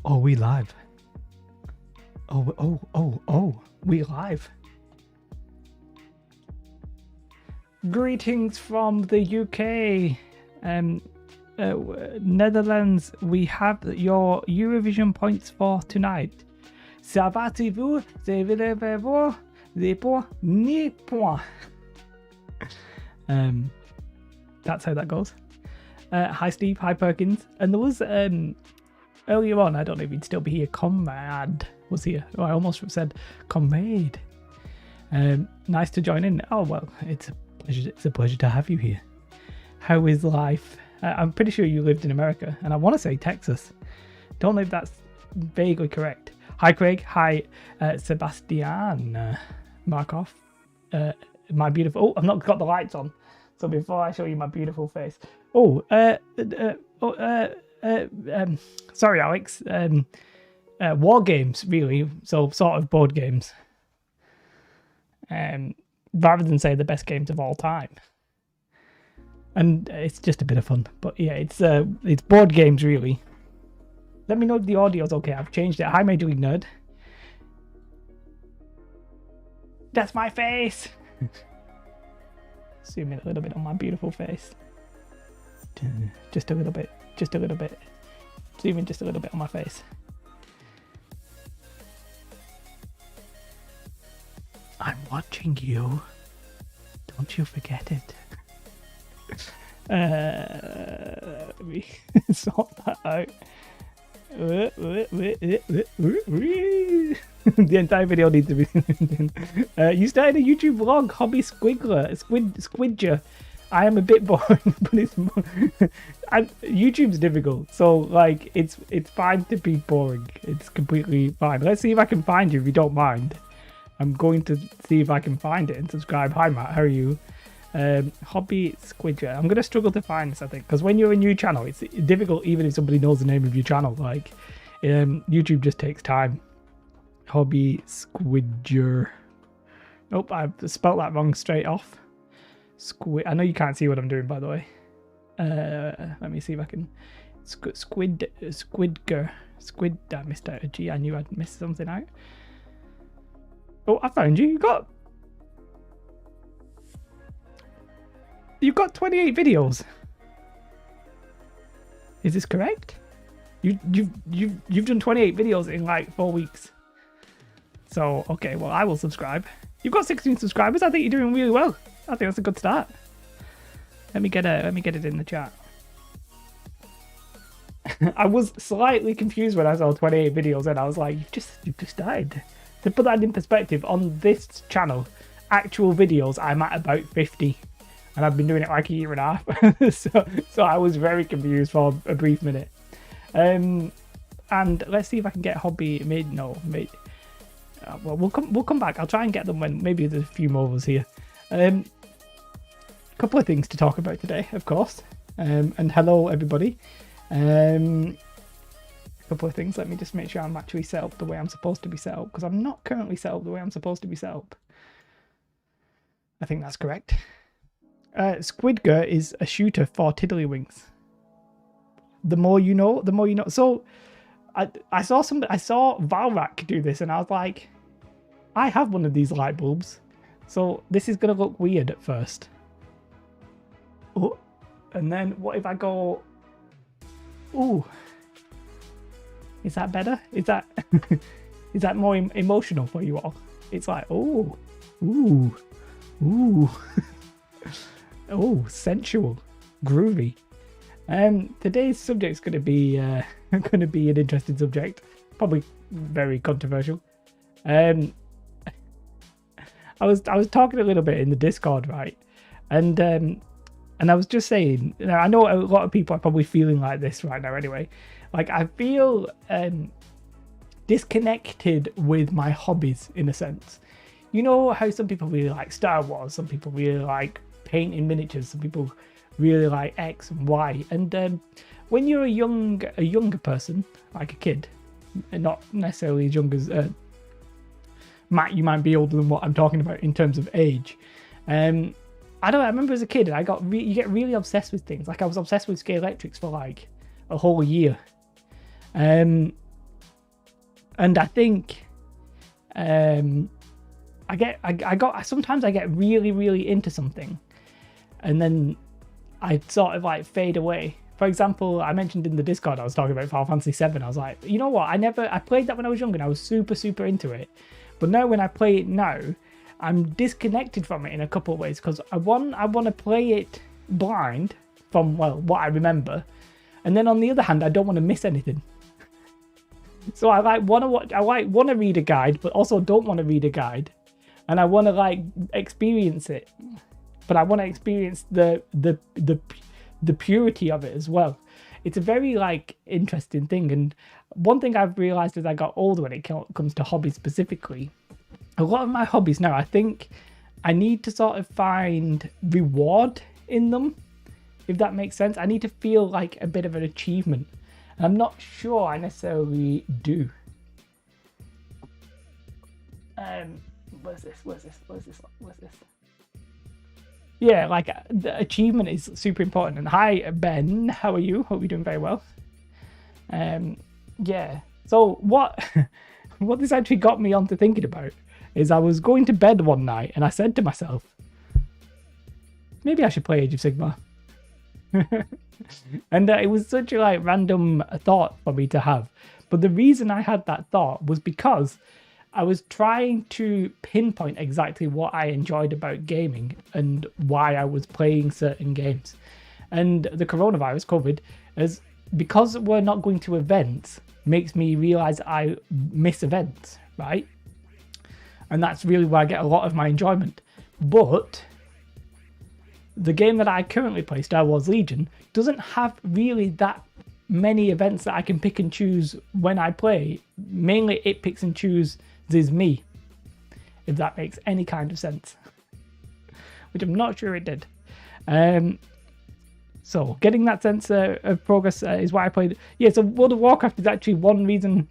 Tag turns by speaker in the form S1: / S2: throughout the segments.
S1: Oh, we live. Oh, we live. Greetings from the UK, Netherlands. We have your Eurovision points for tonight. Savatez-vous, c'est les points, ni points. That's how that goes. Hi Steve, hi Perkins. And there was earlier on, I don't know if he'd still be here, Comrade was here. Oh, I almost said Comrade. Nice to join in. Oh well, it's a pleasure to have you here. How is life? I'm pretty sure you lived in America, and I want to say Texas. Don't know if that's vaguely correct. Hi Craig, hi Sebastian Markov. My beautiful. Oh, I've not got the lights on, so before I show you my beautiful face. Sorry, Alex. War games, really. So sort of board games. Rather than say the best games of all time. And it's just a bit of fun. But yeah, it's board games, really. Let me know if the audio's okay. I've changed it. Hi, Major League Nerd. That's my face. Zoom in a little bit on my beautiful face. Just a little bit. Just a little bit. Zoom in just a little bit on my face. I'm watching you. Don't you forget it. Let me sort that out. The entire video needs to be. You started a YouTube vlog, Hobby Squidger. I am a bit boring, but it's more, YouTube's difficult, so like it's fine to be boring. It's completely fine. Let's see if I can find you if you don't mind. I'm going to see if I can find it and subscribe. Hi Matt, how are you? Hobby Squidger. I'm gonna struggle to find this, I think, because when you're a new channel, it's difficult even if somebody knows the name of your channel. Like, YouTube just takes time. Hobby Squidger. Nope, I've spelt that wrong straight off. I know you can't see what I'm doing, by the way. Let me see if I can. Squidger. I missed out a G. I knew I'd missed something out. Oh, I found you. You've got 28 videos. Is this correct? You've done 28 videos in like 4 weeks. So okay, well I will subscribe. You've got 16 subscribers. I think you're doing really well. I think that's a good start. Let me get it in the chat. I was slightly confused when I saw 28 videos and I was like, you've just died. To put that in perspective, on this channel, actual videos, I'm at about 50. And I've been doing it like a year and a half. so I was very confused for a brief minute. And let's see if I can get Hobby made. No, made. Well, we'll come back. I'll try and get them when maybe there's a few more of us here. Couple of things to talk about today, of course. And hello everybody. Couple of things. Let me just make sure I'm actually set up the way I'm supposed to be set up, because I'm not currently set up the way I'm supposed to be set up. I think that's correct. Squidger is a shooter for Tiddlywinks. The more you know, the more you know. So I saw Valrak do this and I was like, I have one of these light bulbs, so this is gonna look weird at first. Oh, and then what if I go, ooh, is that better? Is that more emotional for you all? It's like, oh, ooh, ooh. Oh, sensual, groovy. Today's subject's going to be an interesting subject, probably very controversial. I was talking a little bit in the Discord, right? And I was just saying, you know, I know a lot of people are probably feeling like this right now. Anyway, like I feel disconnected with my hobbies in a sense. You know how some people really like Star Wars, some people really like painting miniatures, some people really like X and Y, and when you're a younger person, like a kid, and not necessarily as young as Matt, you might be older than what I'm talking about in terms of age. I remember as a kid, you get really obsessed with things. Like I was obsessed with Scalextrics for like a whole year, And I think sometimes I get really, really into something, and then I sort of like fade away. For example, I mentioned in the Discord I was talking about Final Fantasy VII. I was like, you know what? I played that when I was younger and I was super, super into it. But now when I play it now, I'm disconnected from it in a couple of ways, because I want to play it blind from, well, what I remember. And then on the other hand, I don't want to miss anything. So I want to read a guide, but also don't want to read a guide. And I want to like experience it. But I want to experience the purity of it as well. It's a very like interesting thing. And one thing I've realized as I got older when it comes to hobbies specifically, a lot of my hobbies now, I think I need to sort of find reward in them, if that makes sense. I need to feel like a bit of an achievement. And I'm not sure I necessarily do. Where's this? Yeah, like the achievement is super important. And hi, Ben, how are you? Hope you're doing very well. Yeah. So what this actually got me onto thinking about is I was going to bed one night and I said to myself, maybe I should play Age of Sigmar. And it was such a like random thought for me to have. But the reason I had that thought was because I was trying to pinpoint exactly what I enjoyed about gaming and why I was playing certain games. And the coronavirus, COVID, because we're not going to events, makes me realize I miss events, right? And that's really where I get a lot of my enjoyment. But the game that I currently play, Star Wars Legion, doesn't have really that many events that I can pick and choose when I play. Mainly it picks and chooses me, if that makes any kind of sense. Which I'm not sure it did. So getting that sense of progress is why I played. Yeah, so World of Warcraft is actually one reason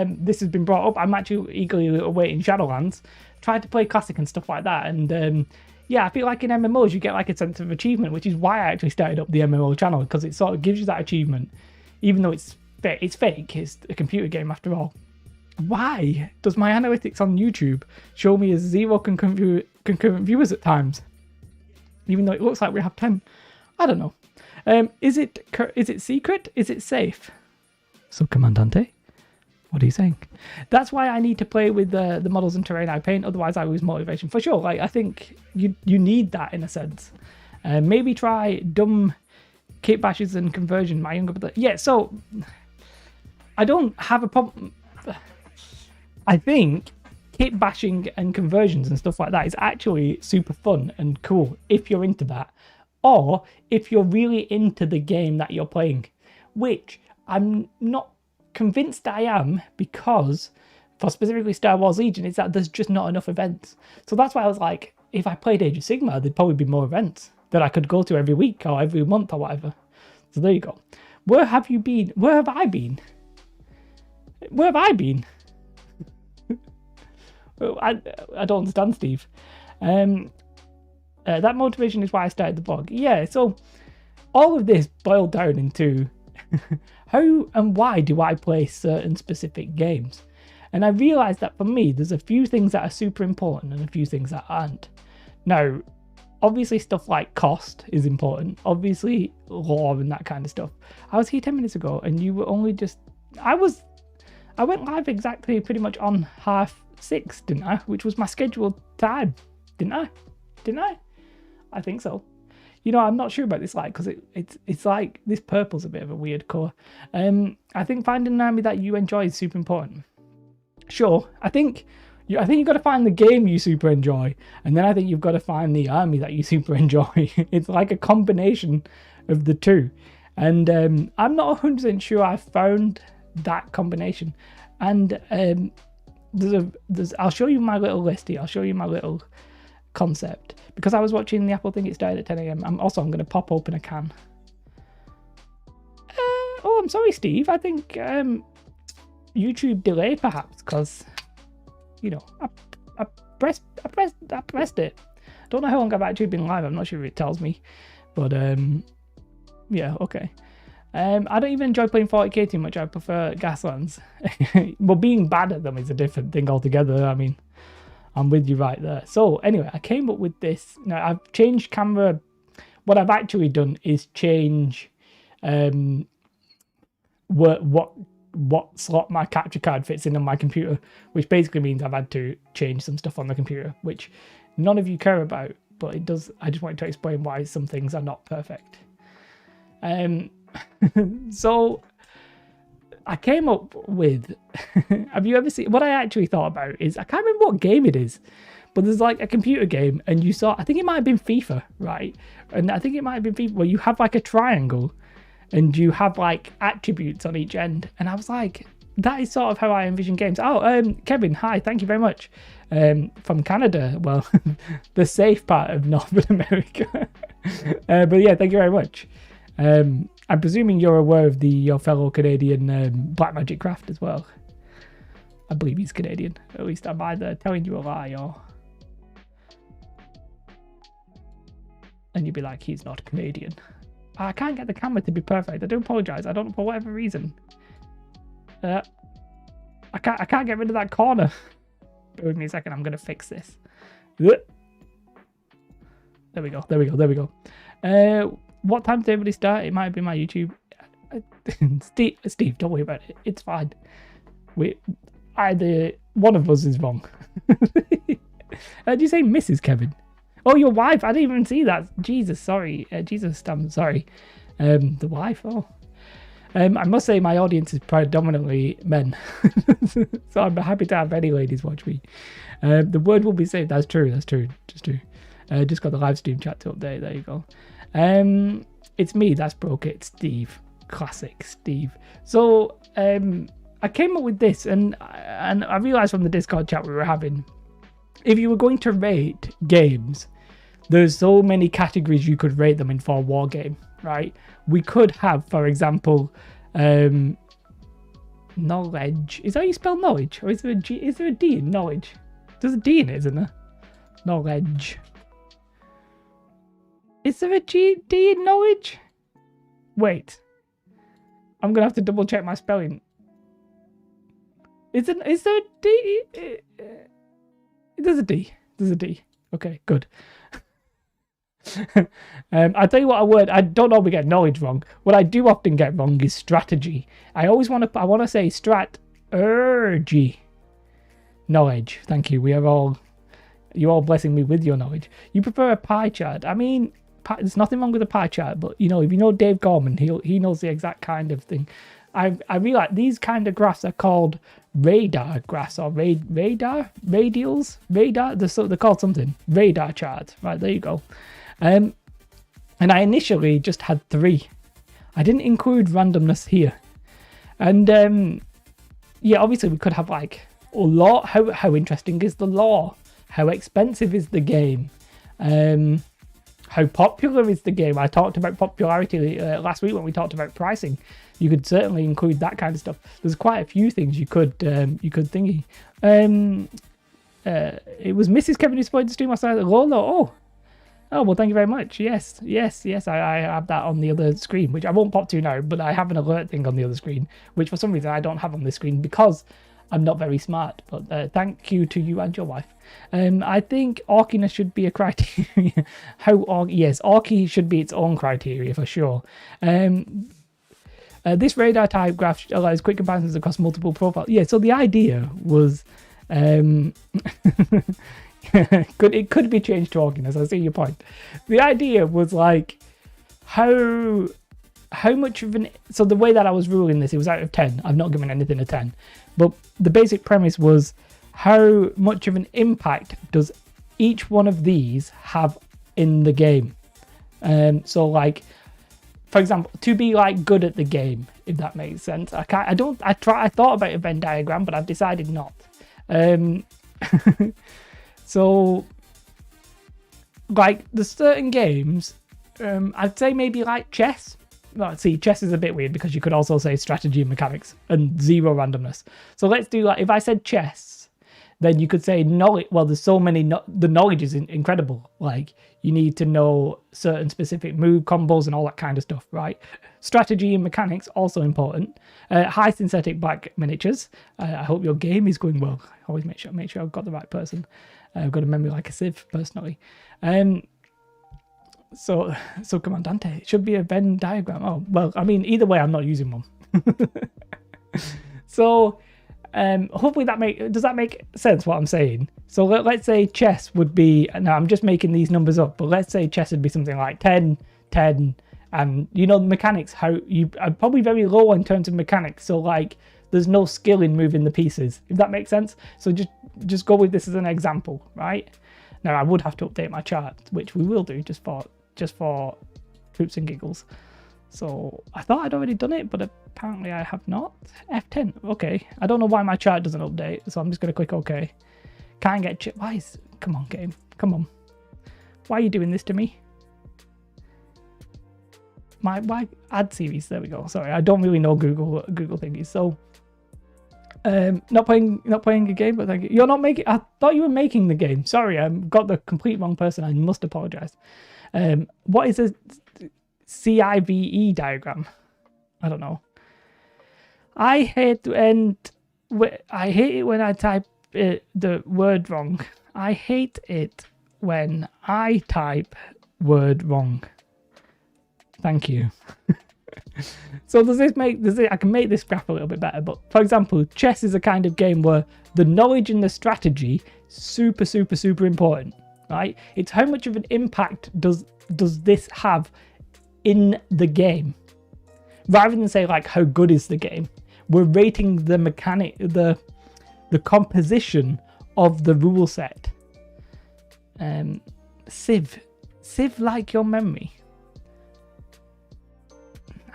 S1: this has been brought up. I'm actually eagerly awaiting Shadowlands. Tried to play Classic and stuff like that, and yeah, I feel like in MMOs you get like a sense of achievement, which is why I actually started up the MMO channel, because it sort of gives you that achievement, even though it's fake. It's a computer game after all. Why does my analytics on YouTube show me as 0 concurrent viewers at times, even though it looks like we have 10? I don't know. Is it secret? Is it safe? Subcommandante, what are you saying? That's why I need to play with the models and terrain I paint. Otherwise, I lose motivation for sure. Like I think you need that in a sense. Maybe try dumb kit bashes and conversion. My younger brother. Yeah. So I don't have a problem. I think kit bashing and conversions and stuff like that is actually super fun and cool if you're into that, or if you're really into the game that you're playing, which I'm not convinced I am, because for specifically Star Wars Legion, it's that there's just not enough events. So that's why I was like, if I played Age of Sigmar, there'd probably be more events that I could go to every week or every month or whatever. So there you go. Where have you been? Where have I been? Where have I been? I don't understand, Steve. That motivation is why I started the blog. Yeah, so all of this boiled down into how and why do I play certain specific games? And I realised that for me, there's a few things that are super important and a few things that aren't. Now, obviously stuff like cost is important. Obviously lore and that kind of stuff. I was here 10 minutes ago and you were only just... I went live exactly pretty much on 6:30, didn't I? Which was my scheduled time, didn't I? I think so. You know, I'm not sure about this light because it's like this purple's a bit of a weird colour. I think finding an army that you enjoy is super important. Sure, I think you've got to find the game you super enjoy, and then I think you've got to find the army that you super enjoy. It's like a combination of the two, and I'm not 100% sure I've found that combination. And I'll show you my little list here. I'll show you my little concept, because I was watching the Apple thing. It started at 10 a.m. I'm going to pop open a can. Oh, I'm sorry, Steve. I think YouTube delay perhaps, because you know I pressed it. Don't know how long I've actually been live. I'm not sure if it tells me, but yeah, okay. I don't even enjoy playing 40k too much. I prefer Gaslands. But being bad at them is a different thing altogether. I mean, I'm with you right there. So anyway, I came up with this. Now I've changed camera. What I've actually done is change what slot my capture card fits in on my computer, which basically means I've had to change some stuff on the computer, which none of you care about, but it does. I just wanted to explain why some things are not perfect. So I came up with have you ever seen what I actually thought about is I can't remember what game it is, but there's like a computer game and you saw, I think it might have been FIFA, right? And I think it might have been FIFA where you have like a triangle and you have like attributes on each end, and I was like, that is sort of how I envision games. Oh, Kevin, hi, thank you very much. From Canada, well, the safe part of North America. But yeah, thank you very much. I'm presuming you're aware of your fellow Canadian Black Magic Craft as well. I believe he's Canadian. At least I'm either telling you a lie or... And you'd be like, he's not Canadian. I can't get the camera to be perfect. I do apologise. I don't know for whatever reason. I can't get rid of that corner. Bear with me a second. I'm going to fix this. There we go. There we go. There we go. What time did everybody start? It might have been my YouTube. Steve, don't worry about it. It's fine. Either one of us is wrong. Did you say Mrs. Kevin? Oh, your wife. I didn't even see that. Jesus, sorry. Jesus, I'm sorry. The wife. Oh. I must say my audience is predominantly men. So I'm happy to have any ladies watch me. The word will be saved. That's true. That's true. Just true. Just got the live stream chat to update. There you go. It's me, that's broke it, Steve. Classic Steve. So I came up with this, and I realized from the Discord chat we were having, if you were going to rate games, there's so many categories you could rate them in for a war game, right? We could have, for example, knowledge. Is that how you spell knowledge? Or is there a G? Is there a D in knowledge? There's a D in it, isn't there? Knowledge. Is there a D in knowledge? Wait. I'm going to have to double check my spelling. Is there a D? There's a D. There's a D. Okay, good. I'll tell you what a word, I don't know if we get knowledge wrong. What I do often get wrong is strategy. I want to say strat-ergy. Knowledge. Thank you. You're all blessing me with your knowledge. You prefer a pie chart. I mean, there's nothing wrong with a pie chart, but you know, if you know Dave Gorman, he knows the exact kind of thing. I realize these kind of graphs are called radar graphs or radar radials. Radar. They're called something. Radar charts. Right, there you go. And I initially just had 3. I didn't include randomness here. And yeah, obviously we could have like a law. How interesting is the law? How expensive is the game? How popular is the game? I talked about popularity last week when we talked about pricing. You could certainly include that kind of stuff. There's quite a few things you could thingy. It was Mrs. Kevin who supported the stream last night. Lola. Oh, well, thank you very much. Yes. I have that on the other screen, which I won't pop to now, but I have an alert thing on the other screen, which for some reason I don't have on this screen because I'm not very smart. But thank you to you and your wife. I think orkiness should be a criteria. Yes, orky should be its own criteria for sure. This radar type graph allows quick comparisons across multiple profiles. Yeah, so the idea was it could be changed to orkiness. I see your point. The idea was like how much of an... So the way that I was ruling this, it was out of 10. I've not given anything a 10. But the basic premise was how much of an impact does each one of these have in the game? So like, for example, to be like good at the game, if that makes sense. I thought about a Venn diagram, but I've decided not. So like there's certain games, I'd say maybe like chess. Well, see, chess is a bit weird because you could also say strategy and mechanics and 0 randomness. So let's do like, if I said chess, then you could say knowledge. Well, there's so many. The knowledge is incredible. Like, you need to know certain specific move combos and all that kind of stuff, right? Strategy and mechanics also important. High synthetic black miniatures. I hope your game is going well. Always make sure I've got the right person. I've got a memory like a sieve personally. So Commandante, it should be a Venn diagram. Oh, well, I mean, either way, I'm not using one. So, hopefully does that make sense what I'm saying? So let's say chess would be, now I'm just making these numbers up, but let's say chess would be something like 10, 10, and you know, the mechanics, how you are probably very low in terms of mechanics. So like, there's no skill in moving the pieces, if that makes sense. So just go with this as an example, right? Now I would have to update my chart, which we will do just for troops and giggles. So I thought I'd already done it, but apparently I have not. F10, okay. I don't know why my chart doesn't update, so I'm just gonna click OK. Can't get come on, game, come on. Why are you doing this to me? Why add series? There we go. Sorry, I don't really know Google thingies. So not playing a game, but thank you. You're not making. I thought you were making the game. Sorry, I got the complete wrong person. I must apologize. What is a CIVE diagram? I don't know. I hate it when I type the word wrong. I hate it when I type word wrong. Thank you. So I can make this graph a little bit better, but for example, chess is a kind of game where the knowledge and the strategy super important, right? It's how much of an impact does this have in the game, rather than say like how good is the game. We're rating the mechanic, the composition of the rule set. Civ like your memory.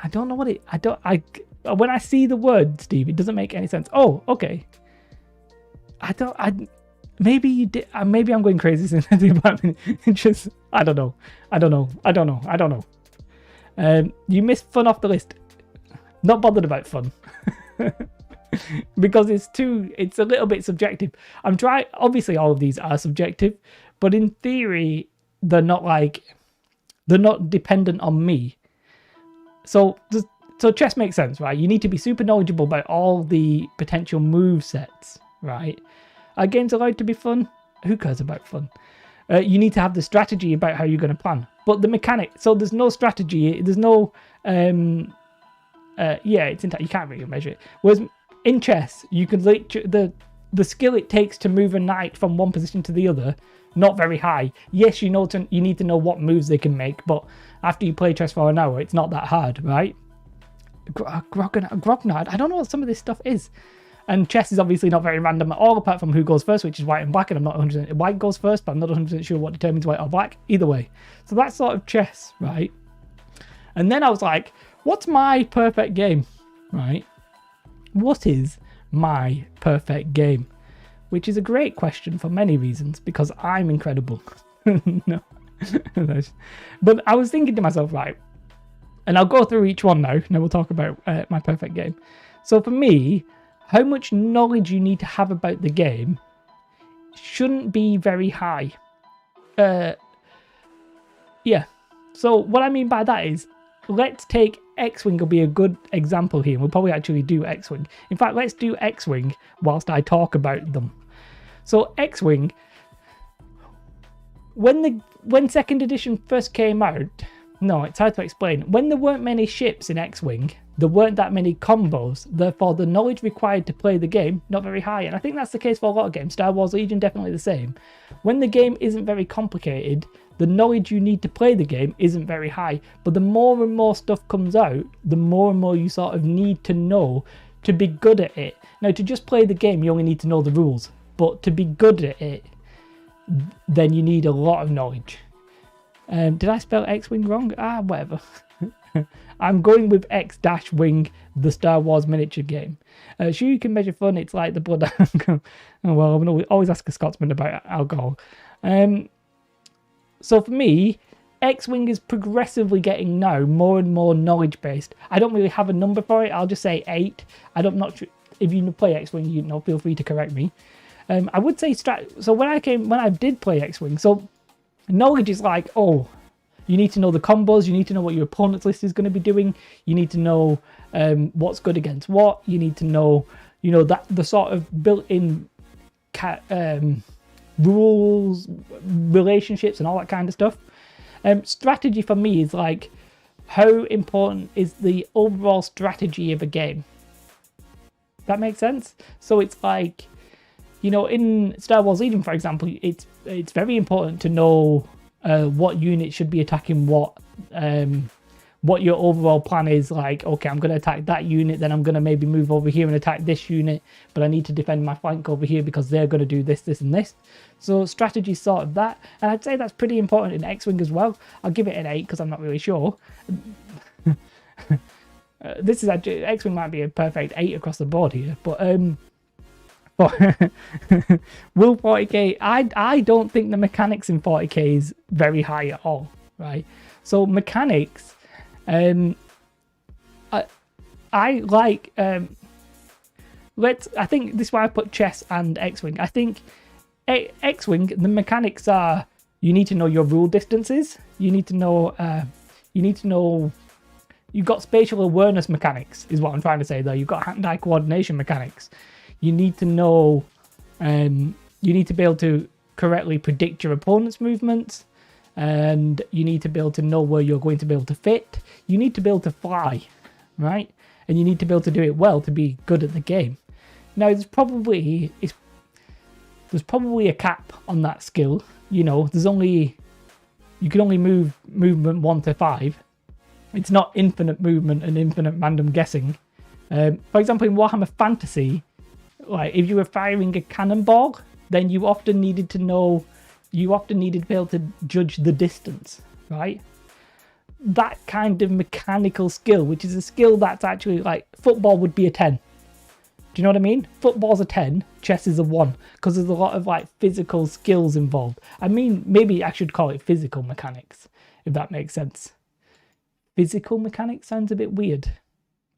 S1: I don't know what when I see the word, Steve, it doesn't make any sense. Oh, okay. Maybe you did. Maybe I'm going crazy since I think about it. Just, I don't know. You missed fun off the list. Not bothered about fun. Because it's a little bit subjective. Obviously all of these are subjective, but in theory, they're not dependent on me. So chess makes sense, right? You need to be super knowledgeable about all the potential move sets, right? Are games allowed to be fun? Who cares about fun? You need to have the strategy about how you're going to plan. But the mechanic, so there's no strategy, there's no, it's you can't really measure it. Whereas in chess, you can the skill it takes to move a knight from one position to the other, not very high. Yes, you need to know what moves they can make, but after you play chess for an hour, it's not that hard, right? Grognard, I don't know what some of this stuff is. And chess is obviously not very random at all, apart from who goes first, which is white and black, and I'm not 100%. White goes first, but I'm not 100% sure what determines white or black. Either way. So that's sort of chess, right? And then I was like, what's my perfect game, right? What is my perfect game? Which is a great question for many reasons, because I'm incredible. No. But I was thinking to myself, right, and I'll go through each one now. Now we'll talk about my perfect game. So for me, how much knowledge you need to have about the game shouldn't be very high. Yeah. So what I mean by that is, let's take X-Wing will be a good example here. We'll probably actually do X-Wing. In fact, let's do X-Wing whilst I talk about them. So X-Wing, when 2nd edition first came out, no, it's hard to explain. When there weren't many ships in X-Wing, there weren't that many combos. Therefore, the knowledge required to play the game, not very high. And I think that's the case for a lot of games. Star Wars Legion, definitely the same. When the game isn't very complicated, the knowledge you need to play the game isn't very high. But the more and more stuff comes out, the more and more you sort of need to know to be good at it. Now, to just play the game, you only need to know the rules. But to be good at it, then you need a lot of knowledge. Did I spell X-Wing wrong? Whatever. I'm going with X-Wing, the Star Wars miniature game. Sure, you can measure fun. It's like the blood. Oh, well, I'm going to always ask a Scotsman about alcohol. So for me, X-Wing is progressively getting now more and more knowledge-based. I don't really have a number for it. I'll just say 8. I'm not sure if you play X-Wing, feel free to correct me. I would say so when I did play X-Wing, so knowledge is like, oh, you need to know the combos, you need to know what your opponent's list is going to be doing, you need to know what's good against what, you need to know, that the sort of built-in rules, relationships, and all that kind of stuff. Strategy for me is like, how important is the overall strategy of a game? That makes sense? So it's like, in Star Wars Legion, for example, it's very important to know what unit should be attacking what your overall plan is. Like, okay, I'm going to attack that unit, then I'm going to maybe move over here and attack this unit, but I need to defend my flank over here because they're going to do this, this, and this. So strategy is sort of that, and I'd say that's pretty important in X-Wing as well. I'll give it an 8 because I'm not really sure. This is actually, X-Wing might be a perfect 8 across the board here, but will 40k, I don't think the mechanics in 40k is very high at all, right? So mechanics, I like, I think this is why I put chess and X-Wing. I think X-Wing, the mechanics are, you need to know your rule distances, you need to know, you've got spatial awareness mechanics, is what I'm trying to say though. You've got hand-eye coordination mechanics. You need to know, you need to be able to correctly predict your opponent's movements, and you need to be able to know where you're going to be able to fit. You need to be able to fly, right? And you need to be able to do it well to be good at the game. Now, there's probably a cap on that skill. You can only move movement 1 to 5. It's not infinite movement and infinite random guessing. For example, in Warhammer Fantasy, like if you were firing a cannonball, then you often needed to be able to judge the distance, right? That kind of mechanical skill, which is a skill that's actually like, football would be a 10. Do you know what I mean? Football's a 10, chess is a 1, because there's a lot of like physical skills involved. I mean, maybe I should call it physical mechanics, if that makes sense. Physical mechanics sounds a bit weird.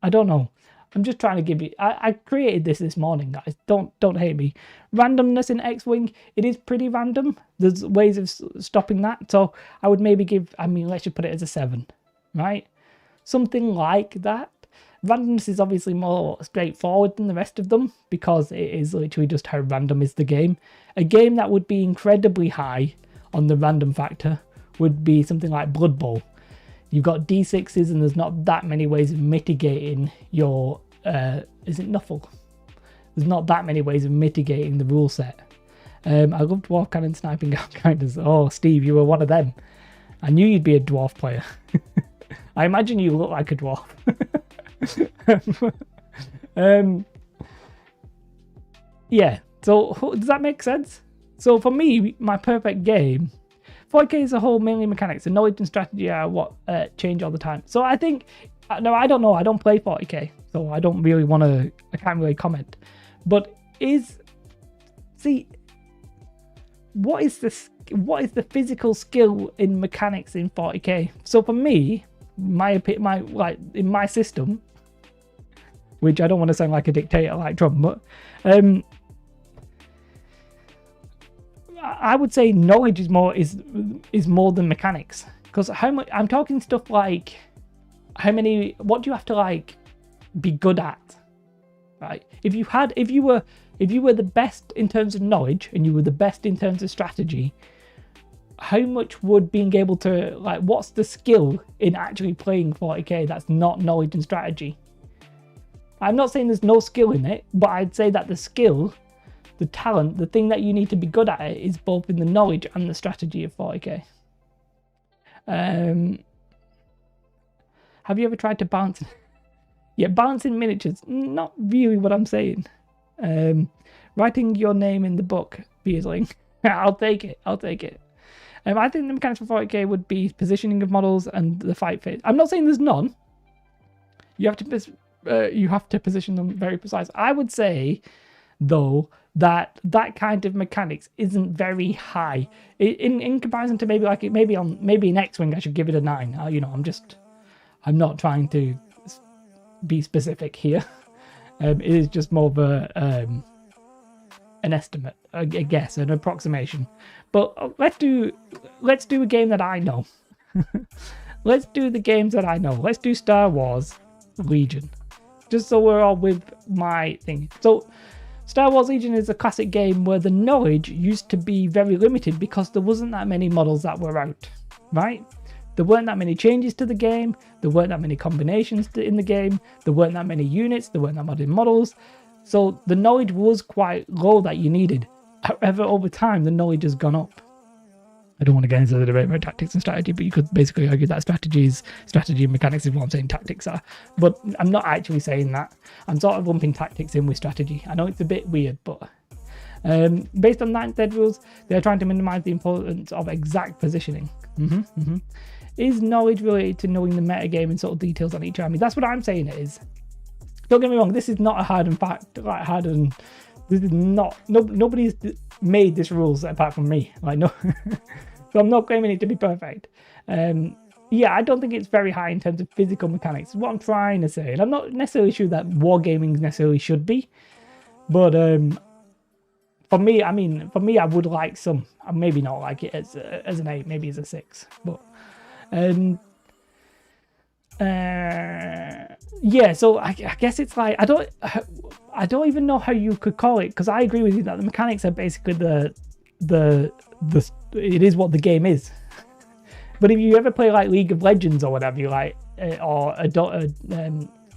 S1: I don't know. I'm just trying to give you... I created this morning, guys. Don't hate me. Randomness in X-Wing, it is pretty random. There's ways of stopping that. So I would maybe give... let's just put it as a 7, right? Something like that. Randomness is obviously more straightforward than the rest of them because it is literally just how random is the game. A game that would be incredibly high on the random factor would be something like Blood Bowl. You've got D6s and there's not that many ways of mitigating your... is it Nuffle? There's not that many ways of mitigating the rule set. I love Dwarf Cannon Sniping Outriders. Oh, Steve, you were one of them. I knew you'd be a dwarf player. I imagine you look like a dwarf. Yeah, so does that make sense? So for me, my perfect game... 40k as a whole, mainly mechanics, and knowledge and strategy are what change all the time. So I think, no, I don't know. I don't play 40k, so I don't really want to. I can't really comment. But what is the physical skill in mechanics in 40k? So for me, in my system, which I don't want to sound like a dictator like Trump, but I would say knowledge is more than mechanics, because how much I'm talking stuff like what do you have to like be good at, right? If you were the best in terms of knowledge and you were the best in terms of strategy, how much would being able to like, what's the skill in actually playing 40k that's not knowledge and strategy? I'm not saying there's no skill in it, but I'd say that the skill, the talent, the thing that you need to be good at it is both in the knowledge and the strategy of 40k. Have you ever tried to balance? Yeah, balancing miniatures, not really what I'm saying. Writing your name in the book, Beardling. I'll take it. I think the mechanics for 40k would be positioning of models and the fight phase. I'm not saying there's none. You have to position them very precise. I would say, though, that kind of mechanics isn't very high in comparison to maybe in X-Wing I should give it a 9. I'm not trying to be specific here. It is just more of a an estimate, a guess, an approximation. But let's do a game that I know. Let's do the games that I know. Let's do Star Wars Legion. Just so we're all with my thing. So Star Wars Legion is a classic game where the knowledge used to be very limited because there wasn't that many models that were out, right? There weren't that many changes to the game, there weren't that many combinations in the game, there weren't that many units, there weren't that many models, so the knowledge was quite low that you needed. However, over time, the knowledge has gone up. I don't want to get into the debate about tactics and strategy, but you could basically argue that strategy and mechanics is what I'm saying tactics are. But I'm not actually saying that. I'm sort of lumping tactics in with strategy. I know it's a bit weird, but based on Ninth Ed rules, they're trying to minimize the importance of exact positioning. Is knowledge related to knowing the metagame and sort of details on each army? That's what I'm saying it is. Don't get me wrong, this is not a hard and fact, like hard and... This is not... Nobody's made this rules apart from me. Like, no... So I'm not claiming it to be perfect. Yeah, I don't think it's very high in terms of physical mechanics. Is what I'm trying to say. And I'm not necessarily sure that wargaming necessarily should be. But for me, I would like some. I maybe not like it as an 8, maybe as a 6. But yeah, so I guess it's like I don't even know how you could call it, because I agree with you that the mechanics are basically it is what the game is. But if you ever play like League of Legends or whatever, or a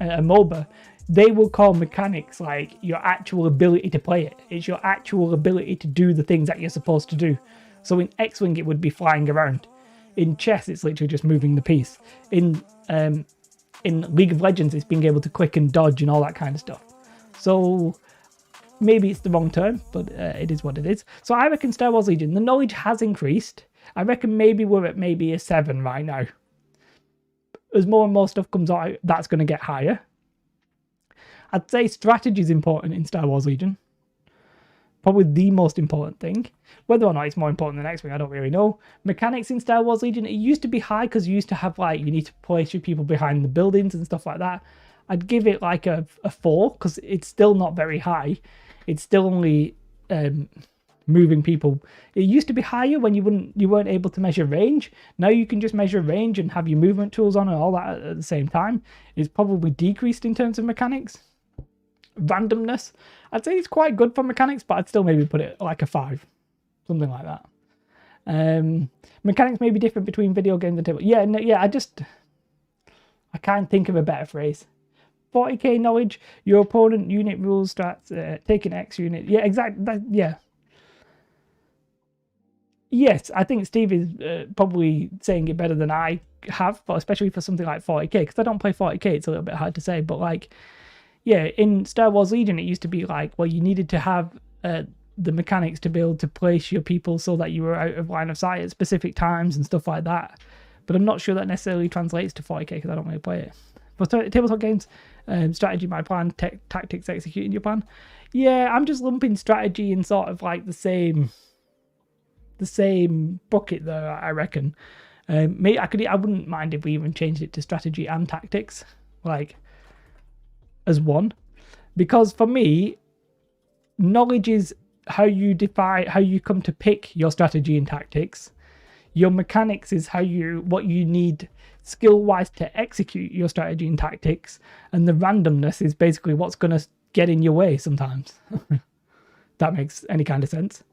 S1: MOBA, they will call mechanics like your actual ability to play it. It's your actual ability to do the things that you're supposed to do. So in X-Wing it would be flying around. In chess it's literally just moving the piece. In League of Legends it's being able to click and dodge and all that kind of stuff. So maybe it's the wrong term, but it is what it is. So I reckon Star Wars Legion, the knowledge has increased. I reckon maybe we're at maybe a 7 right now. As more and more stuff comes out, that's going to get higher. I'd say strategy is important in Star Wars Legion. Probably the most important thing. Whether or not it's more important than X-Wing, I don't really know. Mechanics in Star Wars Legion, it used to be high because you used to have like, you need to place your people behind the buildings and stuff like that. I'd give it like a 4 because it's still not very high. It's still only moving people. It used to be higher when you weren't able to measure range. Now you can just measure range and have your movement tools on and all that at the same time. It's probably decreased in terms of mechanics. Randomness, I'd say it's quite good for mechanics, but I'd still maybe put it like a 5, something like that. Mechanics may be different between video games and table. Yeah, no, yeah. I can't think of a better phrase. 40k knowledge, your opponent unit rules stats, take an X unit. Yeah, exactly. Yeah. Yes, I think Steve is probably saying it better than I have, but especially for something like 40k, because I don't play 40k, it's a little bit hard to say, but like, yeah, in Star Wars Legion, it used to be like, well, you needed to have the mechanics to be able to place your people so that you were out of line of sight at specific times and stuff like that. But I'm not sure that necessarily translates to 40k because I don't really play it. For tabletop games, strategy, my plan, tactics, executing your plan. Yeah, I'm just lumping strategy in sort of like the same bucket there, I reckon. I wouldn't mind if we even changed it to strategy and tactics, like as one, because for me, knowledge is how you come to pick your strategy and tactics. Your mechanics is what you need skill-wise to execute your strategy and tactics, and the randomness is basically what's going to get in your way sometimes. That makes any kind of sense.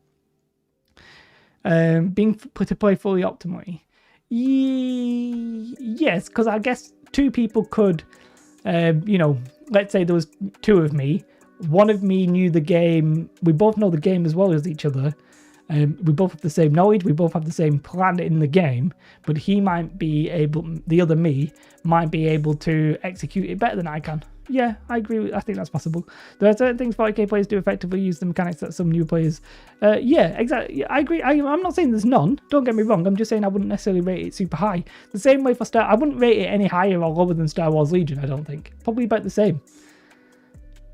S1: Being to play fully optimally. Yes, because I guess 2 people could, let's say there was 2 of me. One of me knew the game. We both know the game as well as each other. We both have the same knowledge. We both have the same plan in the game. But the other me might be able to execute it better than I can. Yeah, I agree. I think that's possible. There are certain things 40k players do effectively use the mechanics that some new players... yeah, exactly. I agree. I'm not saying there's none. Don't get me wrong. I'm just saying I wouldn't necessarily rate it super high. The same way for I wouldn't rate it any higher or lower than Star Wars Legion, I don't think. Probably about the same.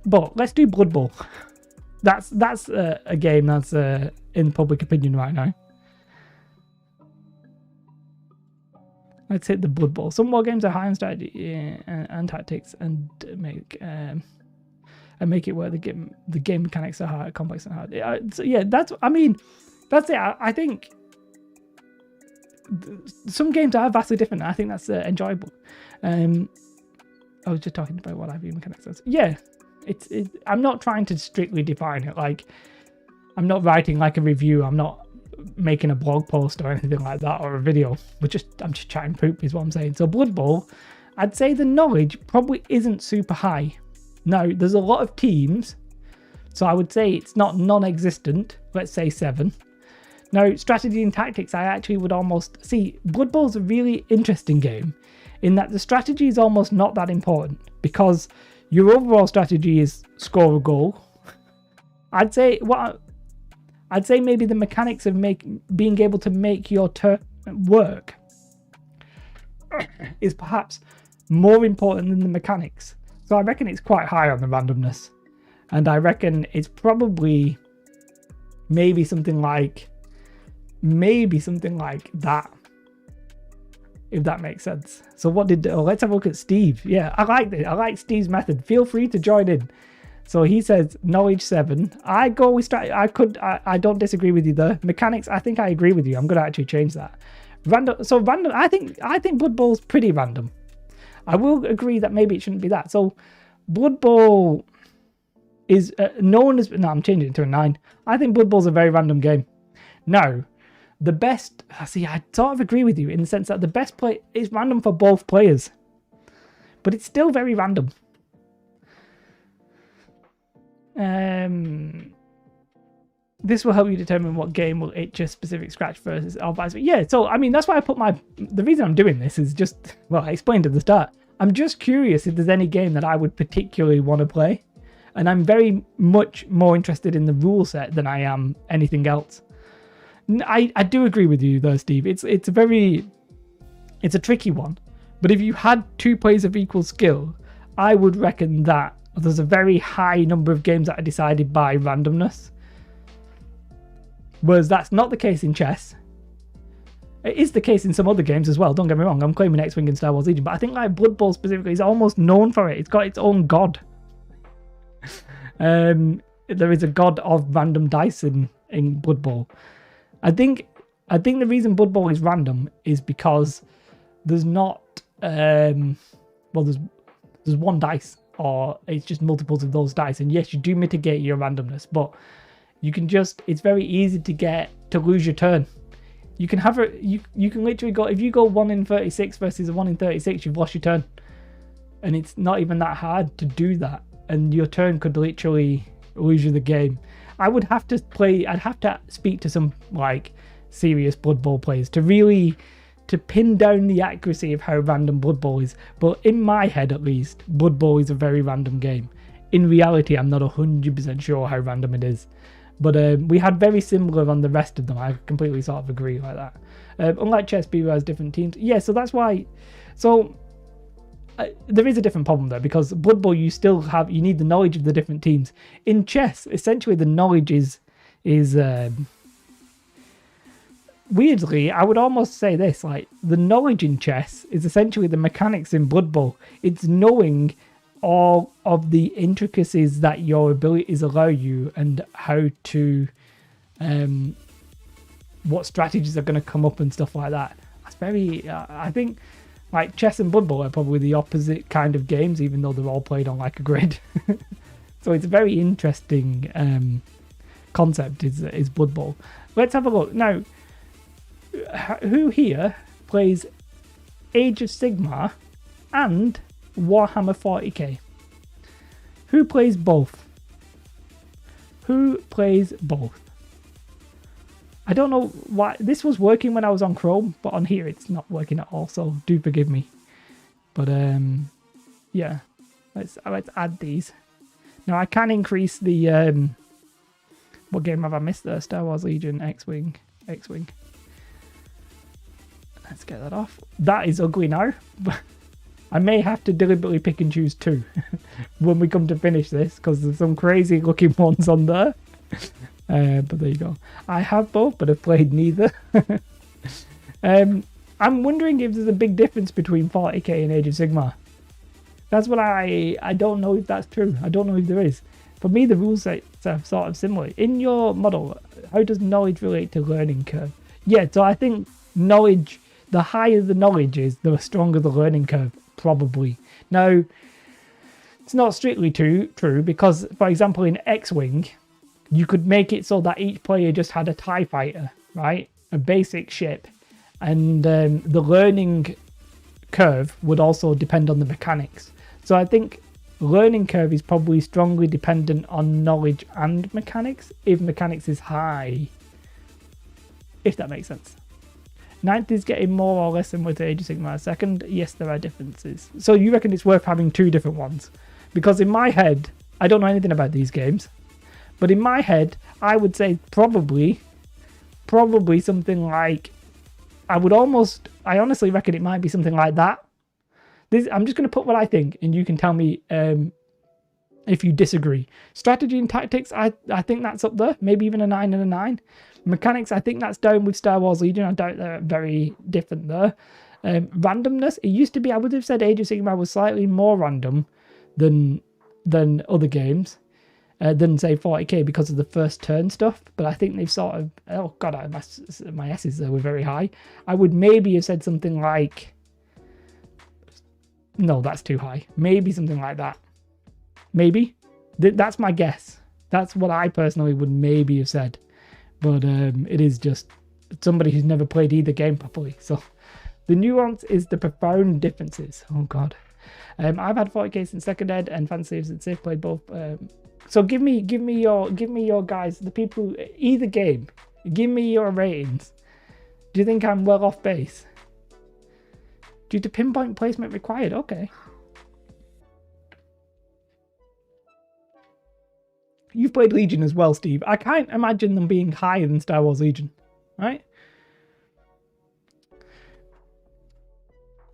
S1: But let's do Blood Bowl. That's a game that's in public opinion right now. Let's hit the Blood Bowl. Some war games are high on strategy and tactics and make... and make it work. The game mechanics are hard, complex and hard. So yeah, that's it. I think some games are vastly different. I think that's enjoyable. I was just talking about what IVE mechanics is. Yeah, I'm not trying to strictly define it. Like, I'm not writing like a review. I'm not making a blog post or anything like that, or a video. I'm just chatting poop is what I'm saying. So Blood Bowl, I'd say the knowledge probably isn't super high. No, there's a lot of teams, so I would say it's not non-existent. Let's say 7. Now, strategy and tactics, I actually would almost see Blood Bowl's a really interesting game in that the strategy is almost not that important, because your overall strategy is score a goal. I'd say maybe the mechanics of being able to make your turn work is perhaps more important than the mechanics. So I reckon it's quite high on the randomness, and I reckon it's probably maybe something like that, if that makes sense. So let's have a look at Steve. Yeah, I like this. I like Steve's method. Feel free to join in. So he says knowledge 7. I go with I don't disagree with you there. Mechanics, I think I agree with you. I'm gonna actually change that. Random. So random. I think Blood Bowl's pretty random. I will agree that maybe it shouldn't be that. So Blood Bowl is known as. No, I'm changing it to a 9. I think Blood Bowl's a very random game. Now, the best. See, I sort of agree with you in the sense that the best play is random for both players, but it's still very random. This will help you determine what game will itch a specific scratch versus or vice versa. Yeah, so I mean that's why I put the reason I'm doing this is just, well, I explained at the start. I'm just curious if there's any game that I would particularly want to play, and I'm very much more interested in the rule set than I am anything else. I do agree with you though, Steve. It's a tricky one, but if you had 2 players of equal skill, I would reckon that there's a very high number of games that are decided by randomness. Whereas that's not the case in chess. It is the case in some other games as well, don't get me wrong. I'm claiming X-Wing and Star Wars Legion, but I think like Blood Bowl specifically is almost known for it. It's got its own god. There is a god of random dice in Blood Bowl. I think the reason Blood Bowl is random is because there's not there's one dice, or it's just multiples of those dice, and yes, you do mitigate your randomness, but you can it's very easy to lose your turn. You can you can literally go, if you go 1 in 36 versus a 1 in 36, you've lost your turn, and it's not even that hard to do that, and your turn could literally lose you the game. I'd have to speak to some like serious Blood Bowl players to pin down the accuracy of how random Blood Bowl is. But in my head, at least, Blood Bowl is a very random game. In reality, I'm not 100% sure how random it is. But we had very similar on the rest of them. I completely sort of agree like that. Unlike chess, people has different teams. Yeah, so that's why. So there is a different problem there, because Blood Bowl you need the knowledge of the different teams. In chess, essentially the knowledge is weirdly, I would almost say this, like the knowledge in chess is essentially the mechanics in Blood Bowl. It's knowing all of the intricacies that your abilities allow you, and how to what strategies are going to come up and stuff like that. That's very I think like chess and Blood Bowl are probably the opposite kind of games, even though they're all played on like a grid. So it's a very interesting concept is Blood Bowl. Let's have a look now. Who here plays Age of Sigmar and Warhammer 40k? Who plays both? Who plays both? I don't know why this was working when I was on Chrome, but on here it's not working at all, so do forgive me. But yeah, let's add these. Now I can increase the what game have I missed there? Star Wars Legion, X-Wing. Let's get that off. That is ugly now. I may have to deliberately pick and choose 2 when we come to finish this, because there's some crazy looking ones on there. But there you go. I have both, but I've played neither. I'm wondering if there's a big difference between 40k and Age of Sigmar. That's what I don't know if that's true. I don't know if there is. For me, the rule sets are sort of similar. In your model, how does knowledge relate to learning curve? Yeah, so I think knowledge, the higher the knowledge is, the stronger the learning curve, probably. Now, it's not strictly true because, for example, in X-Wing, you could make it so that each player just had a TIE fighter, right? A basic ship. And the learning curve would also depend on the mechanics. So I think learning curve is probably strongly dependent on knowledge and mechanics, if mechanics is high. If that makes sense. Ninth is getting more or less similar to Age of Sigmar. Second, yes, there are differences. So you reckon it's worth having two different ones? Because in my head, I don't know anything about these games, but in my head, I would say probably something like, I honestly reckon it might be something like that. I'm just going to put what I think, and you can tell me if you disagree. Strategy and tactics, I think that's up there, maybe even a 9 and a 9. Mechanics, I think that's down with Star Wars Legion. I doubt they're very different there. Randomness, it used to be, I would have said Age of Sigmar was slightly more random than other games, than say 40k because of the first turn stuff. But I think they've sort of, oh god, my S's were very high. I would maybe have said something like, no, that's too high. Maybe something like that. Maybe. That's my guess. That's what I personally would maybe have said. But it is just somebody who's never played either game properly. So the nuance is the profound differences. Oh god. I've had 40k since second ed and Fantasy since they've played both. So give me your guys, the people, either game. Give me your ratings. Do you think I'm well off base? Due to pinpoint placement required. Okay. You've played Legion as well, Steve. I can't imagine them being higher than Star Wars Legion, right?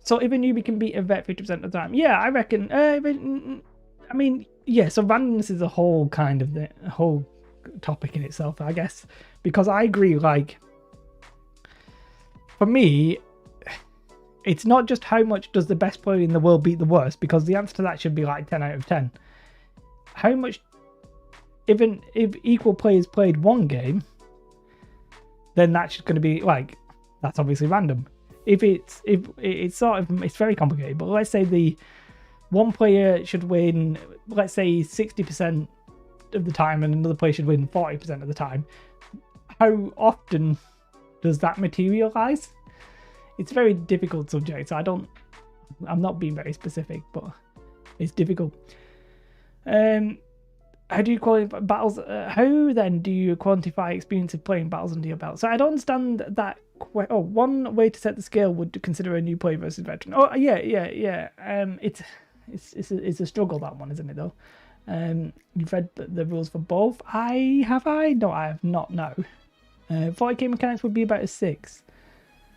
S1: So if a newbie can beat a vet 50% of the time, yeah, I reckon. I mean, yeah. So randomness is a whole kind of a whole topic in itself, I guess, because I agree. Like, for me, it's not just how much does the best player in the world beat the worst, because the answer to that should be like 10 out of 10. How much? Even if equal players played one game, then that's just going to be like, that's obviously random. If it's sort of, it's very complicated, but let's say the one player should win, let's say 60% of the time, and another player should win 40% of the time. How often does that materialize? It's a very difficult subject, so I'm not being very specific, but it's difficult. How do you qualify battles? How then do you quantify experience of playing battles under your belt? So I don't understand that. One way to set the scale would consider a new player versus veteran. Oh yeah. It's a struggle, that one, isn't it though? You've read the rules for both. No, I have not. No. 40k mechanics would be about a 6.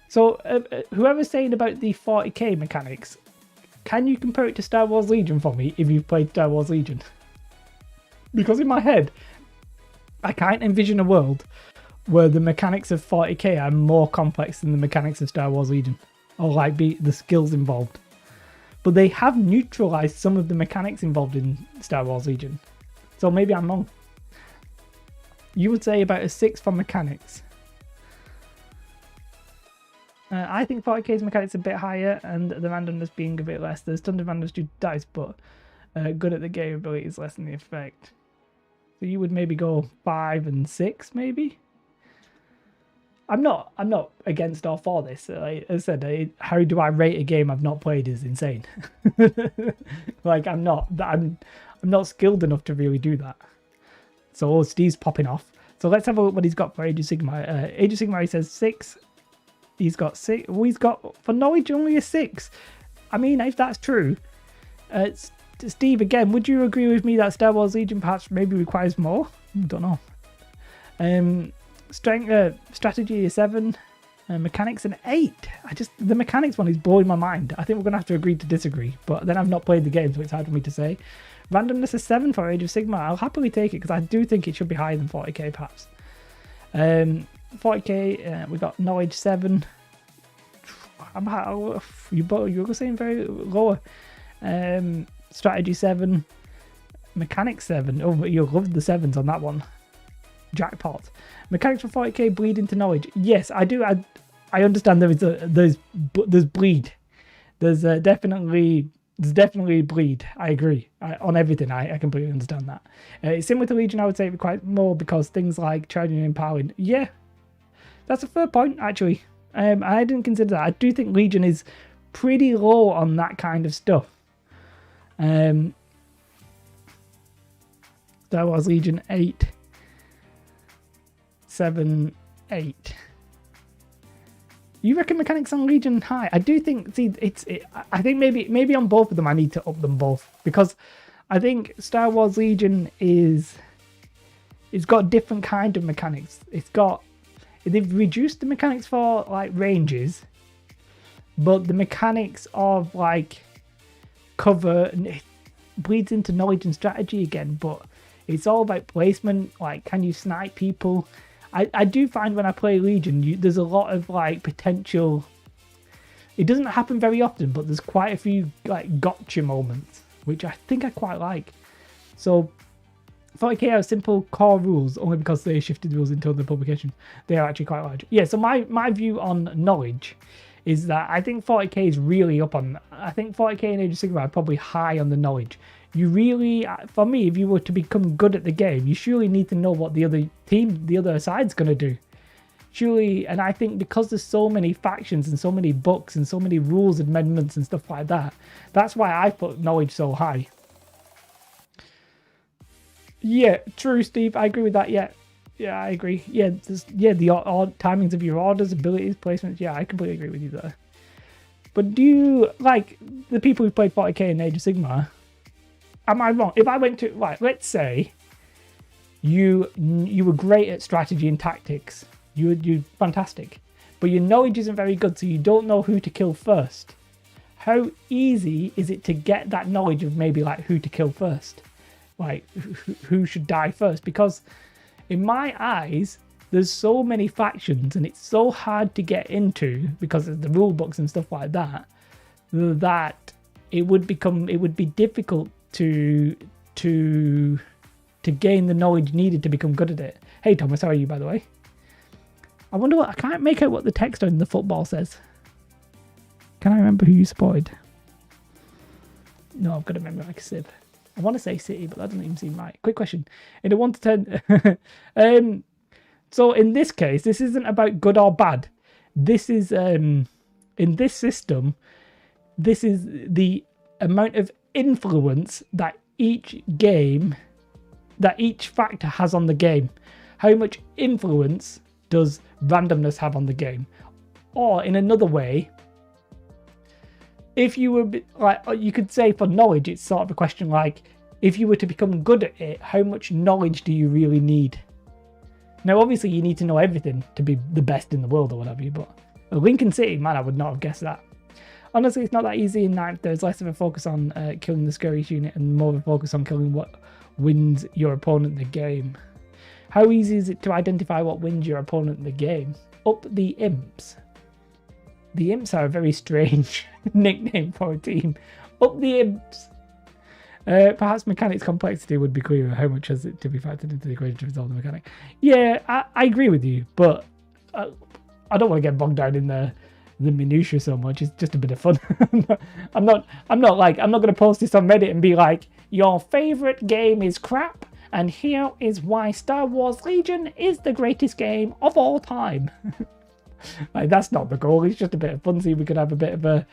S1: So whoever's saying about the 40k mechanics, can you compare it to Star Wars Legion for me if you've played Star Wars Legion? Because in my head, I can't envision a world where the mechanics of 40k are more complex than the mechanics of Star Wars Legion, or like the skills involved. But they have neutralized some of the mechanics involved in Star Wars Legion, so maybe I'm wrong. You would say about a 6 for mechanics. I think 40k's mechanics are a bit higher, and the randomness being a bit less. There's tons of randomness due to dice, but good at the game ability is less than the effect. So you would maybe go 5 and 6, maybe. I'm not against or for this. Like I said, how do I rate a game I've not played is insane. Like I'm not skilled enough to really do that. So Steve's popping off. So let's have a look what he's got for Age of Sigmar. Age of Sigmar, he says 6. He's got 6. Oh, he's got for knowledge only a 6. I mean, if that's true, Steve, again, would you agree with me that Star Wars Legion perhaps maybe requires more? Don't know. Strength, strategy is 7, mechanics an 8. The mechanics one is blowing my mind. I think we're gonna have to agree to disagree. But then I've not played the game, so it's hard for me to say. Randomness is 7 for Age of Sigmar. I'll happily take it because I do think it should be higher than 40k perhaps. 40k, we got knowledge 7. You're saying very lower. Strategy 7, Mechanics 7. Oh, you'll love the 7s on that one. Jackpot. Mechanics for 40k bleed into knowledge. Yes, I do. I understand there's bleed. There's definitely bleed. I agree on everything. I completely understand that. It's similar to Legion. I would say quite more because things like charging and empowering. Yeah, that's a fair point actually. I didn't consider that. I do think Legion is pretty low on that kind of stuff. Star Wars Legion 8, 7, 8. You reckon mechanics on Legion high? I do think. See, I think maybe on both of them I need to up them both because I think Star Wars Legion it's got different kind of mechanics. They've reduced the mechanics for like ranges, but the mechanics of like cover bleeds into knowledge and strategy again. But it's all about placement. Like, can you snipe people? I do find when I play Legion, there's a lot of like potential. It doesn't happen very often, but there's quite a few like gotcha moments, which I think I quite like. So 40k have simple core rules only because they shifted rules into other publications. They are actually quite large. Yeah, so my view on knowledge is that I think 40k is really up on. I think 40k and Age of Sigmar are probably high on the knowledge. You really, for me, if you were to become good at the game, you surely need to know what the other side's going to do. Surely, and I think because there's so many factions and so many books and so many rules, amendments and stuff like that, that's why I put knowledge so high. Yeah, true, Steve. I agree with that. Yeah, I agree. Yeah, the odd timings of your orders, abilities, placements. Yeah, I completely agree with you there. But do you like the people who played 40k in Age of Sigmar? Am I wrong? If I went to, right, let's say you were great at strategy and tactics. You're fantastic. But your knowledge isn't very good, so you don't know who to kill first. How easy is it to get that knowledge of maybe like who to kill first? Like who should die first? Because in my eyes, there's so many factions and it's so hard to get into because of the rule books and stuff like that, that it would be difficult to gain the knowledge needed to become good at it. Hey Thomas, how are you, by the way? I wonder I can't make out what the text on the football says. Can I remember who you supported? No, I've got to remember like a sieve. I want to say City, but that doesn't even seem right. Quick question. In a 1 to 10... so in this case, this isn't about good or bad. This is, in this system, this is the amount of influence that each factor has on the game. How much influence does randomness have on the game? Or in another way, if you were like, you could say for knowledge, it's sort of a question like, if you were to become good at it, how much knowledge do you really need? Now, obviously, you need to know everything to be the best in the world or whatever, but Lincoln City, man, I would not have guessed that. Honestly, it's not that easy in 9th. There's less of a focus on killing the scariest unit and more of a focus on killing what wins your opponent the game. How easy is it to identify what wins your opponent the game? Up the Imps. The Imps are a very strange nickname for a team. Up the Imps. Perhaps mechanics complexity would be clearer. How much has it to be factored into the equation to resolve the mechanic? Yeah, I agree with you, but I don't want to get bogged down in the minutiae so much. It's just a bit of fun. I'm not going to post this on Reddit and be like, your favorite game is crap, and here is why Star Wars Legion is the greatest game of all time. Like, that's not the goal. It's just a bit of fun. See, we could have a bit of a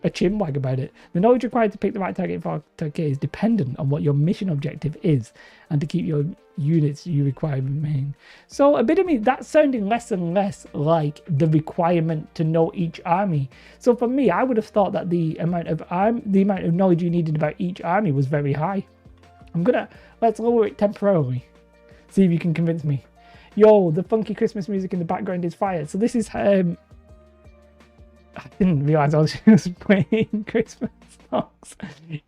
S1: chinwag about it. The knowledge required to pick the right target for 40k is dependent on what your mission objective is and to keep your units you require remain. So a bit of me, that's sounding less and less like the requirement to know each army. So for me, I would have thought that the amount of knowledge you needed about each army was very high. Let's lower it temporarily. See if you can convince me. Yo, the funky Christmas music in the background is fire. So this is I didn't realise I was just playing Christmas songs.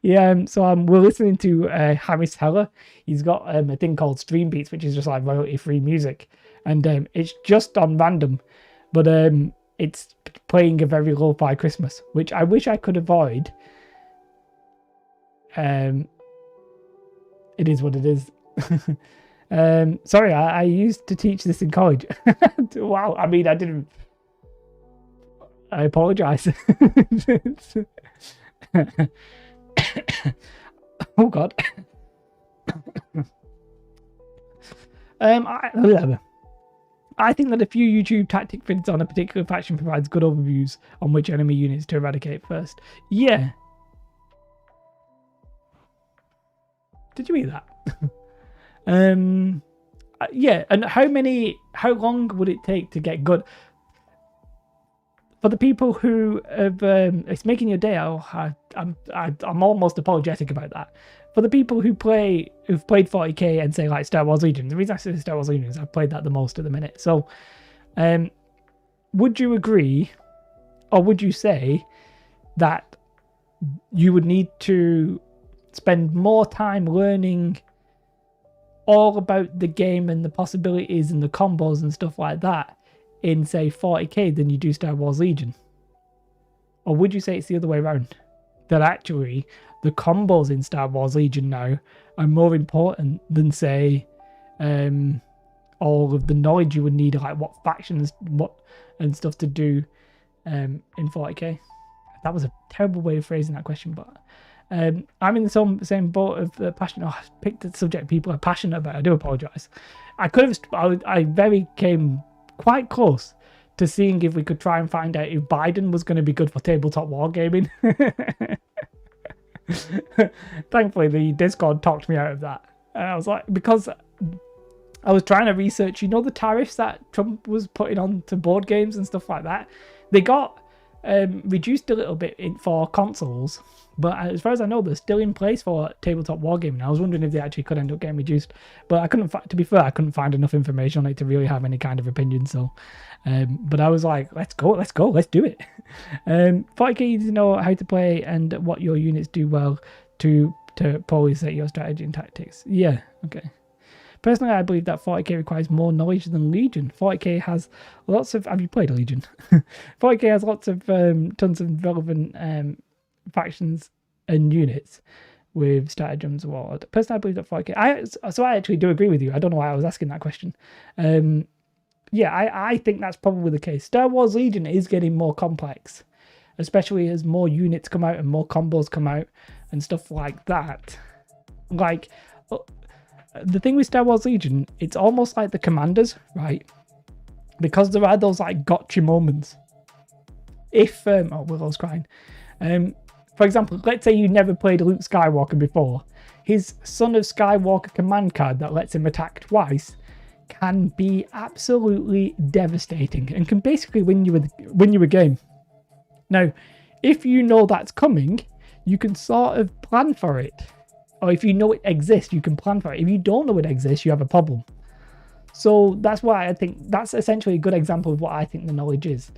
S1: Yeah, so we're listening to Harris Heller. He's got a thing called Stream Beats, which is just like royalty-free music. And it's just on random, but it's playing a very lo-fi Christmas, which I wish I could avoid. It is what it is. Sorry, I used to teach this in college. Wow, I mean, I didn't. I apologize. Oh God. I think that a few YouTube tactic vids on a particular faction provides good overviews on which enemy units to eradicate first. Yeah. Did you hear that? Yeah, and how long would it take to get good? For the people who have, it's making your day. I'm almost apologetic about that. For the people who've played 40k and say like Star Wars Legion, the reason I say Star Wars Legion is I've played that the most at the minute. So, would you agree, or would you say that you would need to spend more time learning all about the game and the possibilities and the combos and stuff like that in, say, 40k than you do Star Wars Legion? Or would you say it's the other way around? That actually the combos in Star Wars Legion now are more important than, say, all of the knowledge you would need, like what factions, what and stuff to do in 40k? That was a terrible way of phrasing that question, but I'm in the same boat of the passion. Oh, I picked a subject people are passionate about. I do apologise. I very came quite close to seeing if we could try and find out if Biden was going to be good for tabletop wargaming. Thankfully, the Discord talked me out of that. I was like, because I was trying to research, the tariffs that Trump was putting on to board games and stuff like that. They got reduced a little bit for consoles, but as far as I know, they're still in place for tabletop wargaming. I was wondering if they actually could end up getting reduced, but I couldn't. To be fair, I couldn't find enough information on it to really have any kind of opinion. So, but I was like, let's go, let's do it. 40k, you need to know how to play and what your units do well to probably set your strategy and tactics. Yeah, okay. Personally, I believe that 40k requires more knowledge than Legion. 40k has lots of... Have you played Legion? 40k has lots of tons of relevant factions and units with stratagems award. Personally, I believe that 40k... I actually do agree with you. I don't know why I was asking that question. Yeah, I think that's probably the case. Star Wars Legion is getting more complex, especially as more units come out and more combos come out and stuff like that. Like... The thing with Star Wars Legion, it's almost like the Commanders, right? Because there are those like gotcha moments. If oh, Willow's crying. For example, let's say you never played Luke Skywalker before. His Son of Skywalker command card that lets him attack twice can be absolutely devastating and can basically win you a game. Now, if you know that's coming, you can sort of plan for it. Or if you know it exists, you can plan for it. If you don't know it exists, you have a problem. So that's why I think that's essentially a good example of what I think the knowledge is.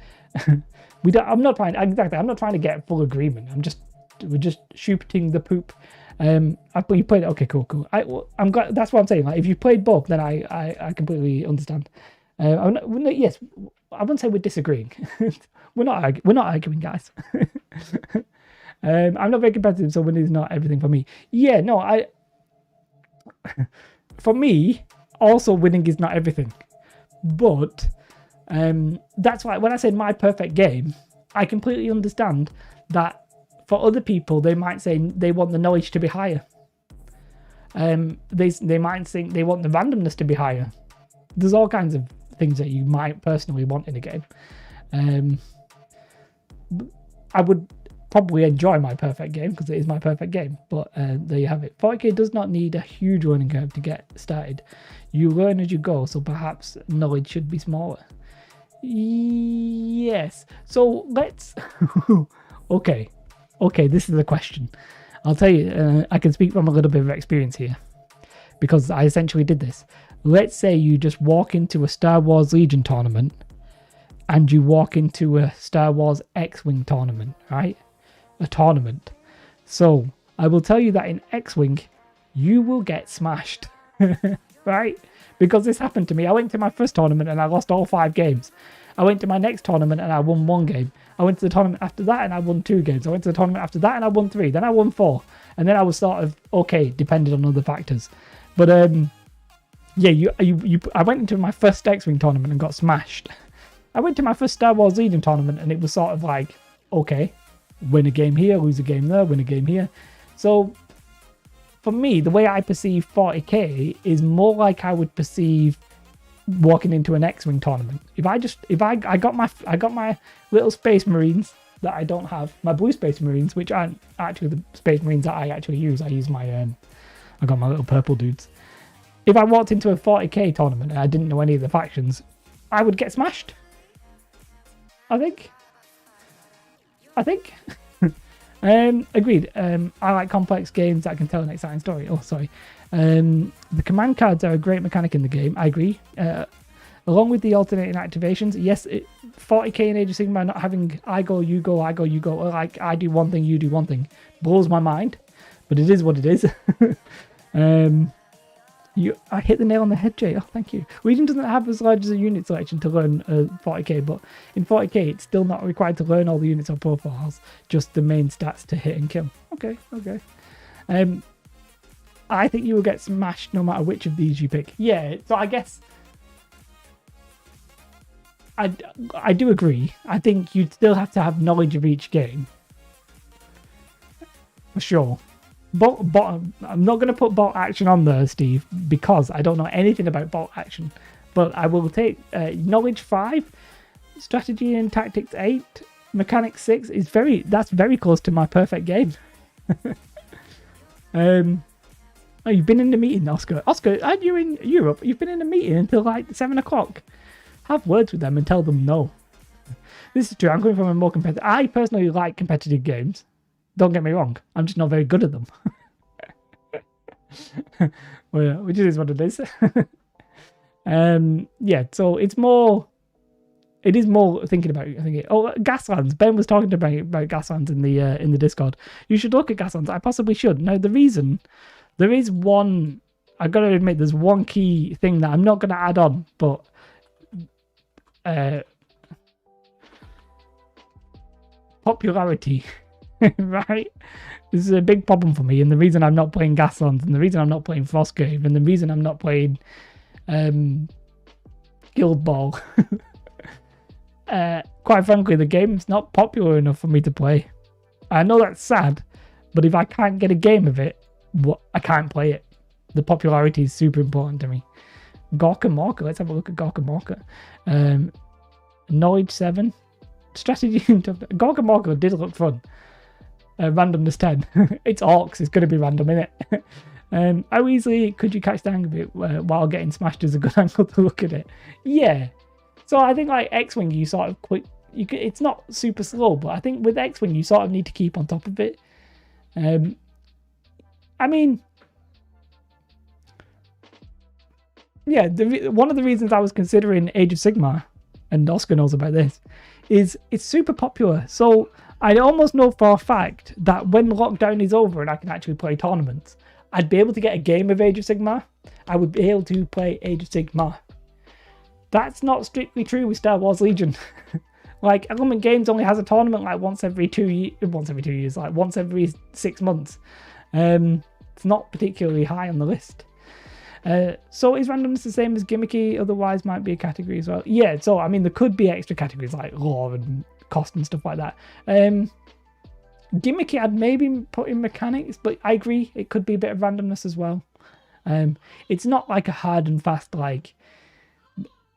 S1: I'm not trying to get full agreement. We're just shooting the poop. You played it. Okay, cool. I'm glad. That's what I'm saying. Like, if you played both, then I completely understand. Yes, I wouldn't say we're disagreeing. we're not arguing, guys. I'm not very competitive, so winning is not everything for me. Yeah, no, for me, also winning is not everything. But that's why when I said my perfect game, I completely understand that for other people, they might say they want the knowledge to be higher. They might think they want the randomness to be higher. There's all kinds of things that you might personally want in a game. I would probably enjoy my perfect game because it is my perfect game, but there you have it. 40k does not need a huge learning curve to get started. You learn as you go, so perhaps knowledge should be smaller. Yes, so let's okay, this is the question. I'll tell you, I can speak from a little bit of experience here because I essentially did this. Let's say you just walk into a Star Wars Legion tournament and you walk into a Star Wars X-Wing tournament, right? A tournament. So I will tell you that in X-Wing, you will get smashed, right? Because this happened to me. I went to my first tournament and I lost all 5 games. I went to my next tournament and I won 1 game. I went to the tournament after that and I won 2 games. I went to the tournament after that and I won 3. Then I won 4. And then I was sort of okay, depending on other factors. But yeah, I went into my first X-Wing tournament and got smashed. I went to my first Star Wars Legion tournament and it was sort of like, okay, win a game here, lose a game there, win a game here. So for me, the way I perceive 40k is more like I would perceive walking into an X-Wing tournament. If I got my little Space Marines that I don't have, my blue Space Marines, which aren't actually the Space Marines that I actually use. I use my I got my little purple dudes. If I walked into a 40k tournament and I didn't know any of the factions, I would get smashed. I think. Agreed. I like complex games that can tell an exciting story. Oh, sorry. The command cards are a great mechanic in the game. I agree. Along with the alternating activations, yes, 40k in Age of Sigmar not having I go, you go, I go, you go, or like I do one thing, you do one thing, blows my mind. But it is what it is. I hit the nail on the head, Jay. Oh, thank you. Legion doesn't have as large as a unit selection to learn 40k, but in 40k, it's still not required to learn all the units or profiles, just the main stats to hit and kill. Okay. I think you will get smashed no matter which of these you pick. Yeah, so I guess I do agree. I think you'd still have to have knowledge of each game. For sure. I'm not going to put bot action on there, Steve, because I don't know anything about bot action. But I will take knowledge 5, strategy and tactics 8, mechanics 6 is that's very close to my perfect game. Oh, you've been in the meeting, Oscar. Oscar, are you in Europe? You've been in a meeting until like 7 o'clock. Have words with them and tell them no. This is true. I'm coming from a more competitive. I personally like competitive games. Don't get me wrong. I'm just not very good at them. Well, yeah, which is what it is. Yeah, so it's more. It is more thinking about. I think. Gaslands. Ben was talking about Gaslands in the Discord. You should look at Gaslands. I possibly should. Now the reason, there is one. I got to admit, there's one key thing that I'm not going to add on, but. Popularity. Right? This is a big problem for me, and the reason I'm not playing Gaslands, and the reason I'm not playing Frostgrave, and the reason I'm not playing Guild Ball. Quite frankly, the game's not popular enough for me to play. I know that's sad, but if I can't get a game of it, I can't play it. The popularity is super important to me. Gorka Morka, let's have a look at Gorka Morka. Knowledge 7. Strategy. Gorka Morka did look fun. Randomness 10. It's orcs, it's going to be random, innit? How easily could you catch the hang of it while getting smashed is a good angle to look at it? Yeah. So I think like X-Wing, you sort of quick. It's not super slow, but I think with X-Wing, you sort of need to keep on top of it. I mean, yeah, one of the reasons I was considering Age of Sigmar, and Oscar knows about this, is it's super popular. So I almost know for a fact that when lockdown is over and I can actually play tournaments, I'd be able to get a game of Age of Sigmar. I would be able to play Age of Sigmar. That's not strictly true with Star Wars Legion. Like, Element Games only has a tournament like once every 2 years, like once every 6 months. It's not particularly high on the list. So is randomness the same as gimmicky? Otherwise might be a category as well. Yeah, so I mean there could be extra categories like lore and cost and stuff like that. Gimmicky I'd maybe put in mechanics, but I agree it could be a bit of randomness as well. It's not like a hard and fast like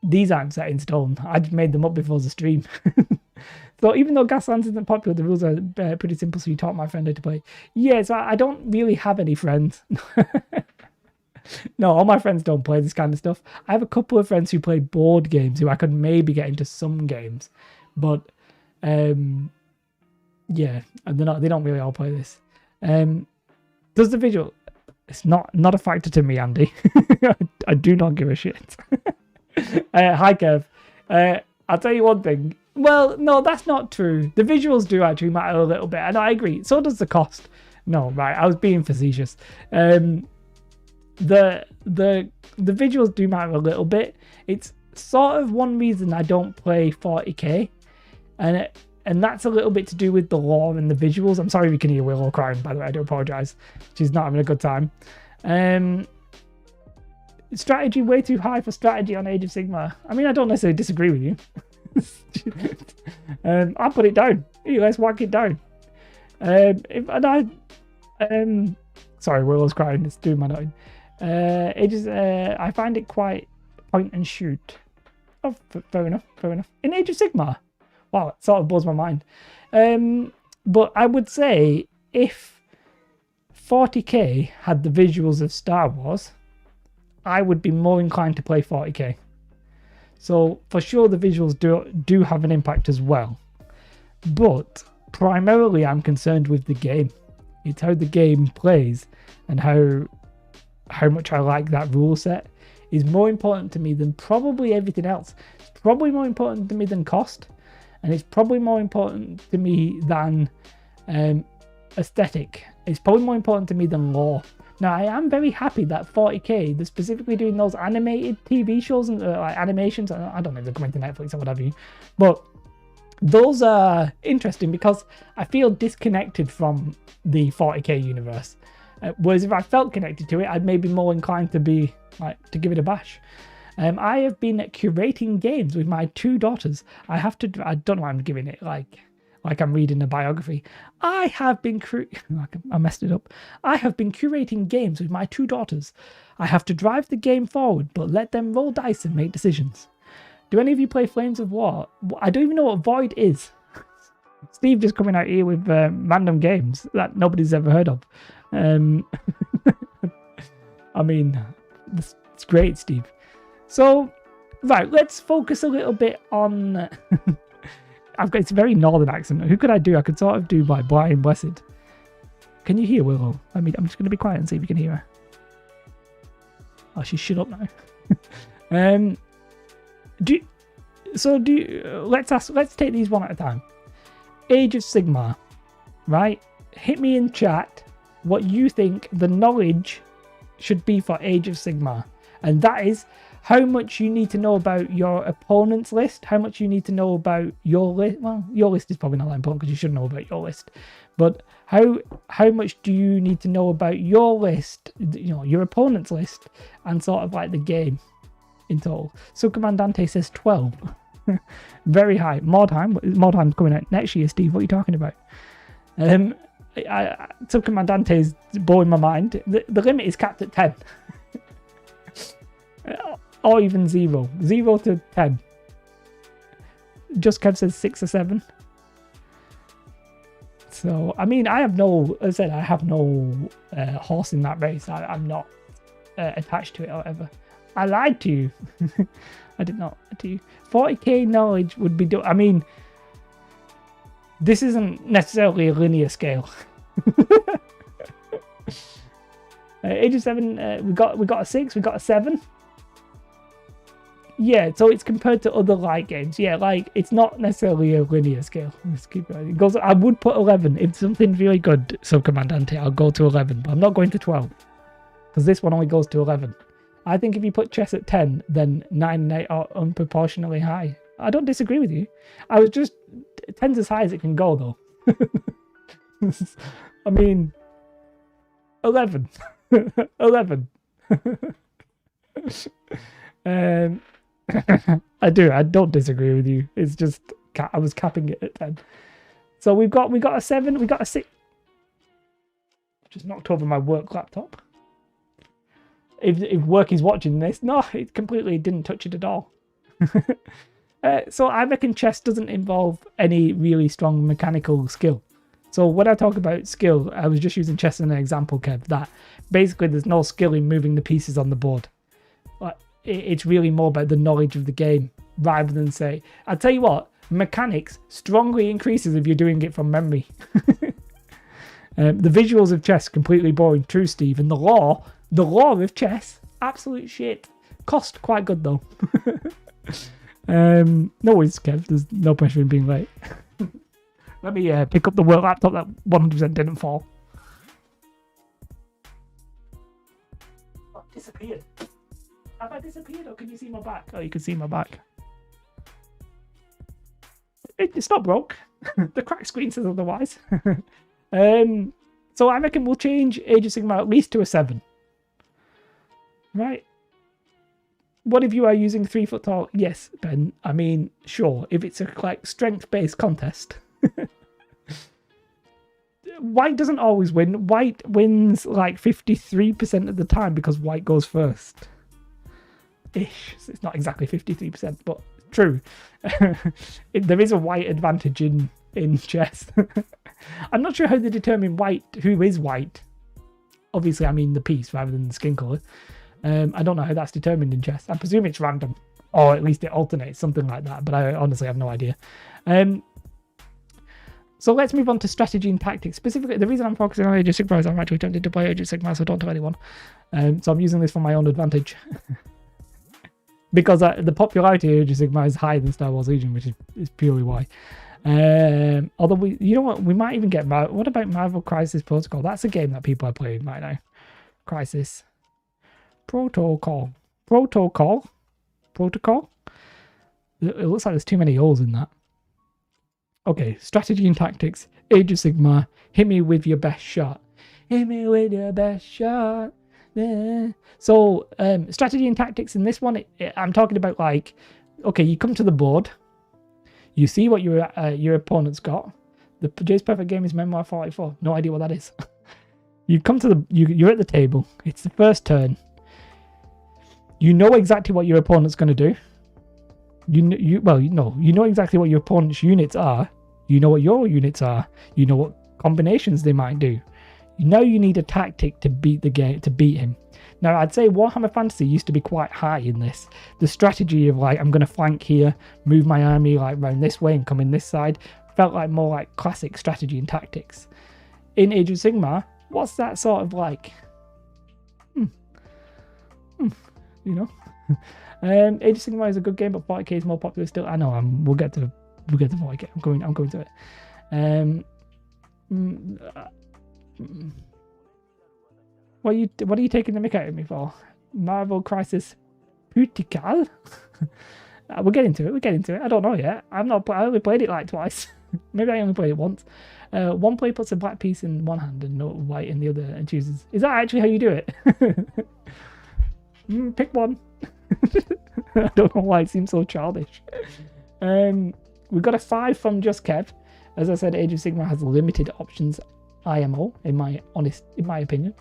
S1: these aren't set in stone. I just made them up before the stream. So even though Gaslands isn't popular, the rules are pretty simple, so you taught my friend how to play. Yeah, so I don't really have any friends. No, all my friends don't play this kind of stuff. I have a couple of friends who play board games who I could maybe get into some games. But, yeah, and they don't really all play this. Does the visual... It's not a factor to me, Andy. I do not give a shit. Hi, Kev. I'll tell you one thing. Well, no, that's not true. The visuals do actually matter a little bit, and I agree. So does the cost. No, right, I was being facetious. The visuals do matter a little bit. It's sort of one reason I don't play 40k, and that's a little bit to do with the lore and the visuals. I'm sorry if you can hear Willow crying, by the way. I do apologize. She's not having a good time. Strategy way too high for strategy on Age of Sigmar. I mean, I don't necessarily disagree with you. I'll put it down. Here, let's whack it down. Sorry, Willow's crying. It's doing my nothing. I find it quite point and shoot. Oh, fair enough. In Age of Sigmar, wow, it sort of blows my mind. But I would say if 40k had the visuals of Star Wars, I would be more inclined to play 40k. So for sure the visuals do have an impact as well. But primarily I'm concerned with the game. It's how the game plays and how much I like that rule set is more important to me than probably everything else. It's probably more important to me than cost, and it's probably more important to me than aesthetic. It's probably more important to me than lore. Now, I am very happy that 40k, they're specifically doing those animated TV shows and like animations. I don't know if they're coming to Netflix or whatever, but those are interesting because I feel disconnected from the 40k universe. Whereas if I felt connected to it, I'd maybe more inclined to be to give it a bash. I have been curating games with my 2 daughters. I don't know why I'm giving it like I'm reading a biography. I messed it up. I have been curating games with my 2 daughters. I have to drive the game forward, but let them roll dice and make decisions. Do any of you play Flames of War? I don't even know what Void is. Steve just coming out here with random games that nobody's ever heard of. I mean, it's great, Steve. So, right, let's focus a little bit on... it's a very northern accent. Who could I do? I could sort of do by Brian Blessed. Can you hear Willow? I'm just going to be quiet and see if you can hear her. Oh, she's shut up now. Let's take these one at a time. Age of Sigmar, right? Hit me in chat what you think the knowledge should be for Age of Sigmar. And that is how much you need to know about your opponent's list, how much you need to know about your list. Well, your list is probably not that important because you should know about your list. But how much do you need to know about your list, your opponent's list, and sort of like the game in total? Subcommandante says 12. Very high. Mordheim's coming out next year, Steve. What are you talking about? Subcommandante is blowing my mind. The limit is capped at 10. Or even 0 to 10. Just Kev says 6 or 7. So I mean, I have no horse in that race. I'm not attached to it or whatever. I lied to you. I did not lie to you. 40k knowledge would be I mean, this isn't necessarily a linear scale. Age of 7, we got a 6, we got a 7. Yeah, so it's compared to other light games. Yeah, like it's not necessarily a linear scale. Let's keep going. It goes. I would put 11 if something's really good. Subcommandante, I'll go to 11, but I'm not going to 12 because this one only goes to 11. I think if you put chess at 10, then 9 and 8 are unproportionately high. I don't disagree with you. I was just 10's as high as it can go, though. I mean, 11. 11. I don't disagree with you. It's just I was capping it at 10. So we got a 7, we got a 6. Just knocked over my work laptop. If work is watching this, no, it completely didn't touch it at all. So I reckon chess doesn't involve any really strong mechanical skill. So when I talk about skill, I was just using chess as an example, Kev, that basically there's no skill in moving the pieces on the board. It's really more about the knowledge of the game rather than say, I'll tell you what, mechanics strongly increases if you're doing it from memory. The visuals of chess, completely boring. True, Steve. And the lore of chess, absolute shit. Cost quite good though. No worries, Kev. There's no pressure in being late. Let me pick up the work laptop that 100% didn't fall. Oh, it disappeared. Have I disappeared or can you see my back? Oh, you can see my back. It's not broke. The cracked screen says otherwise. So I reckon we'll change Age of Sigmar at least to a 7. Right? What if you are using 3 foot tall? Yes, Ben. I mean, sure. If it's a like strength-based contest. White doesn't always win. White wins like 53% of the time because white goes first. Ish. So it's not exactly 53%, but true. There is a white advantage in chess. I'm not sure how they determine who is white. Obviously, I mean the piece rather than the skin colour. I don't know how that's determined in chess. I presume it's random, or at least it alternates, something like that, but I honestly have no idea. So let's move on to strategy and tactics. Specifically, the reason I'm focusing on Age of Sigmar is I'm actually tempted to play Age of Sigmar, so don't tell anyone. So I'm using this for my own advantage. Because the popularity of Age of Sigmar is higher than Star Wars Legion, which is purely why. Although you know what, we might even get what about Marvel Crisis Protocol? That's a game that people are playing right now. Crisis Protocol. It looks like there's too many O's in that. Okay, strategy and tactics. Age of Sigmar. Hit me with your best shot. Hit me with your best shot. Yeah. So, strategy and tactics in this one, I'm talking about like, okay, you come to the board, you see what your opponent's got. The Jay's Perfect Game is Memoir 44. No idea what that is. You come to you're at the table. It's the first turn. You know exactly what your opponent's going to do. You know exactly what your opponent's units are. You know what your units are. You know what combinations they might do. Now you need a tactic to beat the game, to beat him. Now I'd say Warhammer Fantasy used to be quite high in this. The strategy of like, I'm going to flank here, move my army like around this way and come in this side, felt like more like classic strategy and tactics. In Age of Sigmar, what's that sort of like? You know? Age of Sigmar is a good game, but 40k is more popular still. I know. We'll get to 40k. I'm going to it. What are you taking the mick out of me for? Marvel Crisis Protocol? We'll get into it. I don't know yet. I only played it like twice. Maybe I only played it once. One player puts a black piece in one hand and no white in the other and chooses. Is that actually how you do it? Pick one. I don't know why it seems so childish. We got a 5 from Just Kev. As I said, Age of Sigmar has limited options. IMO, in my opinion.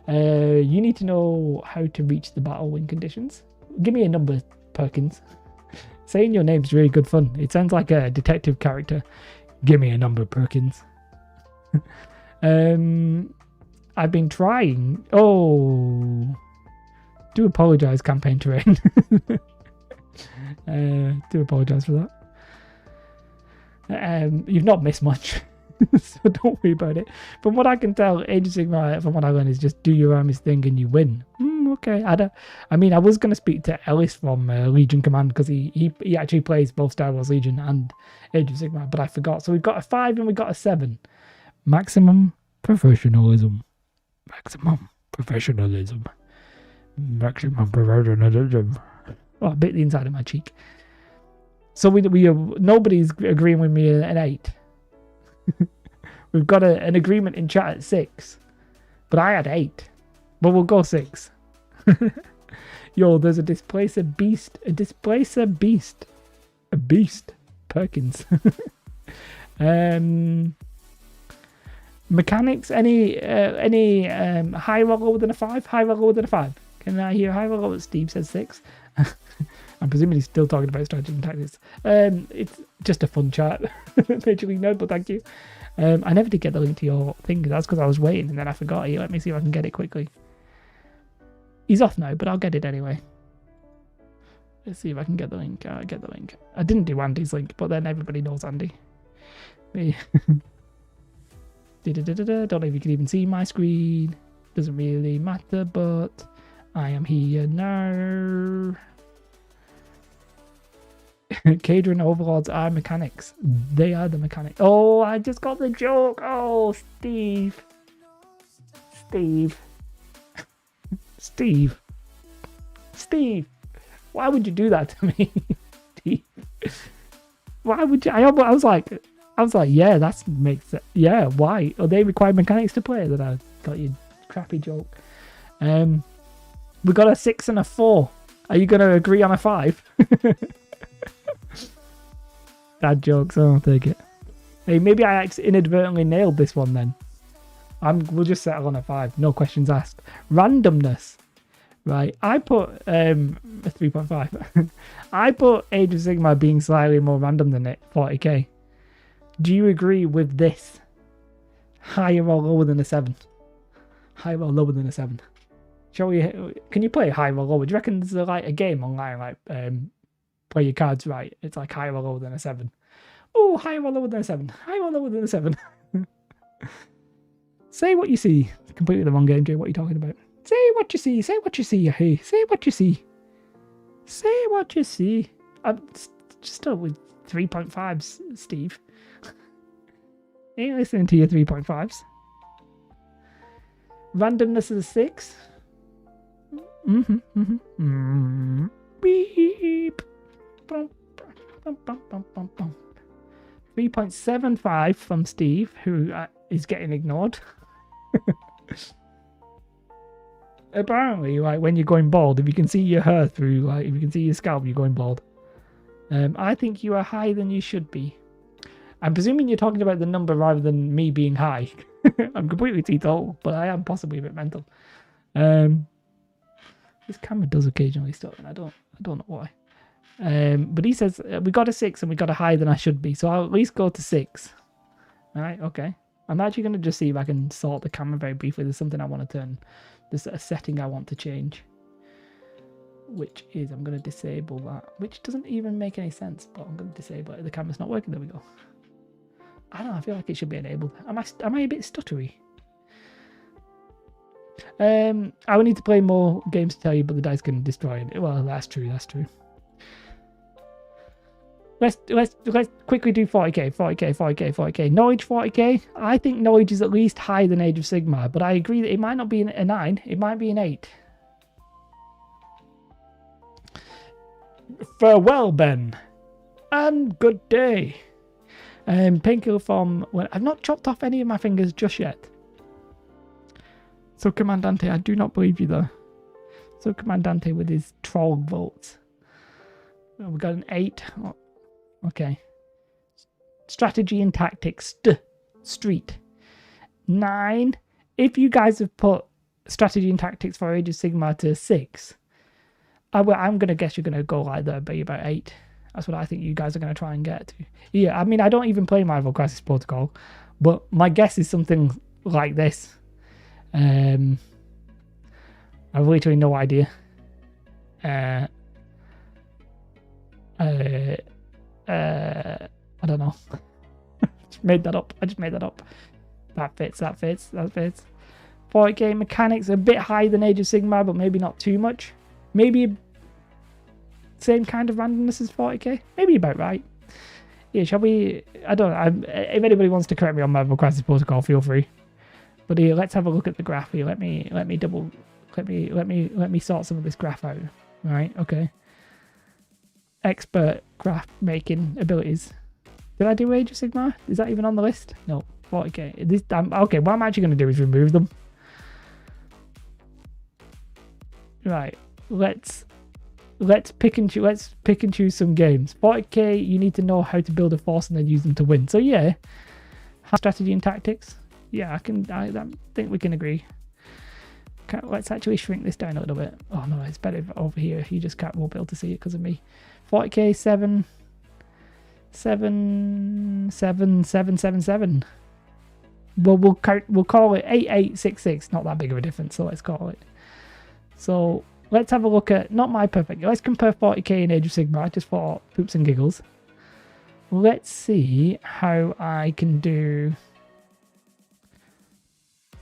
S1: You need to know how to reach the battle win conditions. Give me a number, Perkins. Saying your name's really good fun. It sounds like a detective character. Give me a number, Perkins. I've been trying. Oh, do apologize, campaign terrain. Do apologize for that. You've not missed much. So don't worry about it. From what I can tell, Age of Sigmar, from what I learned, is just do your army's thing and you win. Okay. I was going to speak to Ellis from Legion Command because he actually plays both Star Wars Legion and Age of Sigmar, but I forgot. So we've got a 5 and we got a 7. Maximum professionalism. Maximum professionalism. Maximum professionalism. Oh, I bit the inside of my cheek. So nobody's agreeing with me at 8. We've got an agreement in chat at 6, but I had 8. But we'll go 6. Yo, there's a displacer beast. A beast. Perkins. Mechanics. Any higher or lower than a 5? Higher or lower than a 5? Can I hear higher or lower? Steve says 6. I'm presuming he's still talking about strategy and tactics. It's just a fun chat. Major League Nerd, but thank you. I never did get the link to your thing. That's because I was waiting and then I forgot it. Let me see if I can get it quickly. He's off now, but I'll get it anyway. Let's see if I can get the link. Get the link. I didn't do Andy's link, but then everybody knows Andy. Me. Don't know if you can even see my screen. Doesn't really matter, but I am here now. Cadron Overlords are mechanics. They are the mechanics. Oh, I just got the joke. Oh, Steve. Steve, why would you do that to me? Steve, why would you? I was like, yeah, that makes sense. Yeah, why? Are they required mechanics to play? That I got you crappy joke. We got a 6 and a 4. Are you gonna agree on a 5? Bad jokes. I'll take it. Hey, maybe I inadvertently nailed this one then. We'll just settle on a 5. No questions asked. Randomness. Right. I put a 3.5. I put Age of Sigmar being slightly more random than it, 40k. Do you agree with this? Higher or lower than a 7? Higher or lower than a 7? Shall we? Can you play higher or lower? Do you reckon there's like a game online like play your cards right? It's like higher or lower than a 7. Oh, higher or lower than a 7. Higher or lower than a 7. Say what you see. Completely the wrong game, Jay. What are you talking about? Say what you see. Say what you see. Hey, say what you see. Say what you see. I'm still with 3.5s, Steve. Ain't listening to your 3.5s. Randomness is a 6. Beep. 3.75 from Steve, who is getting ignored. Apparently, like when you're going bald, if you can see your hair through, like if you can see your scalp, you're going bald. I think you are higher than you should be. I'm presuming you're talking about the number rather than me being high. I'm completely teetotal, but I am possibly a bit mental. This camera does occasionally stop, and I don't know why. But he says we got a 6 and we got a higher than I should be, so I'll at least go to 6. All right, okay. I'm actually going to just see if I can sort the camera very briefly. There's something I want to turn. There's a setting I want to change, which is I'm going to disable that, which doesn't even make any sense, but I'm going to disable it. The camera's not working. There we go. I don't know. I feel like it should be enabled. Am I a bit stuttery? I would need to play more games to tell you, but the dice can destroy it. Well, that's true. That's true. Let's quickly do 40k. Knowledge 40k. I think knowledge is at least higher than Age of Sigmar, but I agree that it might not be a 9. It might be an 8. Farewell, Ben, and good day. Painkiller from... Well, I've not chopped off any of my fingers just yet. So Commandante, I do not believe you there. So Commandante with his troll votes. Well, we got an 8. Oh, okay. Strategy and tactics. Street. 9. If you guys have put strategy and tactics for Age of Sigmar to 6, I'm going to guess you're going to go like that, be about 8. That's what I think you guys are going to try and get to. Yeah, I mean, I don't even play Marvel Crisis Protocol, but my guess is something like this. I have literally no idea. I don't know. Just made that up. I just made that up. That fits. 40k mechanics a bit higher than Age of Sigmar, but maybe not too much. Maybe same kind of randomness as 40k. Maybe about right. Yeah, shall we? I don't know. If anybody wants to correct me on Marvel Crisis Protocol, feel free. But here, let's have a look at the graph here. Let me sort some of this graph out. Right, okay. Expert graph making abilities. Did I do Age of Sigmar? Is that even on the list? No. 40k. Okay, what I'm actually going to do is remove them. Right. Let's pick and choose some games. 40k, you need to know how to build a force and then use them to win. So yeah, strategy and tactics. Yeah, I think we can agree. Let's actually shrink this down a little bit. Oh no, it's better over here. You just won't be able to see it because of me. 40k 7. Well, we'll call it 8866. Not that big of a difference, so let's call it. So let's have a look at not my perfect. Let's compare 40k and Age of Sigmar just for poops and giggles. Let's see how I can do.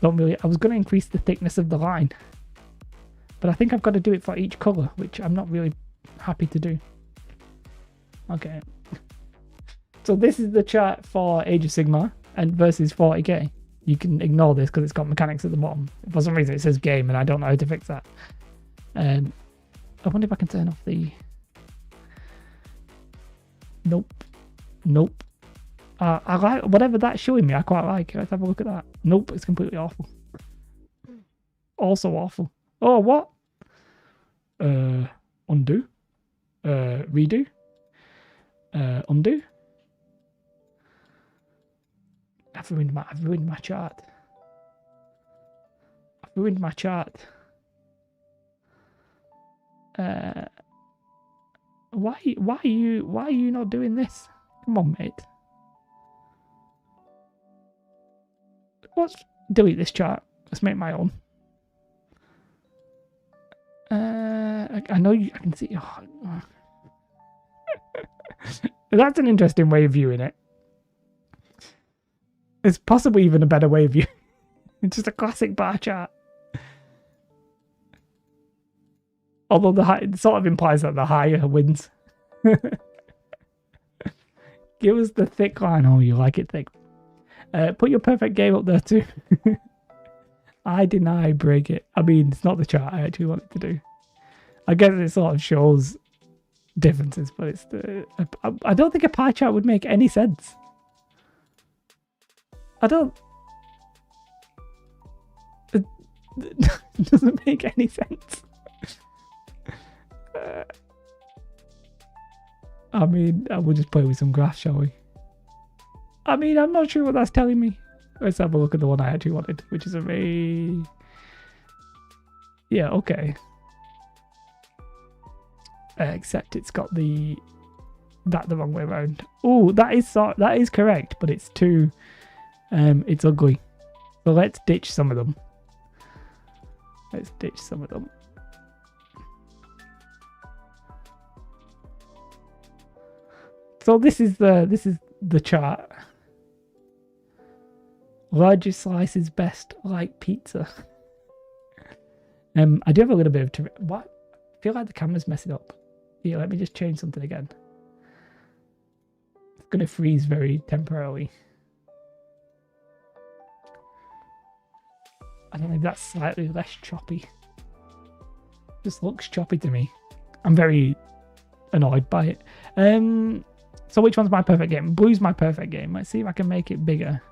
S1: I was going to increase the thickness of the line, but I think I've got to do it for each color, which I'm not really happy to do. Okay. So this is the chart for Age of Sigmar and versus 40k. You can ignore this because it's got mechanics at the bottom. For some reason it says game and I don't know how to fix that. I wonder if I can turn off the... Nope. Nope. I like whatever that's showing me. I quite like. Let's have a look at that. Nope, it's completely awful. Also awful. Oh, what? Undo. Redo. Undo. I've ruined my chart. I've ruined my chart. Why are you not doing this? Come on, mate. Let's delete this chart. Let's make my own. I know I can see. Oh. That's an interesting way of viewing it. There's possibly even a better way of viewing. It's just a classic bar chart. Although it sort of implies that the higher wins. Give us the thick line. Oh, you like it thick. Put your perfect game up there too. I deny break it. I mean, it's not the chart I actually wanted to do. I guess it sort of shows differences, but it's I don't think a pie chart would make any sense. I don't. It doesn't make any sense. I mean, we'll just play with some graphs, shall we? I mean, I'm not sure what that's telling me. Let's have a look at the one I actually wanted, which is a very... Yeah, okay. Except it's got the wrong way around. Oh, that is correct, but it's too... it's ugly. So let's ditch some of them. Let's ditch some of them. So this is the chart. Largest slice is best, like pizza. I do have a little bit of what? I feel like the camera's messing up. Here, let me just change something again. It's gonna freeze very temporarily. I don't know if that's slightly less choppy. Just looks choppy to me. I'm very annoyed by it. So which one's my perfect game? Blue's my perfect game. Let's see if I can make it bigger.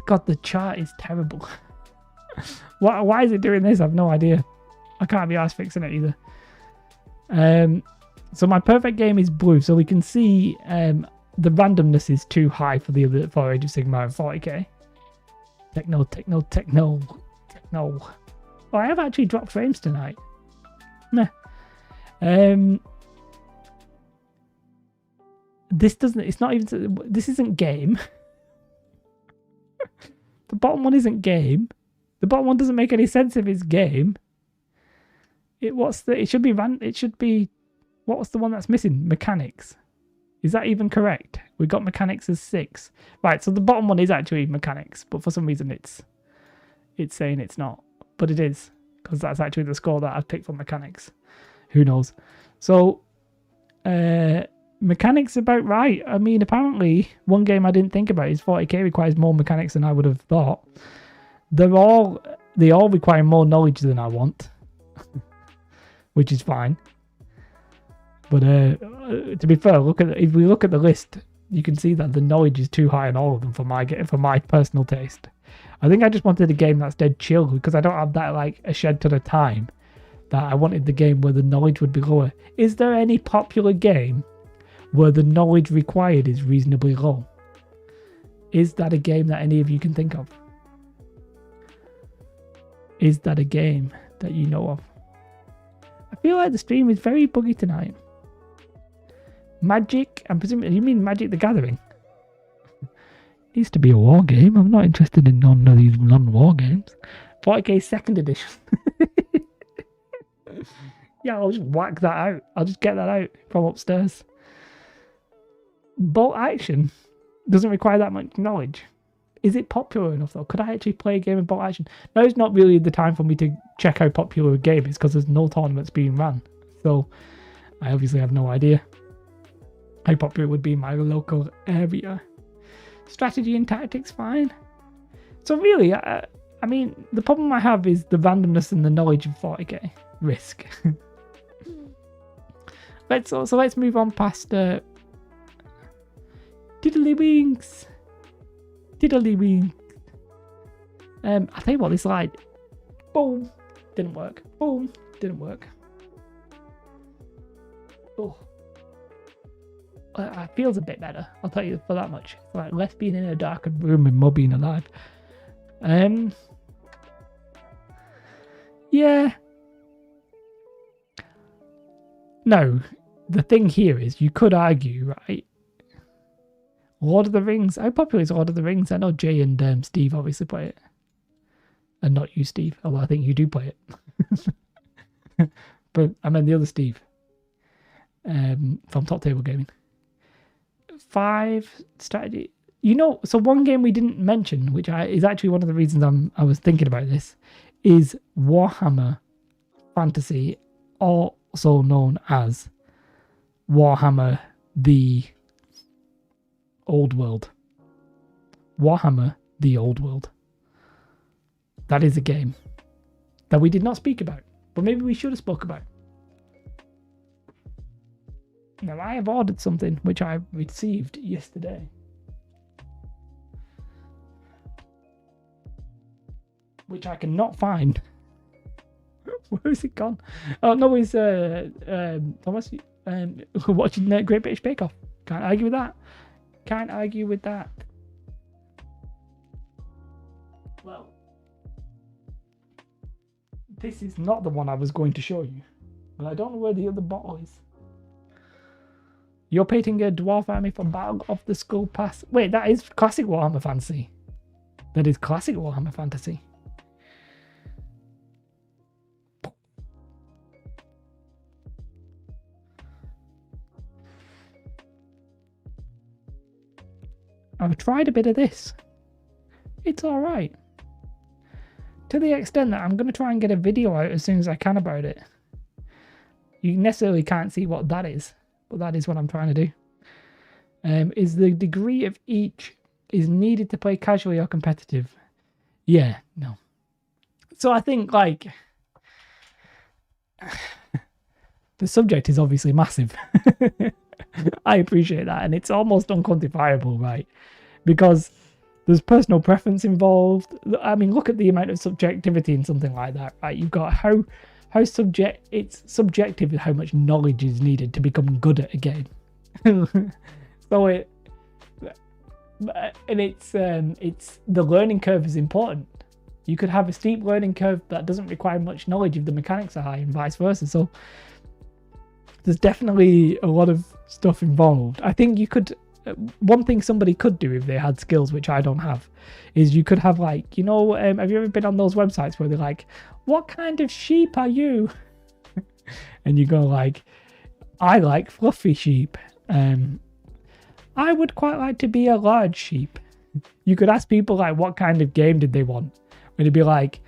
S1: God, the chart is terrible. Why is it doing this? I have no idea. I can't be arsed fixing it either. So my perfect game is blue. So we can see the randomness is too high for Age of Sigmar and 40k. Techno. Oh, I have actually dropped frames tonight. Meh. This isn't game. The bottom one isn't game. The bottom one doesn't make any sense if it's game. It should be what's the one that's missing? Mechanics. Is that even correct? We got mechanics as 6. Right, so the bottom one is actually mechanics, but for some reason it's saying it's not. But it is, because that's actually the score that I've picked for mechanics. Who knows? So mechanics about right. I mean, apparently one game I didn't think about is 40k requires more mechanics than I would have thought. They all require more knowledge than I want. Which is fine. But to be fair, if we look at the list, you can see that the knowledge is too high on all of them for my personal taste. I think I just wanted a game that's dead chill because I don't have that like a shed ton of time. That I wanted the game where the knowledge would be lower. Is there any popular game where the knowledge required is reasonably low? Is that a game that any of you can think of? Is that a game that you know of? I feel like the stream is very buggy tonight. Magic, I'm presuming you mean Magic the Gathering? It used to be a war game. I'm not interested in none of these non-war games. 40k 2nd edition. Yeah, I'll just whack that out. I'll just get that out from upstairs. Bolt action doesn't require that much knowledge. Is it popular enough though? Could I actually play a game of bolt action? Now it's not really the time for me to check how popular a game is because there's no tournaments being run. So I obviously have no idea how popular it would be in my local area. Strategy and tactics, fine. So really, I mean, the problem I have is the randomness and the knowledge of 40k. Risk. Let's move on past Tiddlywinks. Tiddlywinks. I'll tell you what, this slide. Boom. Didn't work. Boom. Didn't work. Oh. It feels a bit better, I'll tell you for that much. It's like less being in a darkened room and more being alive. Yeah. No, the thing here is you could argue, right? Lord of the Rings. How popular is Lord of the Rings? I know Jay and Steve obviously play it. And not you, Steve, although I think you do play it. But I meant the other Steve. From Top Table Gaming. 5 strategy. So one game we didn't mention, which is actually one of the reasons I was thinking about this, is Warhammer Fantasy, also known as Warhammer the Old World. Warhammer the Old World. That is a game that we did not speak about, but maybe we should have spoke about. Now, I have ordered something which I received yesterday. Which I cannot find. Where is it gone? Oh, no, it's Thomas watching Great British Bake Off. Can't argue with that. Can't argue with that. Well, this is not the one I was going to show you. But I don't know where the other bottle is. You're painting a dwarf army for Battle of the Skull Pass. Wait, that is classic Warhammer Fantasy. That is classic Warhammer Fantasy. I've tried a bit of this. It's alright. To the extent that I'm going to try and get a video out as soon as I can about it. You necessarily can't see what that is. But that is what I'm trying to do. Is the degree of each is needed to play casually or competitive? Yeah, no. So I think, like, the subject is obviously massive. I appreciate that. And it's almost unquantifiable, right? Because there's personal preference involved. I mean, look at the amount of subjectivity in something like that, right? You've got it's subjective how much knowledge is needed to become good at a game. So it's the learning curve is important. You could have a steep learning curve that doesn't require much knowledge if the mechanics are high, and vice versa. So there's definitely a lot of stuff involved. I think you could. One thing somebody could do if they had skills, which I don't have, is you could have, like, have you ever been on those websites where they're like, what kind of sheep are you? And you go like, I like fluffy sheep. I would quite like to be a large sheep. You could ask people, like, what kind of game did they want? And it'd be like,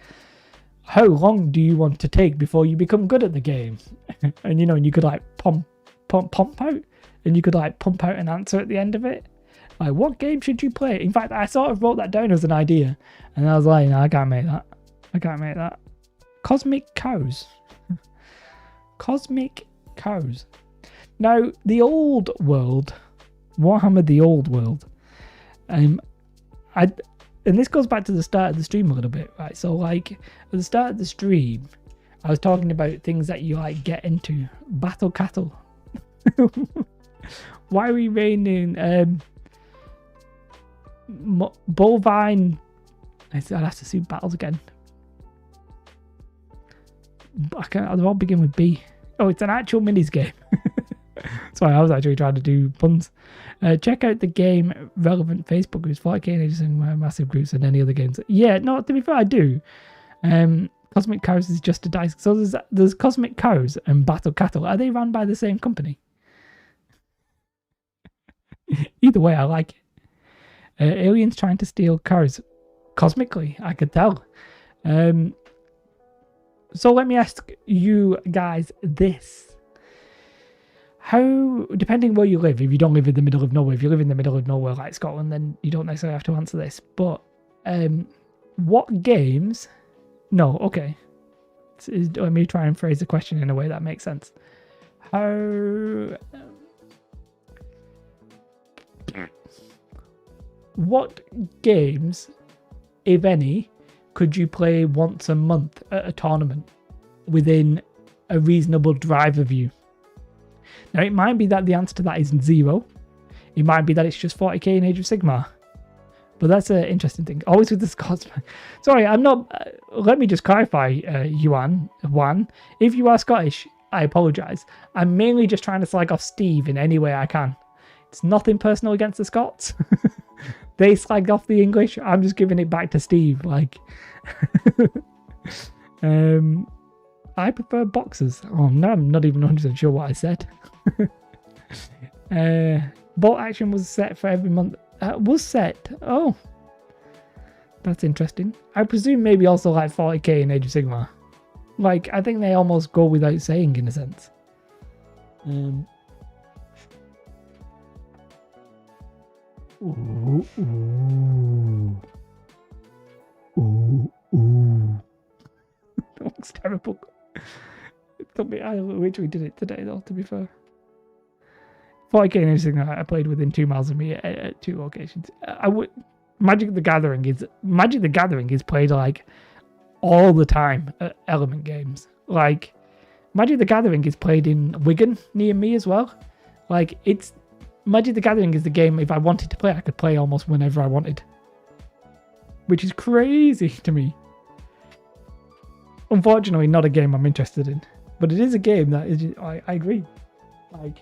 S1: how long do you want to take before you become good at the game? And and you could like pump out. And you could like pump out an answer at the end of it. Like, what game should you play? In fact, I sort of wrote that down as an idea. And I was like, no, I can't make that. Cosmic Cows. Cosmic Cows. Now, the old world, Warhammer the Old World. And this goes back to the start of the stream a little bit, right? So, like, at the start of the stream, I was talking about things that you, like, get into. Battle cattle. Why are we raining bovine? I'd have to see battles again. They'll all begin with B. Oh, it's an actual minis game. Sorry, I was actually trying to do puns. Check out the game relevant Facebook groups, 40k and massive groups, and any other games. Yeah, no, to be fair, I do. Cosmic Cows is just a dice. So there's Cosmic Cows and Battle Cattle. Are they run by the same company? Either way, I like it. Aliens trying to steal cars cosmically, I could tell. So let me ask you guys this. How, depending where you live, if you don't live in the middle of nowhere, if you live in the middle of nowhere like Scotland, then you don't necessarily have to answer this. But what games... No, okay. Let me try and phrase the question in a way that makes sense. What games, if any, could you play once a month at a tournament within a reasonable drive of you? Now, it might be that the answer to that is 0. It might be that it's just 40k in Age of Sigmar. But that's an interesting thing. Always with the Scots. Sorry, I'm not... let me just clarify, Juan. If you are Scottish, I apologise. I'm mainly just trying to slag off Steve in any way I can. It's nothing personal against the Scots. They slagged off the English. I'm just giving it back to Steve. Like, I prefer boxers. Oh, no, I'm not even 100% sure what I said. Bolt action was set for every month. Was set. Oh, that's interesting. I presume maybe also like 40k in Age of Sigmar. Like, I think they almost go without saying in a sense. Ooh. That looks terrible. It took me. I literally did it today, though. To be fair. 40k and everything I played within 2 miles of me at 2 locations. Magic the Gathering is played like all the time at Element Games. Like, Magic the Gathering is played in Wigan near me as well. Like, Magic the Gathering is the game, if I wanted to play, I could play almost whenever I wanted. Which is crazy to me. Unfortunately, not a game I'm interested in. But it is a game that is, I agree. Like,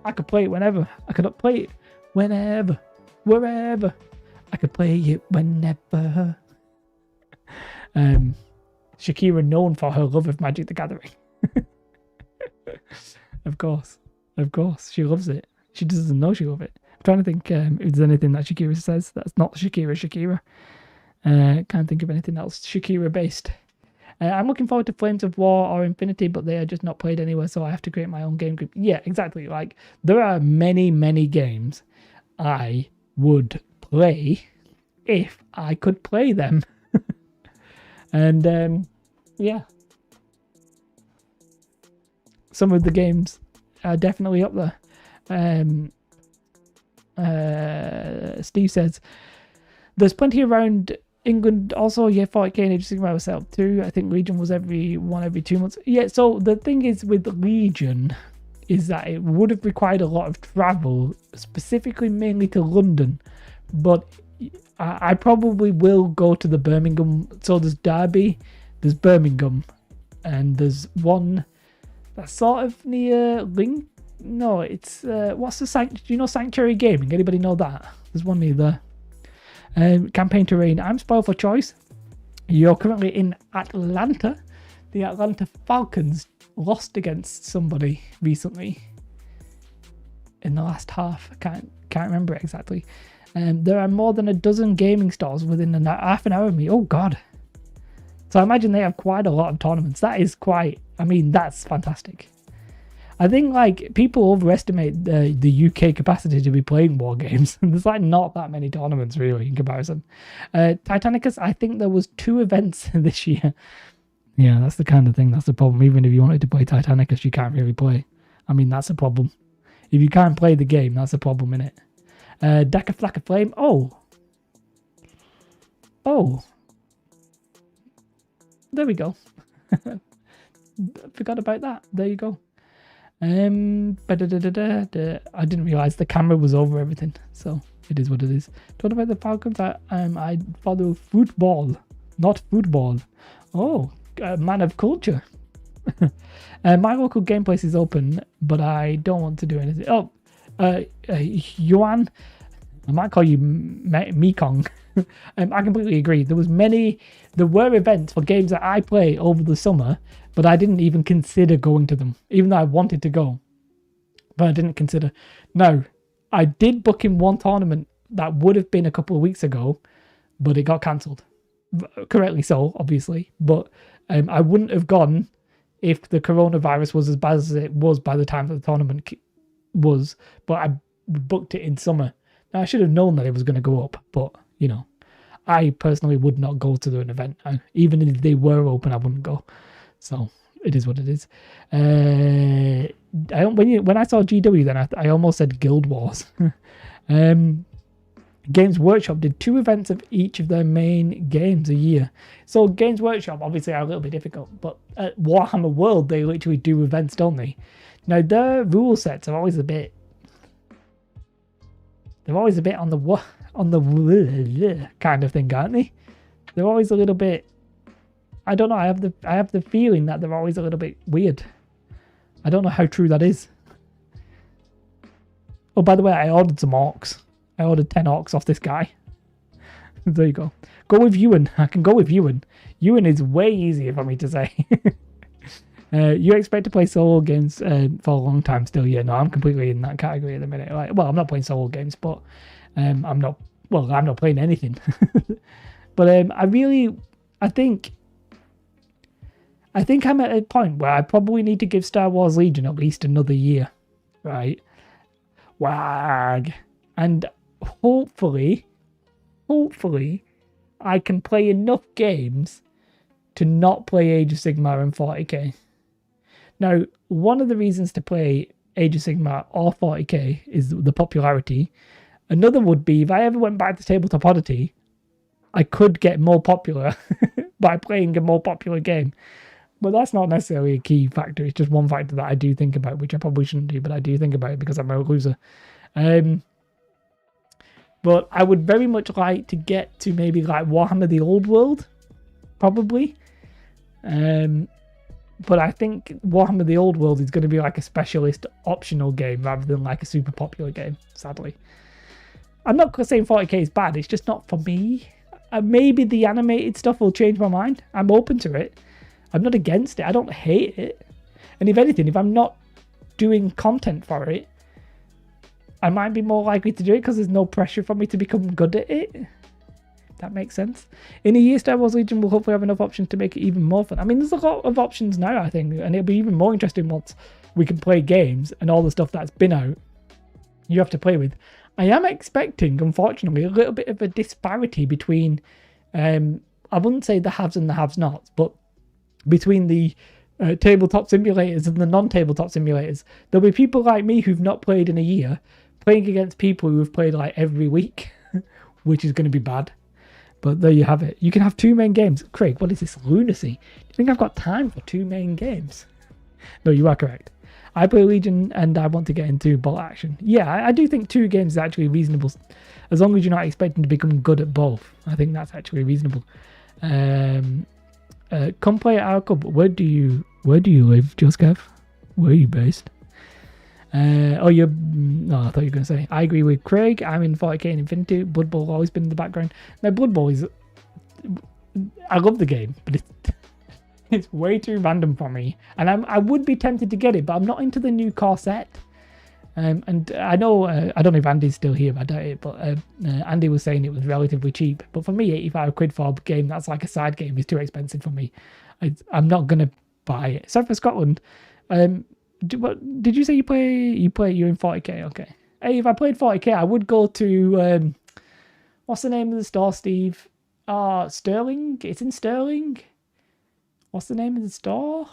S1: I could play it whenever. I could play it whenever. Wherever. I could play it whenever. Shakira known for her love of Magic the Gathering. Of course. She loves it. She doesn't know she loves it. I'm trying to think if there's anything that Shakira says that's not Shakira. Can't think of anything else Shakira based. I'm looking forward to Flames of War or Infinity, but they are just not played anywhere, so I have to create my own game group. Yeah, exactly. Like, there are many, many games I would play if I could play them. And, yeah. Some of the games are definitely up there. Steve says, there's plenty around England also. Yeah, 40k and Age of Sigmar was set up too. I think Legion was every 2 months. Yeah, so the thing is with Legion is that it would have required a lot of travel, specifically mainly to London. But I probably will go to the Birmingham. So there's Derby, there's Birmingham, and there's one that's sort of near Link. No, it's what's the do you know Sanctuary Gaming? Anybody know that? There's one near there. Campaign terrain. I'm spoiled for choice. You're currently in Atlanta. The Atlanta Falcons lost against somebody recently in the last half. I can't remember it exactly. There are more than a dozen gaming stores within half an hour of me. Oh god. So I imagine they have quite a lot of tournaments. That is quite, I mean, that's fantastic. I think like people overestimate the UK capacity to be playing war games. There's like not that many tournaments really in comparison. Titanicus, I think there was 2 events this year. Yeah, that's the kind of thing. That's the problem. Even if you wanted to play Titanicus, you can't really play. I mean, that's a problem. If you can't play the game, that's a problem, innit? Daka Flaka Flame. Oh. There we go. Forgot about that. There you go. I didn't realise the camera was over everything, so it is what it is. Talking about the Falcons, I follow football, not football. Oh, man of culture. My local game place is open, but I don't want to do anything. Oh, Yuan, I might call you Mekong. I completely agree. There were events for games that I play over the summer, but I didn't even consider going to them, even though I wanted to go. But I didn't consider. No, I did book in one tournament that would have been a couple of weeks ago, but it got cancelled. Correctly so, obviously. But I wouldn't have gone if the coronavirus was as bad as it was by the time that the tournament was. But I booked it in summer. Now, I should have known that it was going to go up, but, you know, I personally would not go to an event now. Even if they were open, I wouldn't go. So it is what it is. When I saw GW, then I almost said Guild Wars. Games Workshop did 2 events of each of their main games a year. So Games Workshop obviously are a little bit difficult, but at Warhammer World they literally do events, don't they? Now their rule sets are always a bit. They're always a bit on the kind of thing, aren't they? They're always a little bit. I don't know. I have the feeling that they're always a little bit weird. I don't know how true that is. Oh, by the way, I ordered some orcs. I ordered 10 orcs off this guy. There you go. Go with Ewan. I can go with Ewan. Ewan is way easier for me to say. You expect to play solo games for a long time still? Yeah, no, I'm completely in that category at the minute. Like, well, I'm not playing solo games, but I'm not playing anything. But I think I'm at a point where I probably need to give Star Wars Legion at least another year, right? Wag. And hopefully, I can play enough games to not play Age of Sigmar and 40k. Now, one of the reasons to play Age of Sigmar or 40k is the popularity. Another would be if I ever went back to Tabletop Oddity, I could get more popular by playing a more popular game. But that's not necessarily a key factor. It's just one factor that I do think about, which I probably shouldn't do, but I do think about it because I'm a loser. But I would very much like to get to maybe like Warhammer the Old World, probably. But I think Warhammer the Old World is going to be like a specialist optional game rather than like a super popular game, sadly. I'm not saying 40k is bad, it's just not for me. Maybe the animated stuff will change my mind. I'm open to it. I'm not against it. I don't hate it. And if anything, if I'm not doing content for it, I might be more likely to do it because there's no pressure for me to become good at it. That makes sense. In a year, Star Wars Legion will hopefully have enough options to make it even more fun. I mean, there's a lot of options now, I think, and it'll be even more interesting once we can play games and all the stuff that's been out you have to play with. I am expecting, unfortunately, a little bit of a disparity between, I wouldn't say the haves and the have-nots, but between the tabletop simulators and the non-tabletop simulators. There'll be people like me who've not played in a year playing against people who have played like every week, which is going to be bad. But there you have it. You can have 2 main games. Craig, what is this lunacy? Do you think I've got time for 2 main games? No, you are correct. I play Legion and I want to get into bolt action. Yeah, I do think 2 games is actually reasonable. As long as you're not expecting to become good at both. I think that's actually reasonable. Come play at our club. Where do you live, Joskev? Where are you based? I thought you were going to say. I agree with Craig. I'm in 40k and Infinity. Blood Bowl always been in the background. Now, Blood Bowl is... I love the game, but it's way too random for me. And I would be tempted to get it, but I'm not into the new core set. And I know, I don't know if Andy's still here, I doubt it, but Andy was saying it was relatively cheap. But for me, 85 quid for a game that's like a side game is too expensive for me. I'm not going to buy it. Except for Scotland. Did you say you're in 40k? Okay. Hey, if I played 40k, I would go to, what's the name of the store, Steve? Sterling? It's in Sterling? What's the name of the store?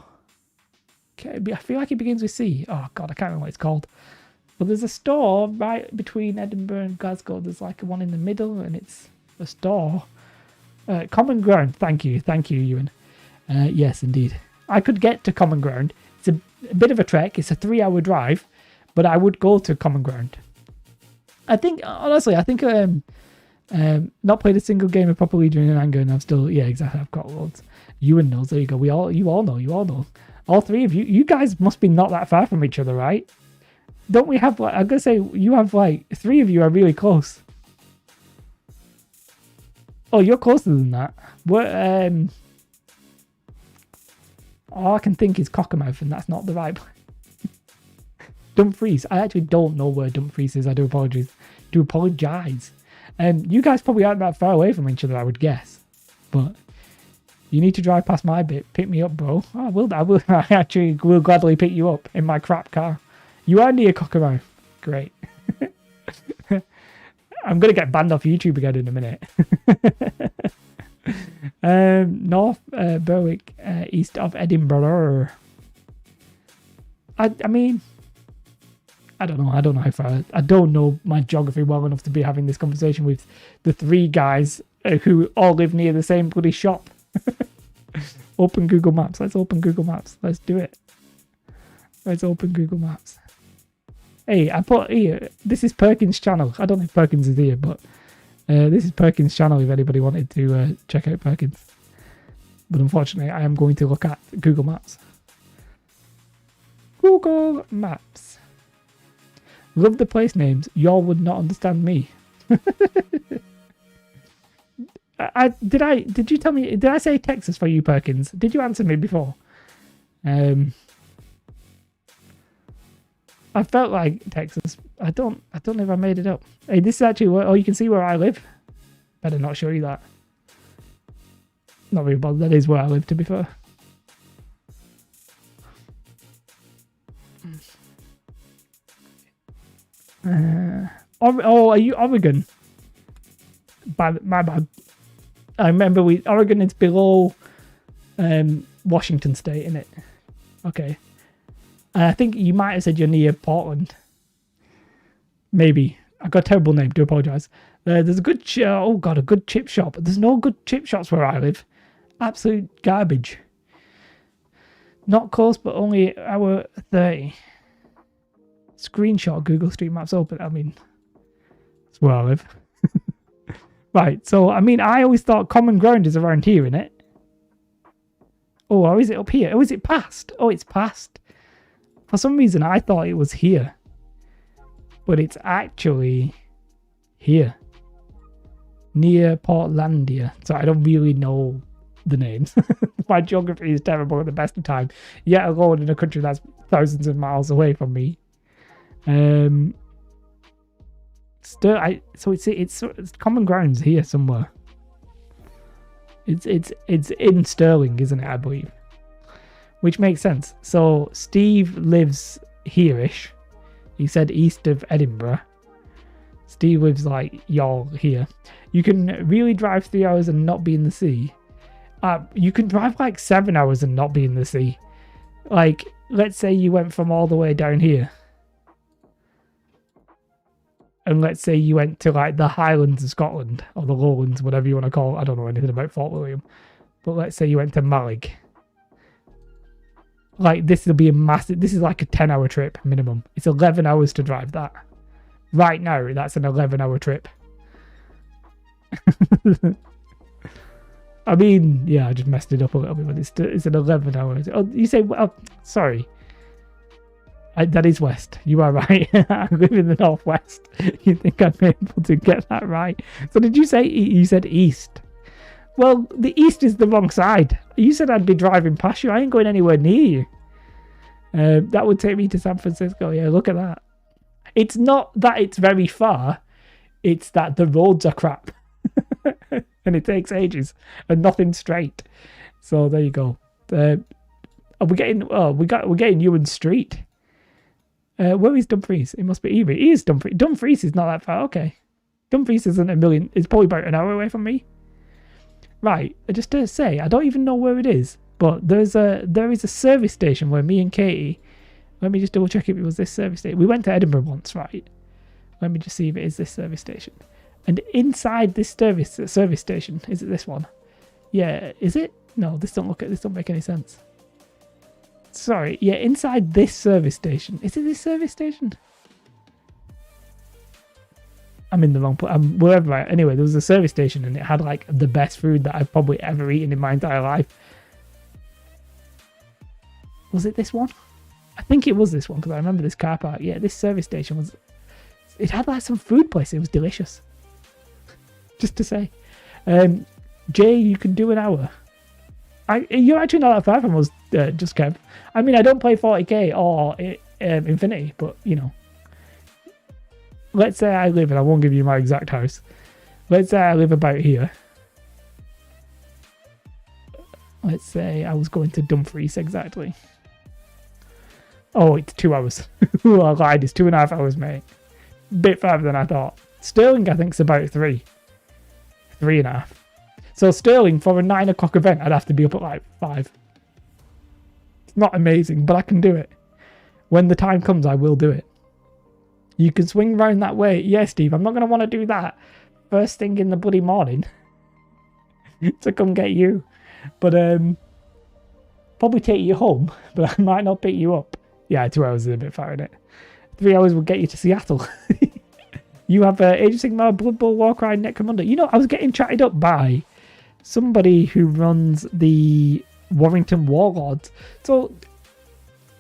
S1: Okay, I feel like it begins with C. Oh, God, I can't remember what it's called. But there's a store right between Edinburgh and Glasgow. There's like one in the middle, and it's a store. Common Ground. Thank you, Ewan. Yes, indeed. I could get to Common Ground. It's a bit of a trek. It's a 3-hour drive, but I would go to Common Ground. I think, honestly, not played a single game of Proper Legion in anger, and I'm still, yeah, exactly. I've got loads. Ewan knows. There you go. You all know. All 3 of you. You guys must be not that far from each other, right? Don't we have, like, I'm going to say, you have, like, 3 of you are really close. Oh, you're closer than that. What, all I can think is Cockermouth, and that's not the right place. Dumfries. I actually don't know where Dumfries is. I do apologize. You guys probably aren't that far away from each other, I would guess. But you need to drive past my bit. Pick me up, bro. I will. I actually will gladly pick you up in my crap car. You are near Cockermouth. Great. I'm gonna get banned off YouTube again in a minute. North Berwick, east of Edinburgh. I mean, I don't know. I don't know how far. I don't know my geography well enough to be having this conversation with the three guys who all live near the same bloody shop. Open Google Maps. Let's open Google Maps. Let's do it. Let's open Google Maps. Hey, I put here. This is Perkins' channel. I don't know if Perkins is here, but this is Perkins' channel if anybody wanted to check out Perkins. But unfortunately, I am going to look at Google Maps. Google Maps. Love the place names. Y'all would not understand me. Did you tell me? Did I say Texas for you, Perkins? Did you answer me before? I felt like Texas. I don't know if I made it up. Hey, this is actually where, oh, you can see where I live. Better not show you that. Not really bothered. That is where I live, to be fair. Oh, are you Oregon? My bad. I remember Oregon is below Washington State, isn't it? Okay. I think you might have said you're near Portland. Maybe. I got a terrible name. Do apologise. There's a good a good chip shop. There's no good chip shops where I live. Absolute garbage. Not close, but only hour 30. Screenshot Google Street Maps open. I mean, that's where I live. Right, so, I mean, I always thought Common Ground is around here, innit? Oh, or is it up here? Oh, is it past? Oh, it's past. For some reason, I thought it was here. But it's actually here. Near Portlandia. So I don't really know the names. My geography is terrible at the best of time. Yet alone in a country that's thousands of miles away from me. So it's Common Grounds here somewhere. It's in Stirling, isn't it? I believe, which makes sense. So Steve lives here-ish. He said east of Edinburgh. Steve lives like y'all here. You can really drive 3 hours and not be in the sea. You can drive like 7 hours and not be in the sea. Like, let's say you went from all the way down here. And let's say you went to like the Highlands of Scotland or the Lowlands, whatever you want to call it. I don't know anything about Fort William. But let's say you went to Malig. Like, this will be a massive... This is like a 10-hour trip minimum. It's 11 hours to drive that. Right now, that's an 11-hour trip. I mean, yeah, I just messed it up a little bit, but it's an 11-hour... Oh, you say... Oh, sorry. That is west. You are right. I live in the northwest. You think I'm able to get that right? So did you say... You said east. Well, the east is the wrong side. You said I'd be driving past you. I ain't going anywhere near you. That would take me to San Francisco. Yeah, look at that. It's not that it's very far. It's that the roads are crap. And it takes ages. And nothing's straight. So there you go. Are we getting... Oh, we're getting Ewan Street. Where is Dumfries? It must be either. It is Dumfries. Dumfries is not that far. Okay. Dumfries isn't a million... It's probably about an hour away from me. Right, just to say, I don't even know where it is, but there is a service station where me and Katie, let me just double check if it was this service station. We went to Edinburgh once, right? Let me just see if it is this service station. And inside this service station, is it this one? Yeah, is it? No, this don't make any sense. Sorry, yeah, inside this service station. Is it this service station? I'm in the wrong place. I'm wherever anyway, there was a service station and it had like the best food that I've probably ever eaten in my entire life. Was it this one? I think it was this one because I remember this car park. Yeah, this service station was... It had like some food place. It was delicious. Just to say. Jay, you can do an hour. You're actually not that far from us, just Kev. I mean, I don't play 40k or Infinity, but you know. Let's say I live, and I won't give you my exact house. Let's say I live about here. Let's say I was going to Dumfries exactly. Oh, it's 2 hours. I lied. It's 2.5 hours, mate. Bit farther than I thought. Sterling, I think, is about 3.5. So Sterling, for a 9 o'clock event, I'd have to be up at like 5. It's not amazing, but I can do it. When the time comes, I will do it. You can swing round that way. Yeah, Steve, I'm not going to want to do that first thing in the bloody morning to come get you. But probably take you home, but I might not pick you up. Yeah, 2 hours is a bit far, isn't it? 3 hours will get you to Seattle. You have Age of Sigmar, Blood Bowl, Warcry, Necromunda. You know, I was getting chatted up by somebody who runs the Warrington Warlords. So,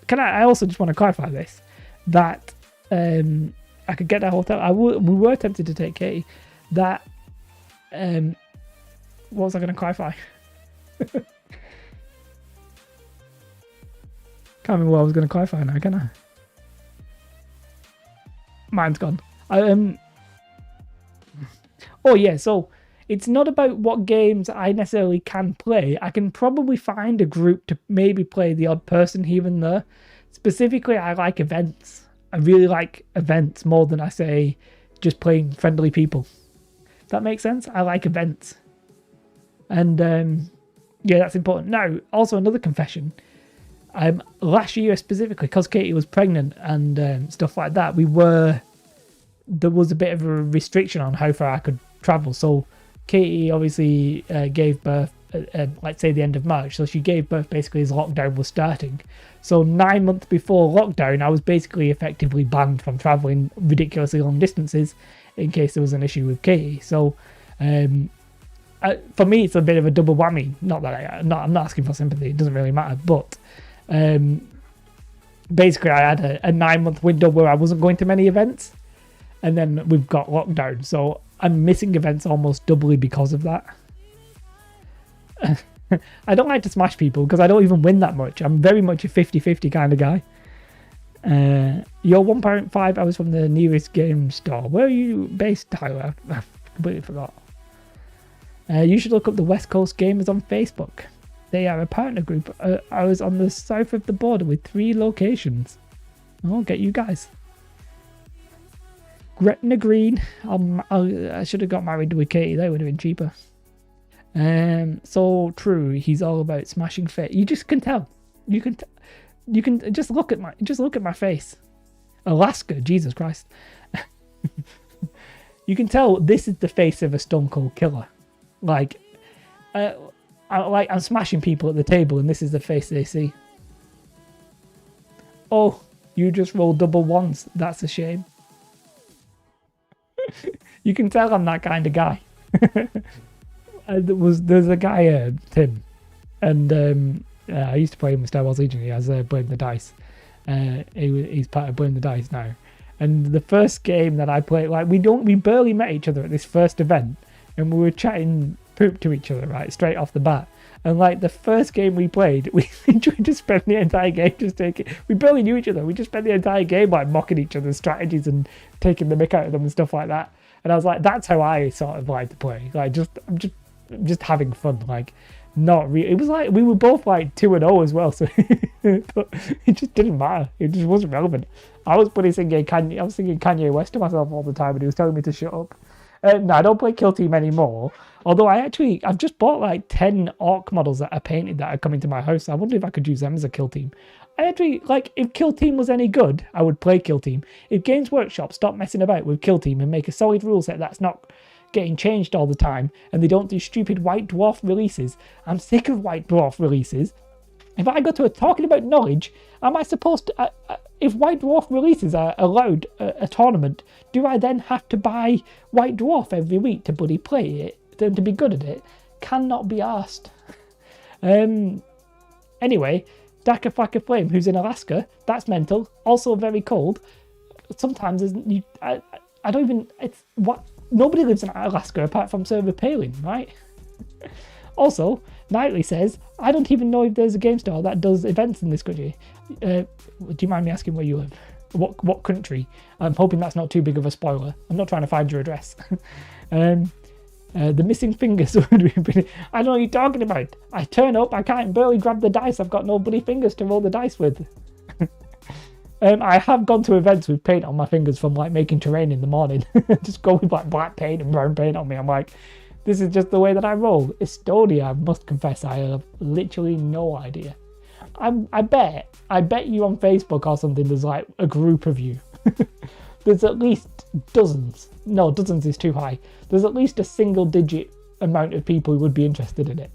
S1: I also just want to clarify this, that I could get that hotel. We were tempted to take Katie. That, what was I going to clarify? Can't remember what I was going to clarify now, can I? Mine's gone. Oh yeah, so it's not about what games I necessarily can play. I can probably find a group to maybe play the odd person here and there. Specifically, I like events. I really like events more than I say just playing friendly people. That makes sense? I like events. And yeah, that's important. Now, also another confession. Last year specifically, because Katie was pregnant and stuff like that, there was a bit of a restriction on how far I could travel. So Katie obviously gave birth like say the end of March. So she gave birth basically as lockdown was starting. So 9 months before lockdown, I was basically effectively banned from traveling ridiculously long distances in case there was an issue with Katie. So for me, it's a bit of a double whammy. Not that I'm not asking for sympathy. It doesn't really matter. But basically, I had a 9 month window where I wasn't going to many events. And then we've got lockdown. So I'm missing events almost doubly because of that. I don't like to smash people because I don't even win that much. I'm very much a 50-50 kind of guy. You're 1.5 hours from the nearest game store. Where are you based, Tyler? I completely forgot. You should look up the West Coast Gamers on Facebook. They are a partner group. I was on the south of the border with 3 locations. I'll get you guys. Gretna Green. I should have got married with Katie. That would have been cheaper. So true. He's all about smashing fit. You just can tell. You can just look at my face. Alaska, Jesus Christ. You can tell this is the face of a Stone Cold Killer. Like, I'm smashing people at the table, and this is the face they see. Oh, you just rolled double ones. That's a shame. You can tell I'm that kind of guy. There's a guy, Tim, and I used to play him with Star Wars Legion. He has Blame the Dice. He's part of Blame the Dice now. And the first game that I played, like we barely met each other at this first event, and we were chatting poop to each other right straight off the bat. And like the first game we played, we tried to spend the entire game just taking. We barely knew each other. We just spent the entire game like mocking each other's strategies and taking the mick out of them and stuff like that. And I was like, that's how I sort of like to play. Like I'm just having fun. Like not really. It was like we were both like 2-0 as well, so but it just didn't matter. It just wasn't relevant. I was singing Kanye West to myself all the time, and he was telling me to shut up. No, I don't play Kill Team anymore. Although I've just bought like 10 orc models that are painted that are coming to my house. I wonder if I could use them as a Kill Team. I actually, like, if Kill Team was any good, I would play Kill Team. If Games Workshop stopped messing about with Kill Team and make a solid rule set that's not getting changed all the time, and they don't do stupid White Dwarf releases. I'm sick of White Dwarf releases. If I go to talking about knowledge, am I supposed to... if White Dwarf releases are allowed a tournament, do I then have to buy White Dwarf every week to bloody play it, to be good at it? Cannot be asked. Anyway, Daka Flaka Flame, who's in Alaska, that's mental. Also very cold. Sometimes I don't even... It's what... Nobody lives in Alaska apart from Server Palin, right? Also, Knightley says, I don't even know if there's a game store that does events in this country. Do you mind me asking where you live? What country? I'm hoping that's not too big of a spoiler. I'm not trying to find your address. The missing fingers would be pretty... I don't know what you're talking about. I turn up, I can't barely grab the dice. I've got no bloody fingers to roll the dice with. I have gone to events with paint on my fingers from like making terrain in the morning. Just go with like black paint and brown paint on me. I'm like, this is just the way that I roll. Estonia, I must confess, I have literally no idea. I bet you on Facebook or something there's like a group of you. There's at least dozens. No, dozens is too high. There's at least a single digit amount of people who would be interested in it.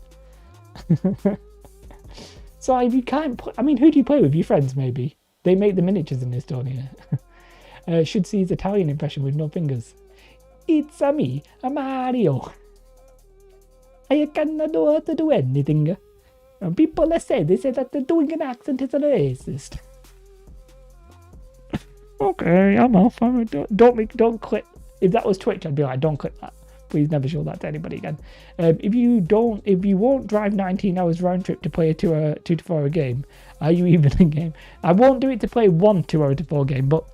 S1: So if you can't I mean, who do you play with? Your friends, maybe? They make the miniatures in Estonia. Should see his Italian impression with no fingers. It's a me, a Mario. I cannot know how to do anything. And people say that doing an accent is a racist. Okay, I'm off. Don't click. If that was Twitch, I'd be like, don't click that. Please never show that to anybody again. If you won't drive 19 hours round trip to play a 2 to 4 hour game, are you even in game? I won't do it to play one 2 hour to 4 game, but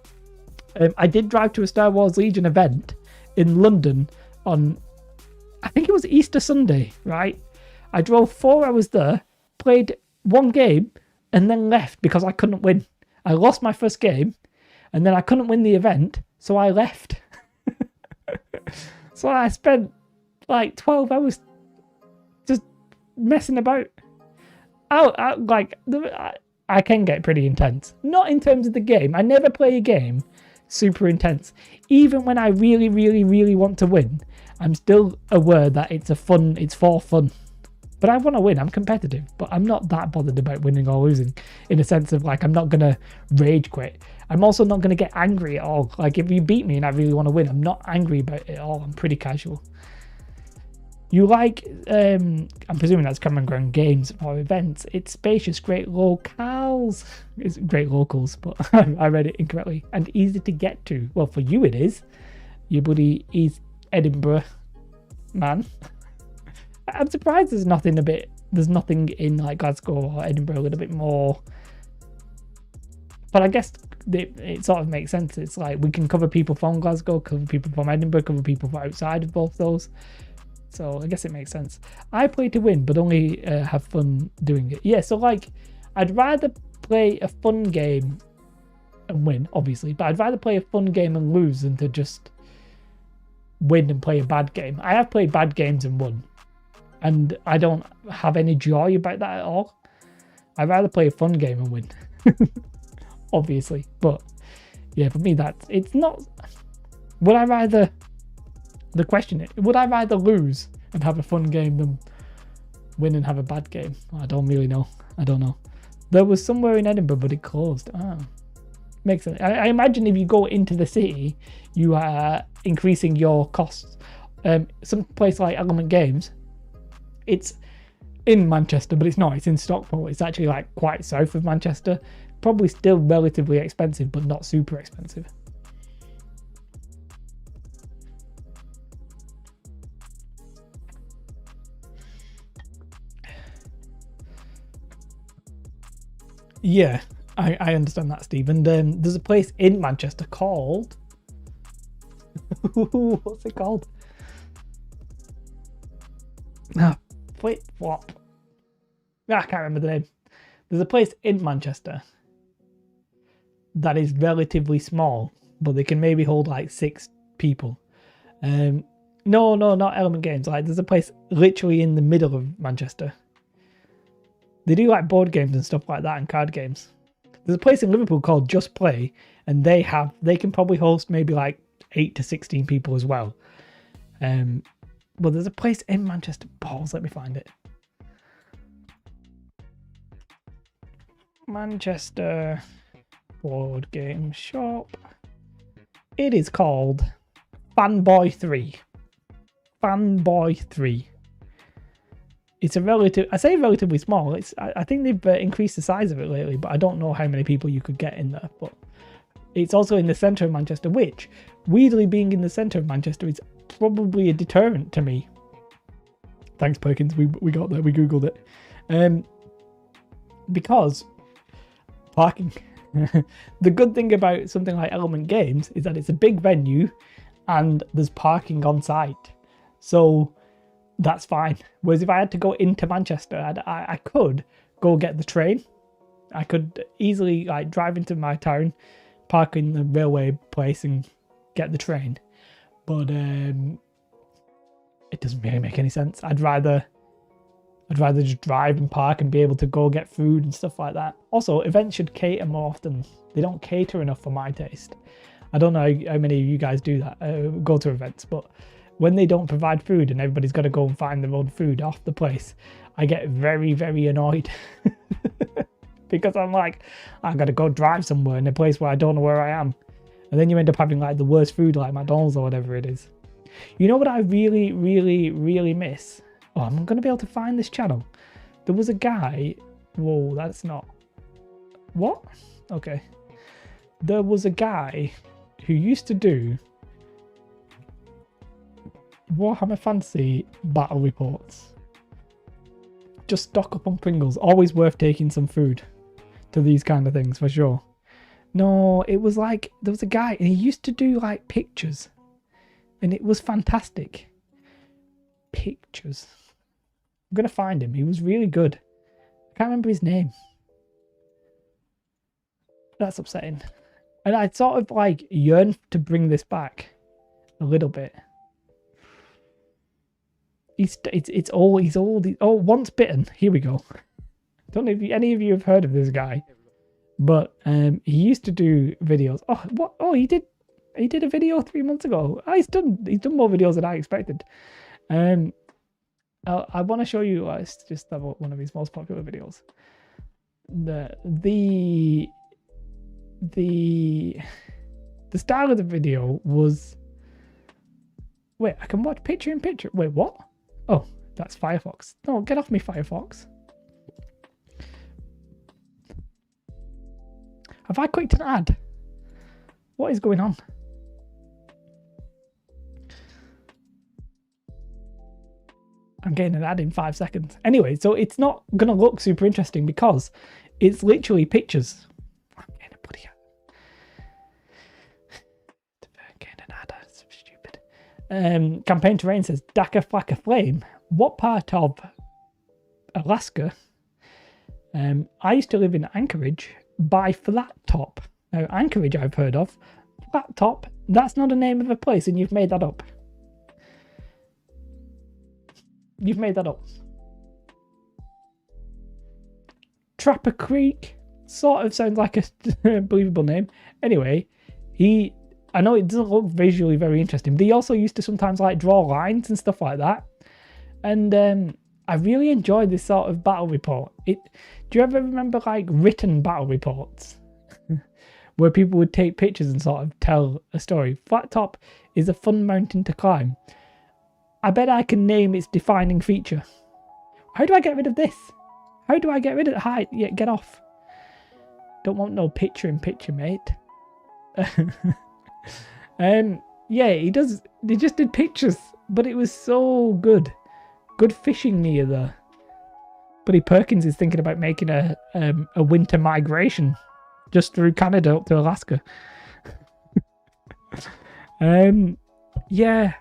S1: I did drive to a Star Wars Legion event in London on, I think it was Easter Sunday, right? I drove 4 hours there, played one game, and then left because I couldn't win. I lost my first game, and then I couldn't win the event, so I left. So I spent like 12 hours just messing about. I can get pretty intense. Not in terms of the game. I never play a game super intense. Even when I really, really, really want to win, I'm still aware that it's for fun. But I want to win. I'm competitive, but I'm not that bothered about winning or losing, in a sense of like, I'm not going to rage quit. I'm also not going to get angry at all. Like, if you beat me and I really want to win, I'm not angry about it at all. I'm pretty casual. You like, I'm presuming that's Common Ground games or events. It's spacious, great locales. It's great locals, but I read it incorrectly. And easy to get to. Well, for you it is. Your buddy is Edinburgh, man. I'm surprised there's nothing in like Glasgow or Edinburgh a little bit more. But I guess it sort of makes sense. It's like we can cover people from Glasgow, cover people from Edinburgh, cover people from outside of both those. So I guess it makes sense. I play to win, but only have fun doing it. Yeah, so like, I'd rather play a fun game and win, obviously, but I'd rather play a fun game and lose than to just win and play a bad game. I have played bad games and won, and I don't have any joy about that at all. I'd rather play a fun game and win. Obviously, but yeah, for me it's not. Would I rather lose and have a fun game than win and have a bad game? I don't really know. I don't know. There was somewhere in Edinburgh, but it closed. Makes sense. I imagine if you go into the city, you are increasing your costs. Some place like Element Games, it's in Manchester, but it's not. It's in Stockport. It's actually like quite south of Manchester. Probably still relatively expensive, but not super expensive. Yeah, I understand that, Steve. And there's a place in Manchester called... What's it called? Flip Flop. I can't remember the name. There's a place in Manchester that is relatively small, but they can maybe hold like 6 people. No, not Element Games. Like, there's a place literally in the middle of Manchester. They do like board games and stuff like that and card games. There's a place in Liverpool called Just Play, and they can probably host maybe like 8 to 16 people as well. But there's a place in Manchester. Balls, let me find it. Manchester board game shop. It is called Fanboy 3. Fanboy 3. It's relatively small. I think they've increased the size of it lately, but I don't know how many people you could get in there. But it's also in the centre of Manchester, which, weirdly being in the centre of Manchester, is probably a deterrent to me. Thanks, Perkins. We got there. We Googled it. Because parking. The good thing about something like Element Games is that it's a big venue and there's parking on site. So that's fine. Whereas if I had to go into Manchester, I could go get the train I could easily like drive into my town, park in the railway place and get the train. But it doesn't really make any sense. I'd rather just drive and park and be able to go get food and stuff like that. Also, events should cater more often. They don't cater enough for my taste. I don't know how many of you guys do that, go to events, but when they don't provide food and everybody's got to go and find their own food off the place, I get very, very annoyed. Because I'm like, I've got to go drive somewhere in a place where I don't know where I am. And then you end up having like the worst food like McDonald's or whatever it is. You know what I really, really, really miss? Oh, I'm going to be able to find this channel. There was a guy... Whoa, that's not... What? Okay. There was a guy who used to do Warhammer Fantasy battle reports. Just stock up on Pringles. Always worth taking some food to these kind of things, for sure. No, it was like... There was a guy and he used to do like pictures. And it was fantastic. Pictures. I'm going to find him. He was really good. I can't remember his name. That's upsetting. And I sort of like yearn to bring this back a little bit. He's old. Oh, Once Bitten. Here we go. Don't know if any of you have heard of this guy, but he used to do videos. Oh, what? Oh, he did a video 3 months ago. Oh, he's done more videos than I expected. I want to show you. Let's just have one of his most popular videos. The style of the video was... Wait, I can watch picture in picture. Wait, what? Oh, that's Firefox. No, get off me, Firefox. Have I clicked an ad? What is going on? I'm getting an ad in 5 seconds. Anyway, so it's not going to look super interesting because it's literally pictures. I'm getting a bloody ad. Getting an ad. That's stupid. Campaign Terrain says, Daka Flacker Flame. What part of Alaska? I used to live in Anchorage by Flat Top. Now, Anchorage I've heard of. Flat Top, that's not a name of a place and you've made that up. You've made that up. Trapper Creek sort of sounds like a believable name. Anyway, I know it doesn't look visually very interesting, but he also used to sometimes like draw lines and stuff like that. And I really enjoyed this sort of battle report. Do you ever remember like written battle reports? Where people would take pictures and sort of tell a story. Flat Top is a fun mountain to climb. I bet I can name its defining feature. How do I get rid of this? How do I get rid of it? Hi, yeah, get off. Don't want no picture in picture, mate. Yeah, he just did pictures, but it was so good. Good fishing near there. Buddy Perkins is thinking about making a winter migration just through Canada up to Alaska. Yeah.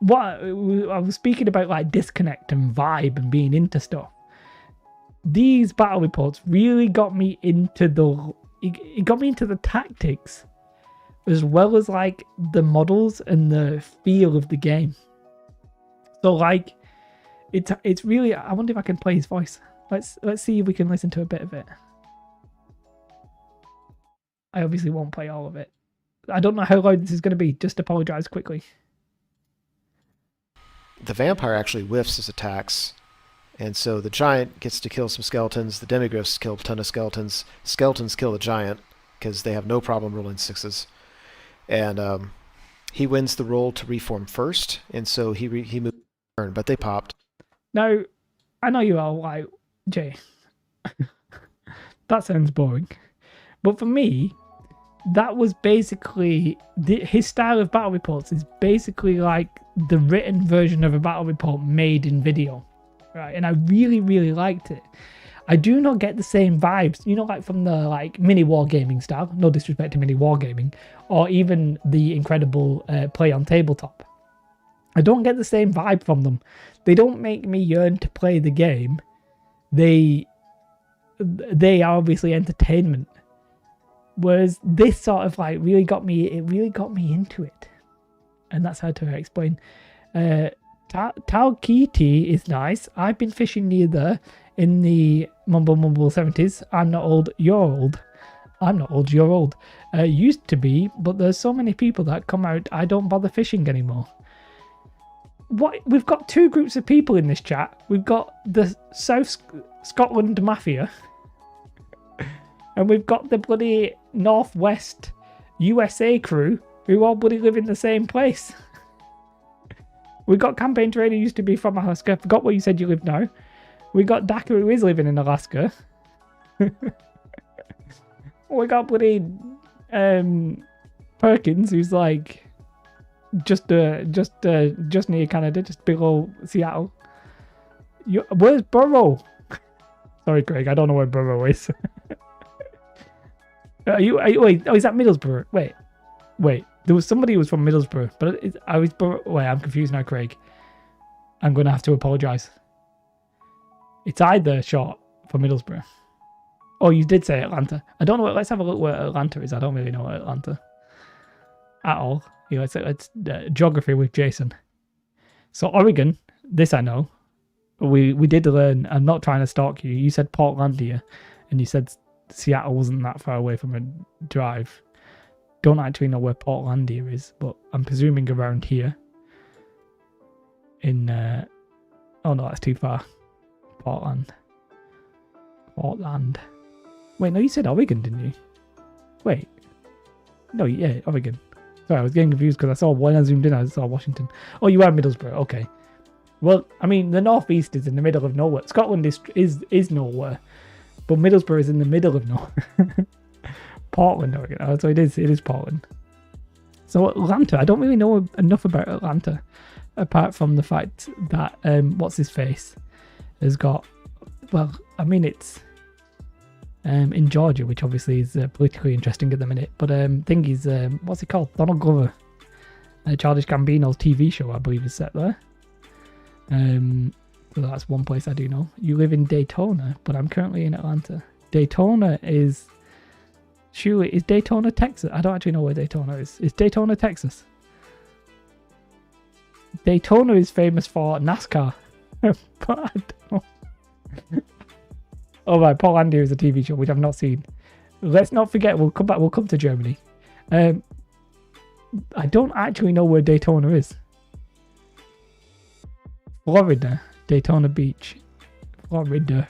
S1: What I was speaking about, like disconnect and vibe and being into stuff. These battle reports really got me into it got me into the tactics, as well as like the models and the feel of the game. So like, it's really. I wonder if I can play his voice. Let's see if we can listen to a bit of it. I obviously won't play all of it. I don't know how loud this is going to be. Just apologize quickly.
S2: The vampire actually whiffs his attacks, and so the giant gets to kill some skeletons. The demigryphs kill a ton of skeletons. Skeletons kill the giant because they have no problem rolling sixes, and he wins the roll to reform first, and so he moves turn, but they popped.
S1: Now, I know you are like, Jay, that sounds boring, but for me, that was basically his style of battle reports is basically like the written version of a battle report made in video, right? And I really, really liked it. I do not get the same vibes, you know, like from the like mini wargaming style. No disrespect to mini wargaming, or even the incredible play on tabletop. I don't get the same vibe from them. They don't make me yearn to play the game. They they are obviously entertainment. Whereas this sort of like really got me into it. And that's how to explain. Talkeetee is nice. I've been fishing near there in the Mumble 70s. I'm not old, you're old. I'm not old, you're old. Used to be, but there's so many people that come out, I don't bother fishing anymore. What? We've got two groups of people in this chat. We've got the South Scotland Mafia. And we've got the bloody Northwest USA crew who all bloody live in the same place. We got Campaign Trader who used to be from Alaska. Forgot where you said you live now. We got Daka who is living in Alaska. We got bloody Perkins who's like just near Canada, just below Seattle. Where's Burrow? Sorry, Craig, I don't know where Burrow is. Wait, oh, is that Middlesbrough? Wait. There was somebody who was from Middlesbrough, but I'm confused now, Craig. I'm going to have to apologise. It's either short for Middlesbrough. Oh, you did say Atlanta. I don't know. Let's have a look where Atlanta is. I don't really know Atlanta at all. Let's geography with Jason. So Oregon, this I know. We did learn. I'm not trying to stalk you. You said Portlandia, and you said Seattle wasn't that far away from a drive. Don't actually know where Portlandia is, but I'm presuming around here. Oh no, that's too far. Portland. Wait, no, you said Oregon, didn't you? Wait. No, yeah, Oregon. Sorry, I was getting confused because when I zoomed in, I saw Washington. Oh, you are Middlesbrough, okay. Well, I mean, the northeast is in the middle of nowhere. Scotland is nowhere, but Middlesbrough is in the middle of nowhere. Portland, Oregon. Oh, so it is Portland. So Atlanta, I don't really know enough about Atlanta, apart from the fact that what's his face has got. Well, I mean it's in Georgia, which obviously is politically interesting at the minute. But thing is, what's it called? Donald Glover, Childish Gambino's TV show, I believe, is set there. So that's one place I do know. You live in Daytona, but I'm currently in Atlanta. Daytona is. Surely, is Daytona, Texas? I don't actually know where Daytona is. Is Daytona, Texas? Daytona is famous for NASCAR. But I don't know. Oh, right, Portlandia is a TV show, which I've not seen. Let's not forget, we'll come to Germany. I don't actually know where Daytona is. Florida. Daytona Beach. Florida.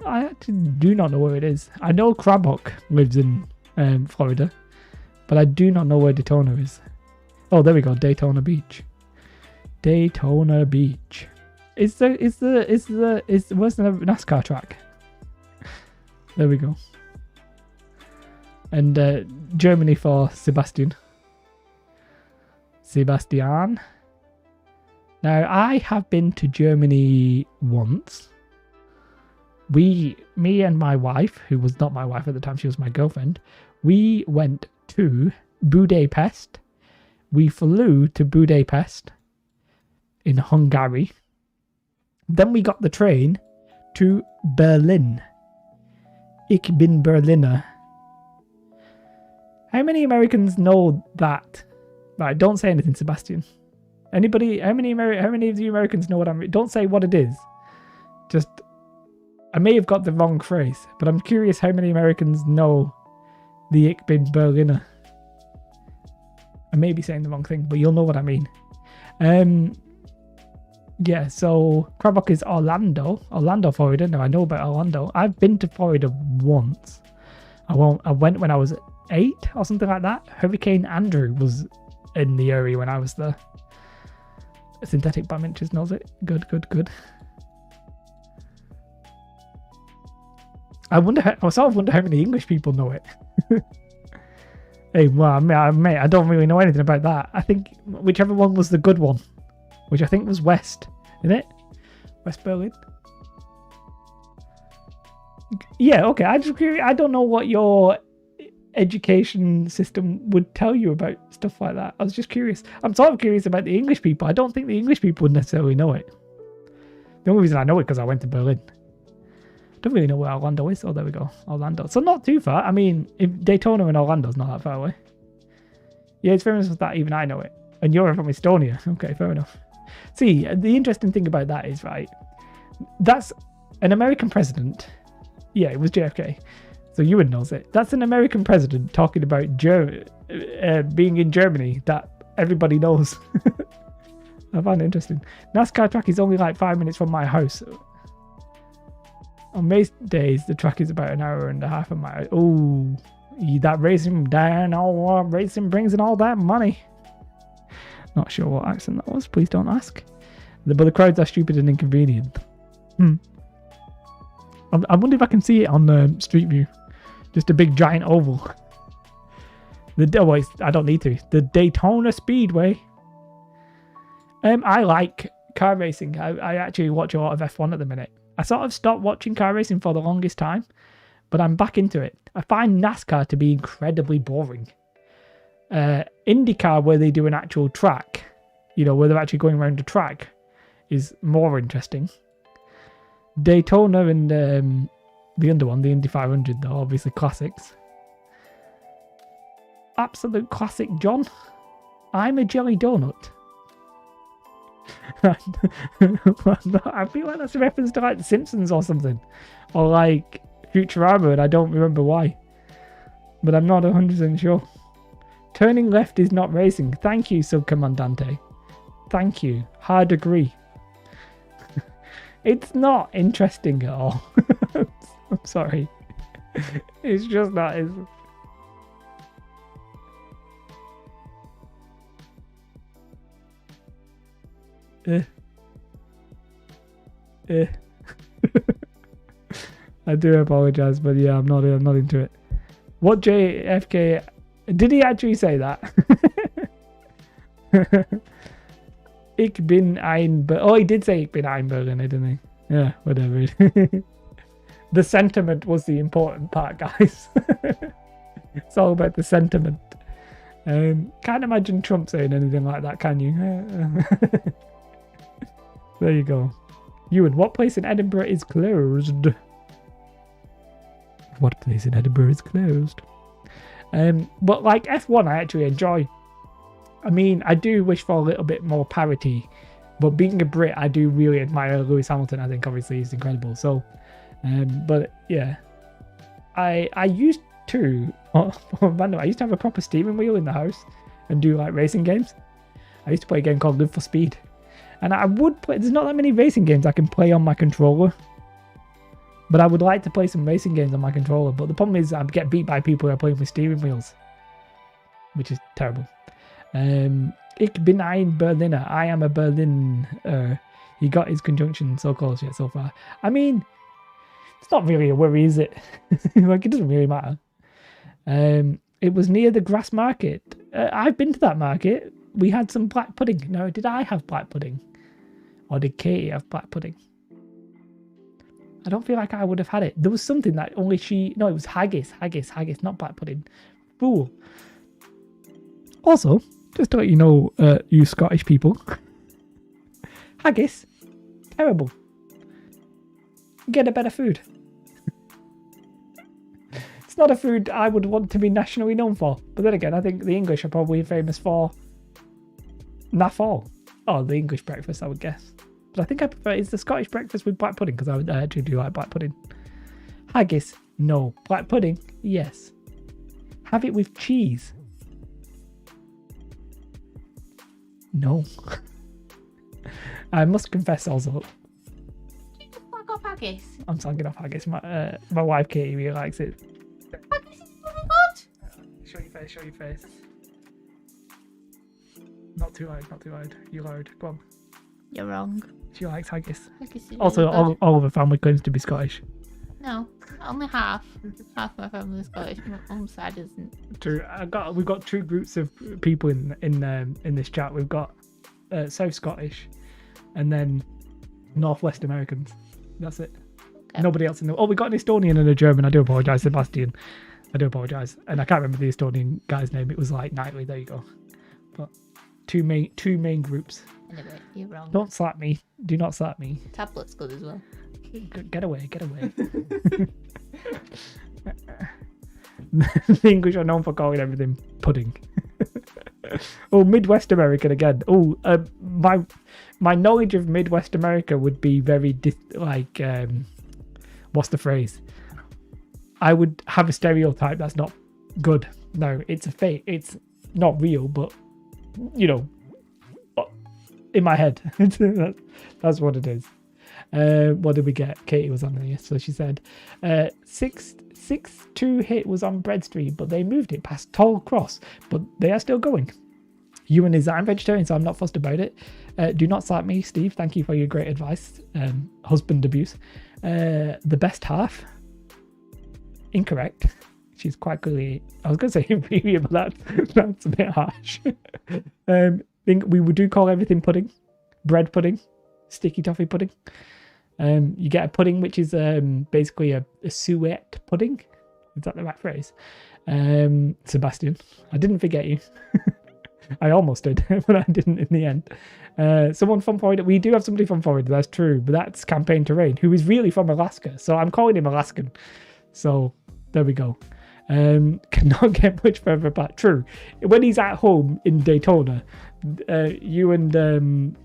S1: I actually do not know where it is. I know Crabhook lives in Florida, but I do not know where Daytona is. Oh, there we go, Daytona Beach. Daytona Beach. Where's the NASCAR track? There we go. And Germany for Sebastian. Now, I have been to Germany once. Me and my wife, who was not my wife at the time, she was my girlfriend, we went to Budapest. We flew to Budapest in Hungary. Then we got the train to Berlin. Ich bin Berliner. How many Americans know that? Right, don't say anything, Sebastian. Anybody? How many of you Americans know what I'm? Don't say what it is. Just. I may have got the wrong phrase, but I'm curious how many Americans know the Ich bin Berliner. I may be saying the wrong thing, but you'll know what I mean. Yeah, so Crabbock is Orlando, Florida. Now I know about Orlando. I've been to Florida once. I went when I was 8 or something like that. Hurricane Andrew was in the area when I was there. Synthetic Badminton knows it. Good. I sort of wonder how many English people know it. Hey, well, mate, I don't really know anything about that. I think whichever one was the good one, which I think was West, isn't it? West Berlin. Yeah, okay. I don't know what your education system would tell you about stuff like that. I was just curious. I'm sort of curious about the English people. I don't think the English people would necessarily know it. The only reason I know it because I went to Berlin. Don't really know where Orlando is. Oh, there we go. Orlando. So not too far. I mean, if Daytona and Orlando's not that far away. Yeah, it's famous for that. Even I know it. And you're from Estonia. Okay, fair enough. See, the interesting thing about that is, right, that's an American president. Yeah, it was JFK. So Ewan knows it. That's an American president talking about being in Germany that everybody knows. I find it interesting. NASCAR track is only like 5 minutes from my house. On most days, the track is about an hour and a half of my... Oh, that racing racing brings in all that money. Not sure what accent that was. Please don't ask. But the crowds are stupid and inconvenient. I wonder if I can see it on Street View. Just a big giant oval. I don't need to. The Daytona Speedway. I like car racing. I actually watch a lot of F1 at the minute. I sort of stopped watching car racing for the longest time, but I'm back into it. I find NASCAR to be incredibly boring. IndyCar, where they do an actual track, where they're actually going around the track, is more interesting. Daytona and the under one, the Indy 500, they're obviously classics. Absolute classic, John. I'm a jelly donut. I feel like that's a reference to like The Simpsons or something, or like Futurama, and I don't remember why, but I'm not 100% sure. Turning left is not racing. Thank you, Subcommandante. Thank you. Hard agree. It's not interesting at all. I'm sorry. It's just not. I do apologize, but yeah, I'm not into it. What JFK did he actually say that? Ich bin ein he did say Ich bin ein Berliner, didn't he? Yeah, whatever. The sentiment was the important part, guys. It's all about the sentiment. Can't imagine Trump saying anything like that, can you? There you go. Ewan, what place in Edinburgh is closed? What place in Edinburgh is closed? But like F1, I actually enjoy. I mean, I do wish for a little bit more parity, but being a Brit, I do really admire Lewis Hamilton. I think obviously he's incredible. So, but yeah, I used to. I used to have a proper steering wheel in the house and do like racing games. I used to play a game called Live for Speed. And I would play, there's not that many racing games I can play on my controller. But I would like to play some racing games on my controller. But the problem is I'd get beat by people who are playing with steering wheels. Which is terrible. Ich bin ein Berliner. I am a Berliner. He got his conjunction so close yet so far. I mean, it's not really a worry, is it? Like, it doesn't really matter. It was near the Grass Market. I've been to that market. We had some black pudding. No, did I have black pudding? Or did Katie have black pudding? I don't feel like I would have had it. There was something that only she... No, it was haggis, not black pudding. Fool. Also, just to let you know, you Scottish people, haggis, terrible. Get a better food. It's not a food I would want to be nationally known for. But then again, I think the English are probably famous for naffle. Oh, the English breakfast, I would guess. But I think I prefer it's the Scottish breakfast with black pudding, because I actually do like black pudding. Haggis, no. Black pudding, yes. Have it with cheese. No. I must confess also.
S3: Fuck off haggis.
S1: I'm slagging off haggis. My wife Katie really likes it.
S3: Haggis is really good.
S1: Show your face. Not too loud. You're loud. Go on.
S3: You're wrong.
S1: She likes haggis.
S3: Haggis is
S1: Also,
S3: really good.
S1: all of her family claims to be Scottish.
S3: No, only half. Half my family is Scottish. My mum's side isn't.
S1: True. We've got two groups of people in this chat. We've got South Scottish, and then Northwest Americans. That's it.
S3: Okay.
S1: Nobody else in the. Oh, we got an Estonian and a German. I do apologise, Sebastian. I do apologise, and I can't remember the Estonian guy's name. It was like Knightley. There you go. But two main groups.
S3: Anyway, you're wrong.
S1: Don't slap me. Do not slap me.
S3: Tablet's good as well.
S1: Get away. The English are known for calling everything pudding. Oh, Midwest American again. Oh, my knowledge of Midwest America would be very what's the phrase? I would have a stereotype that's not good. No, it's a fake. It's not real, but you know, in my head, that's what it is. What did we get? Katie was on there, so she said 6-2 hit was on Bread Street, but they moved it past Toll Cross, but they are still going. Ewan is I'm vegetarian, so I'm not fussed about it. Do not slap me, Steve. Thank you for your great advice. Husband abuse. The best half. Incorrect. She's quite clearly. I was going to say inferior, but that's a bit harsh. Think we would do call everything pudding, bread pudding, sticky toffee pudding. You get a pudding which is basically a suet pudding. Is that the right phrase? Sebastian, I didn't forget you. I almost did, but I didn't in the end. Someone from Florida. We do have somebody from Florida, that's true, but that's Campaign Terrain, who is really from Alaska. So I'm calling him Alaskan. So there we go. Cannot get much further apart. True. When he's at home in Daytona, you and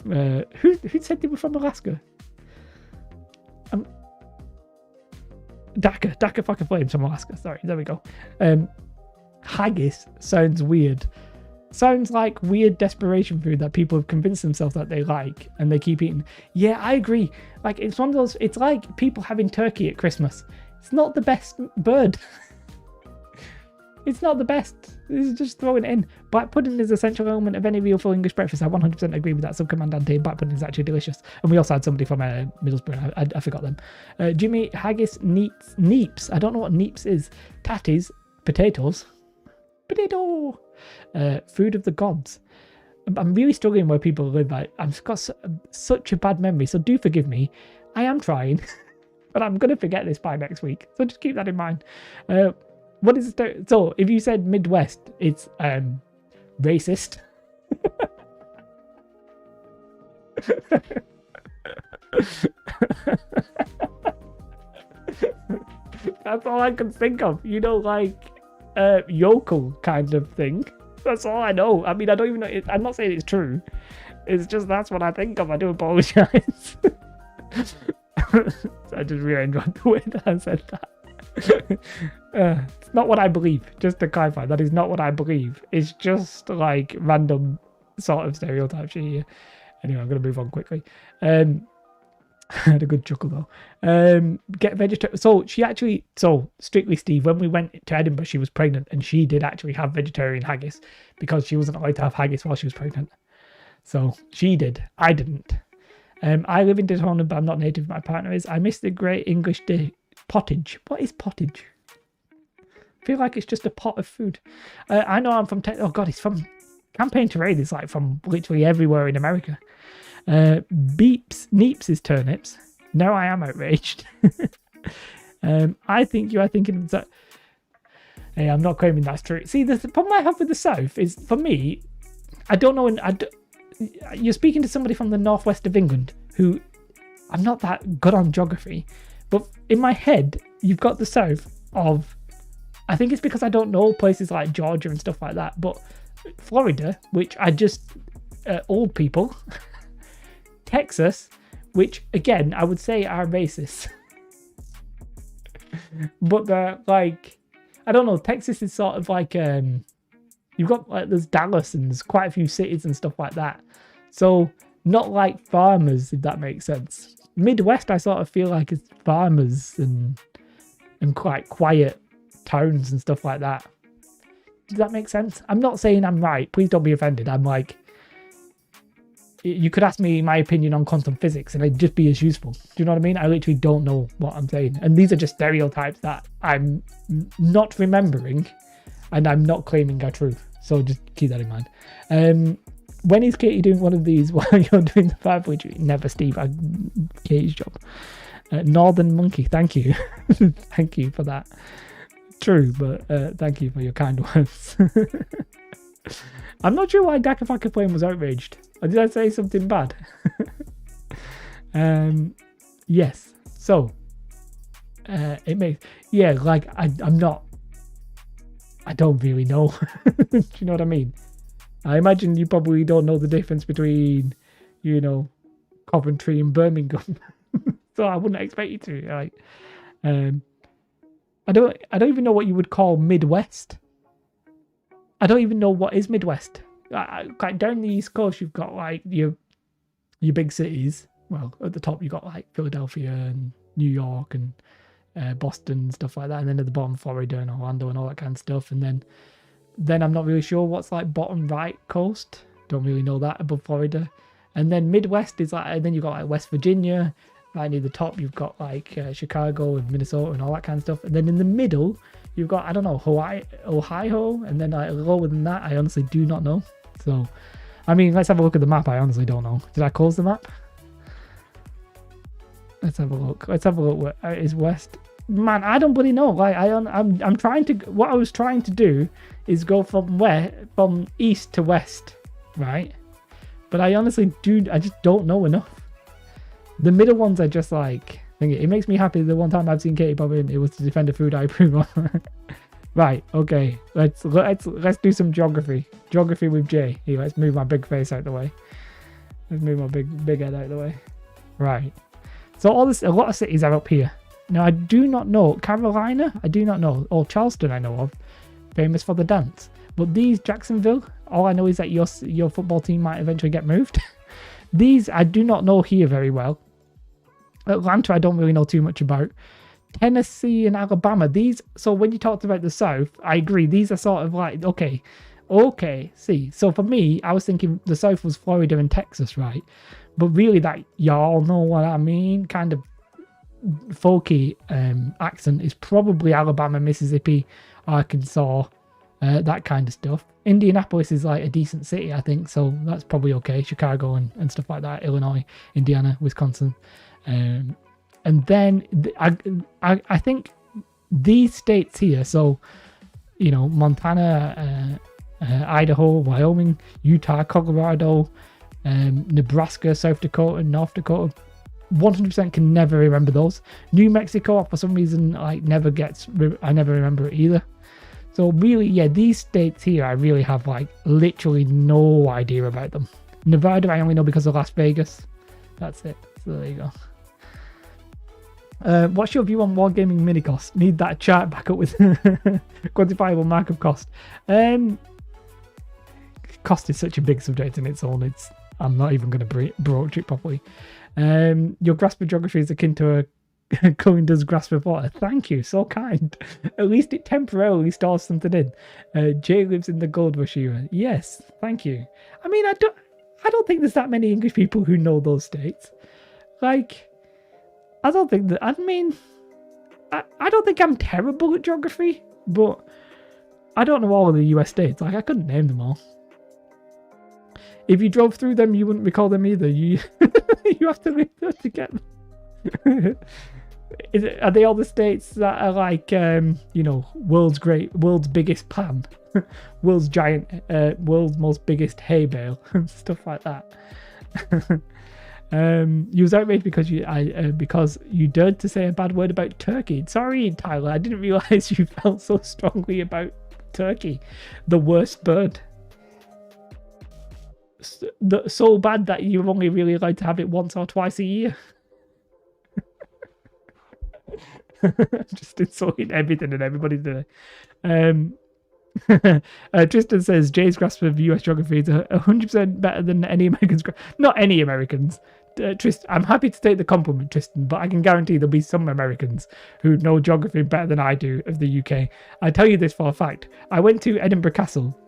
S1: who said they were from Alaska? Daka fucking Flames from Alaska. Sorry, there we go. Haggis sounds weird. Sounds like weird desperation food that people have convinced themselves that they like and they keep eating. Yeah, I agree. Like, it's one of those, it's like people having turkey at Christmas. It's not the best bird. It's not the best. It's just throwing it in. Black pudding is an essential element of any real full English breakfast. I 100% agree with that. Subcommandante, black pudding is actually delicious. And we also had somebody from Middlesbrough. I forgot them. Jimmy, haggis, neeps. I don't know what neeps is. Tatties, potatoes. Potato. Food of the gods. I'm really struggling where people live. I've got such a bad memory, so do forgive me. I am trying, but I'm going to forget this by next week. So just keep that in mind. What is it? So if you said Midwest, it's racist. That's all I can think of. You know, like yokel kind of thing. That's all I know. I mean, I don't even know. I'm not saying it's true. It's just that's what I think of. I do apologize. I just really enjoyed the way that I said that. It's not what I believe. Just to clarify, that is not what I believe. It's just like random sort of stereotypes here. Anyway, I'm going to move on quickly. I had a good chuckle though. Get vegetarian. So strictly, Steve, when we went to Edinburgh, she was pregnant and she did actually have vegetarian haggis because she wasn't allowed to have haggis while she was pregnant. So she did. I didn't. I live in Daytona, but I'm not native. My partner is. I miss the great English dish. Pottage. What is pottage? I feel like it's just a pot of food. I know I'm from... it's from... Campaign Terrain is like from literally everywhere in America. Neeps is turnips. Now I am outraged. I think you are thinking of that. Hey, I'm not claiming that's true. See, the problem I have with the South is, for me, I don't know... You're speaking to somebody from the northwest of England who... I'm not that good on geography. But in my head, you've got the south of, I think it's because I don't know places like Georgia and stuff like that, but Florida, which I just, old people, Texas, which again, I would say are racist. But they're like, I don't know, Texas is sort of like, you've got like, there's Dallas and there's quite a few cities and stuff like that. So not like farmers, if that makes sense. Midwest, I sort of feel like it's farmers and quite quiet towns and stuff like that. Does that make sense? I'm not saying I'm right. Please don't be offended. I'm like, you could ask me my opinion on quantum physics and it'd just be as useful. Do you know what I mean? I literally don't know what I'm saying. And these are just stereotypes that I'm not remembering and I'm not claiming are true. So just keep that in mind. When is Katie doing one of these while you're doing the 5 tree? Never, Steve. Katie's job. Northern Monkey, thank you. Thank you for that. True, but thank you for your kind words. I'm not sure why Dakafaka Flame was outraged. Or did I say something bad? Yes. So, it makes... Yeah, like, I'm not... I don't really know. Do you know what I mean? I imagine you probably don't know the difference between, you know, Coventry and Birmingham. So I wouldn't expect you to. Like, I don't even know what you would call Midwest. I don't even know what is Midwest. Like down the East Coast, you've got like your big cities. Well, at the top, you've got like Philadelphia and New York and Boston and stuff like that. And then at the bottom, Florida and Orlando and all that kind of stuff. And then I'm not really sure what's like bottom right coast. Don't really know that above Florida. And then Midwest is like, and then you've got like West Virginia. Right near the top, you've got like Chicago and Minnesota and all that kind of stuff. And then in the middle, you've got, I don't know, Ohio. And then like lower than that, I honestly do not know. So, I mean, let's have a look at the map. I honestly don't know. Did I close the map? Let's have a look. Let's have a look. Where is West? Man, I don't really know. Like I'm trying to. What I was trying to do is go from east to west, right? But I honestly I just don't know enough. The middle ones are just like. It makes me happy. The one time I've seen Katie pop in, it was to defend a food I approve on. Right. Okay. Let's do some geography. Geography with Jay. Here, let's move my big face out the way. Let's move my big head out the way. Right. So a lot of cities are up here. Now I do not know Carolina. I do not know. Or Charleston, I know of, famous for the dance. But these Jacksonville, all I know is that your football team might eventually get moved. These I do not know here very well. Atlanta, I don't really know too much about. Tennessee and Alabama. These. So when you talked about the South, I agree. These are sort of like okay. See, so for me, I was thinking the South was Florida and Texas, right? But really, that y'all know what I mean, kind of folky accent is probably Alabama, Mississippi, Arkansas, that kind of stuff. Indianapolis is like a decent city, I think, so that's probably okay. Chicago and stuff like that. Illinois, Indiana, Wisconsin, and then I think these states here. So you know, Montana, Idaho, Wyoming, Utah, Colorado, Nebraska, South Dakota, North Dakota. 100% can never remember those. New Mexico, for some reason, like I never remember it either. So really, yeah, these states here, I really have like literally no idea about them. Nevada, I only know because of Las Vegas. That's it. So there you go. What's your view on wargaming mini cost? Need that chart back up with quantifiable mark of cost. Cost is such a big subject in its own. I'm not even going to broach it properly. Your grasp of geography is akin to a Cullington's grasp of water. Thank you, so kind. At least it temporarily stores something in. Jay lives in the Gold Rush era. Yes, thank you. I mean, I don't think there's that many English people who know those states. Like, I don't think that. I mean, I don't think I'm terrible at geography, but I don't know all of the US states. Like, I couldn't name them all. If you drove through them, you wouldn't recall them either. You have to live there to get them. Are they all the states that are like, world's biggest pan, world's most biggest hay bale, and stuff like that? You was outraged because you dared to say a bad word about Turkey. Sorry, Tyler, I didn't realize you felt so strongly about Turkey, the worst bird. So bad that you're only really allowed to have it once or twice a year. Just insulting everything and everybody today. Tristan says Jay's grasp of US geography is 100% better than any Americans. Not any Americans. Tristan, I'm happy to take the compliment, Tristan, but I can guarantee there'll be some Americans who know geography better than I do of the UK. I tell you this for a fact. I went to Edinburgh Castle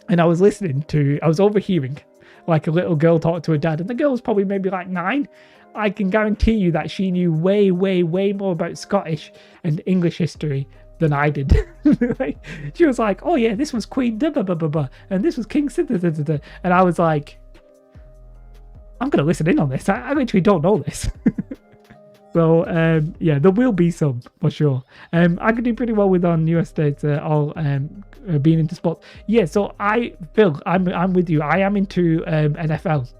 S1: and I was overhearing like a little girl talk to her dad, and the girl was probably maybe like 9. I can guarantee you that she knew way, way, way more about Scottish and English history than I did. Like, she was like, "Oh yeah, this was Queen da ba ba ba ba, and this was King da da da da," and I was like, "I'm gonna listen in on this. I literally don't know this." So yeah, there will be some for sure. I could do pretty well with on US states all being into sports. Yeah, so Phil, I'm with you. I am into NFL.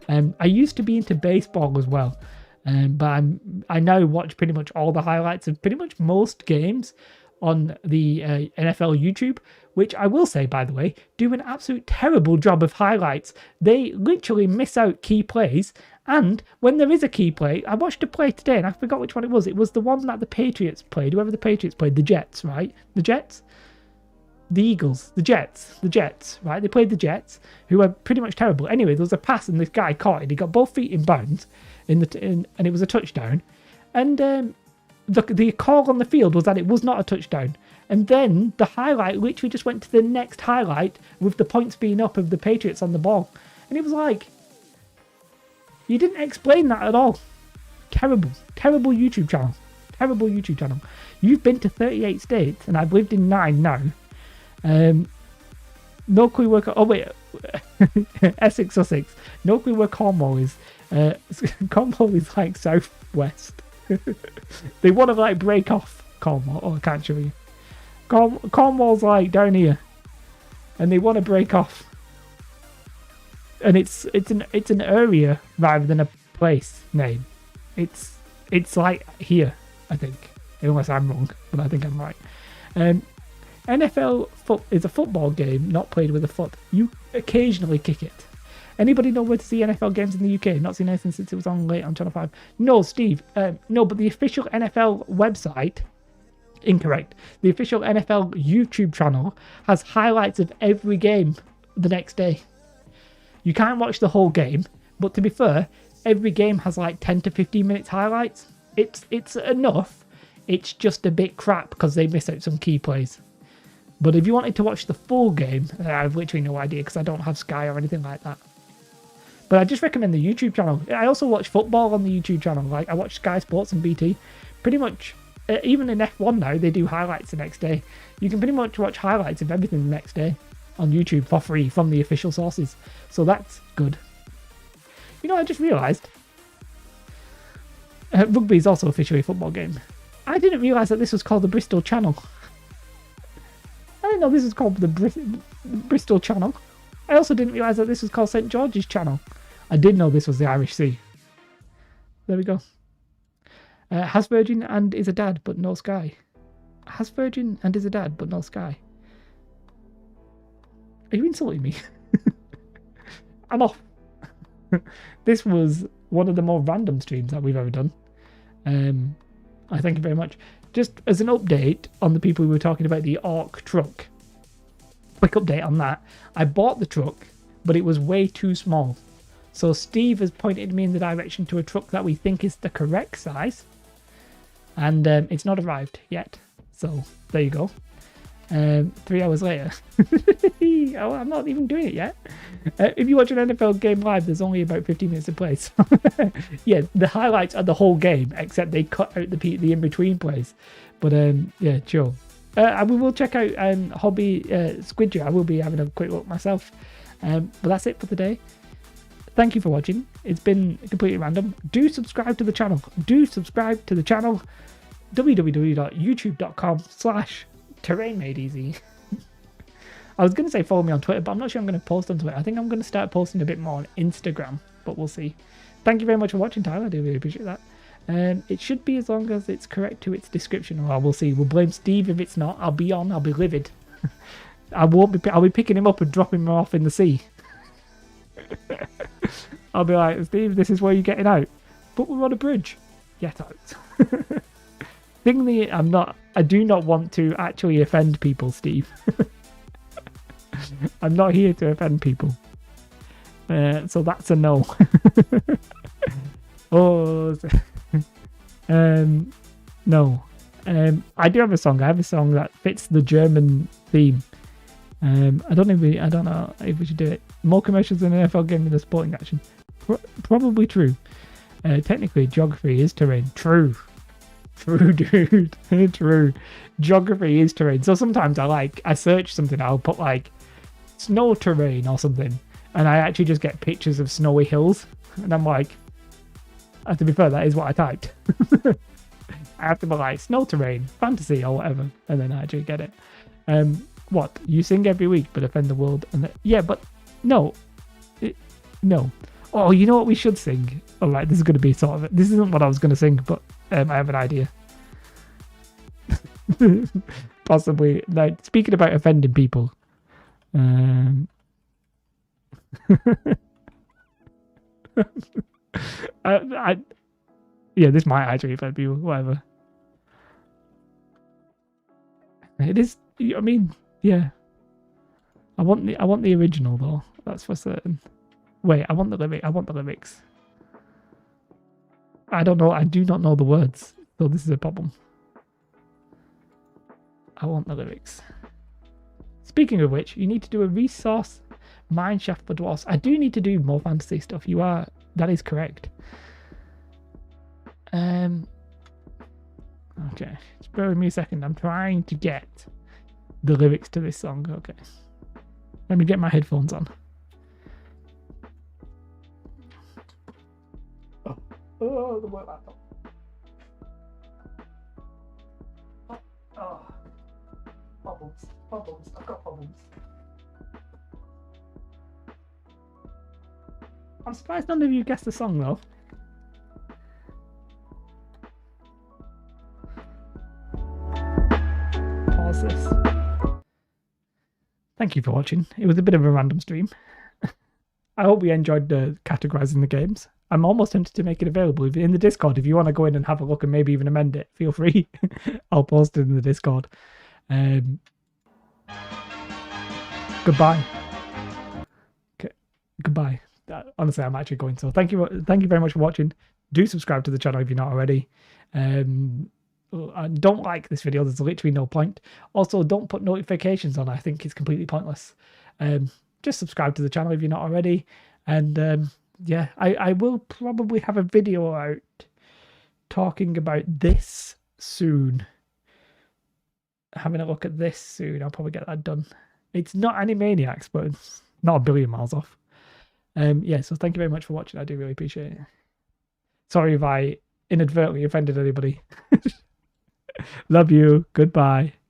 S1: I used to be into baseball as well. But I now watch pretty much all the highlights of pretty much most games on the NFL YouTube, which I will say, by the way, do an absolute terrible job of highlights. They literally miss out key plays, and when there is a key play, I watched a play today, and I forgot which one it was. It was the one that the Patriots played, whoever the Patriots played, the Jets, right? The Jets? The Eagles, the Jets, right? They played the Jets, who are pretty much terrible. Anyway, there was a pass, and this guy caught it. He got both feet in bounds, and it was a touchdown. And the call on the field was that it was not a touchdown. And then the highlight literally just went to the next highlight with the points being up of the Patriots on the ball. And it was like, you didn't explain that at all. Terrible YouTube channel. Terrible YouTube channel. You've been to 38 states, and I've lived in 9 now. No clue where. Oh wait, Essex, Sussex. No clue where Cornwall is. Cornwall is like southwest. They want to like break off Cornwall. Oh, I can't show you. Cornwall's like down here, and they want to break off. And it's an area rather than a place name. It's like here, I think, unless I'm wrong, but I think I'm right. NFL is a football game not played with a foot. You occasionally kick it. Anybody know where to see NFL games in the UK? Not seen anything since it was on late on Channel 5. No, Steve. No, but the official NFL website, incorrect. The official NFL YouTube channel has highlights of every game the next day. You can't watch the whole game, but to be fair, every game has like 10 to 15 minutes highlights. It's enough. It's just a bit crap because they miss out some key plays. But if you wanted to watch the full game, I have literally no idea because I don't have Sky or anything like that. But I just recommend the YouTube channel. I also watch football on the YouTube channel. Like I watch Sky Sports and BT. Pretty much, even in F1 now, they do highlights the next day. You can pretty much watch highlights of everything the next day on YouTube for free from the official sources. So that's good. You know, I just realised rugby is also officially a football game. I didn't realise that this was called the Bristol Channel. I didn't know this was called the Bristol Channel. I also didn't realise that this was called St George's Channel. I did know this was the Irish Sea. There we go. Has Virgin and is a dad, but no Sky. Has Virgin and is a dad, but no Sky. Are you insulting me? I'm off. This was one of the more random streams that we've ever done. I thank you very much. Just as an update on the people who were talking about the Orc truck. Quick update on that. I bought the truck, but it was way too small. So Steve has pointed me in the direction to a truck that we think is the correct size. And it's not arrived yet. So there you go. 3 hours later. Oh, I'm not even doing it yet. If you watch an NFL game live, there's only about 15 minutes to play. So yeah, the highlights are the whole game, except they cut out the in-between plays. But yeah, sure. We will check out Hobby Squidger. I will be having a quick look myself. But that's it for today. Thank you for watching. It's been completely random. Do subscribe to the channel. www.youtube.com/terrainmadeeasy. I was going to say follow me on Twitter, but I'm not sure I'm going to post on Twitter. I think I'm going to start posting a bit more on Instagram, but we'll see. Thank you very much for watching, Tyler. I do really appreciate that. It should be as long as it's correct to its description. Well, we'll see. We'll blame Steve if it's not. I'll be livid. I'll be picking him up and dropping him off in the sea. I'll be like, Steve, this is where you're getting out. But we're on a bridge. Get out. I do not want to actually offend people, Steve. I'm not here to offend people. So that's a no. No. I do have a song. I have a song that fits the German theme. I don't know if we should do it. More commercials than an NFL game with a sporting action. Probably true. Technically, geography is terrain. True, dude. True. Geography is terrain. So sometimes I search something. I'll put like snow terrain or something, and I actually just get pictures of snowy hills, and I'm like, To be fair, that is what I typed. I have to be like snow terrain, fantasy, or whatever, and then I actually get it. What? You sing every week but offend the world, and yeah, but no, no. Oh, you know what we should sing? All right, this is going to be sort of. This isn't what I was going to sing, but I have an idea. Possibly, like speaking about offending people. Yeah, this might actually offend people. Whatever. It is. I mean, yeah. I want the original though. That's for certain. Wait, I want the lyric. I want the lyrics. I don't know. I do not know the words, so this is a problem. I want the lyrics. Speaking of which, you need to do a resource mineshaft for dwarfs. I do need to do more fantasy stuff. You are. That is correct. Okay, just bear with me a second. I'm trying to get the lyrics to this song. Okay, let me get my headphones on. Oh, the work laptop. Oh, problems. I've got problems. I'm surprised none of you guessed the song though. Pause this. Thank you for watching. It was a bit of a random stream. I hope you enjoyed categorizing the games. I'm almost tempted to make it available in the Discord. If you want to go in and have a look and maybe even amend it, feel free. I'll post it in the Discord. Goodbye. Okay. Goodbye. Honestly, I'm actually going to. Thank you very much for watching. Do subscribe to the channel if you're not already. And don't like this video. There's literally no point. Also, don't put notifications on. I think it's completely pointless. Just subscribe to the channel if you're not already. And yeah, I will probably have a video out talking about this soon. Having a look at this soon. I'll probably get that done. It's not Animaniacs, but it's not a billion miles off. Yeah, so thank you very much for watching. I do really appreciate it. Sorry if I inadvertently offended anybody. Love you. Goodbye.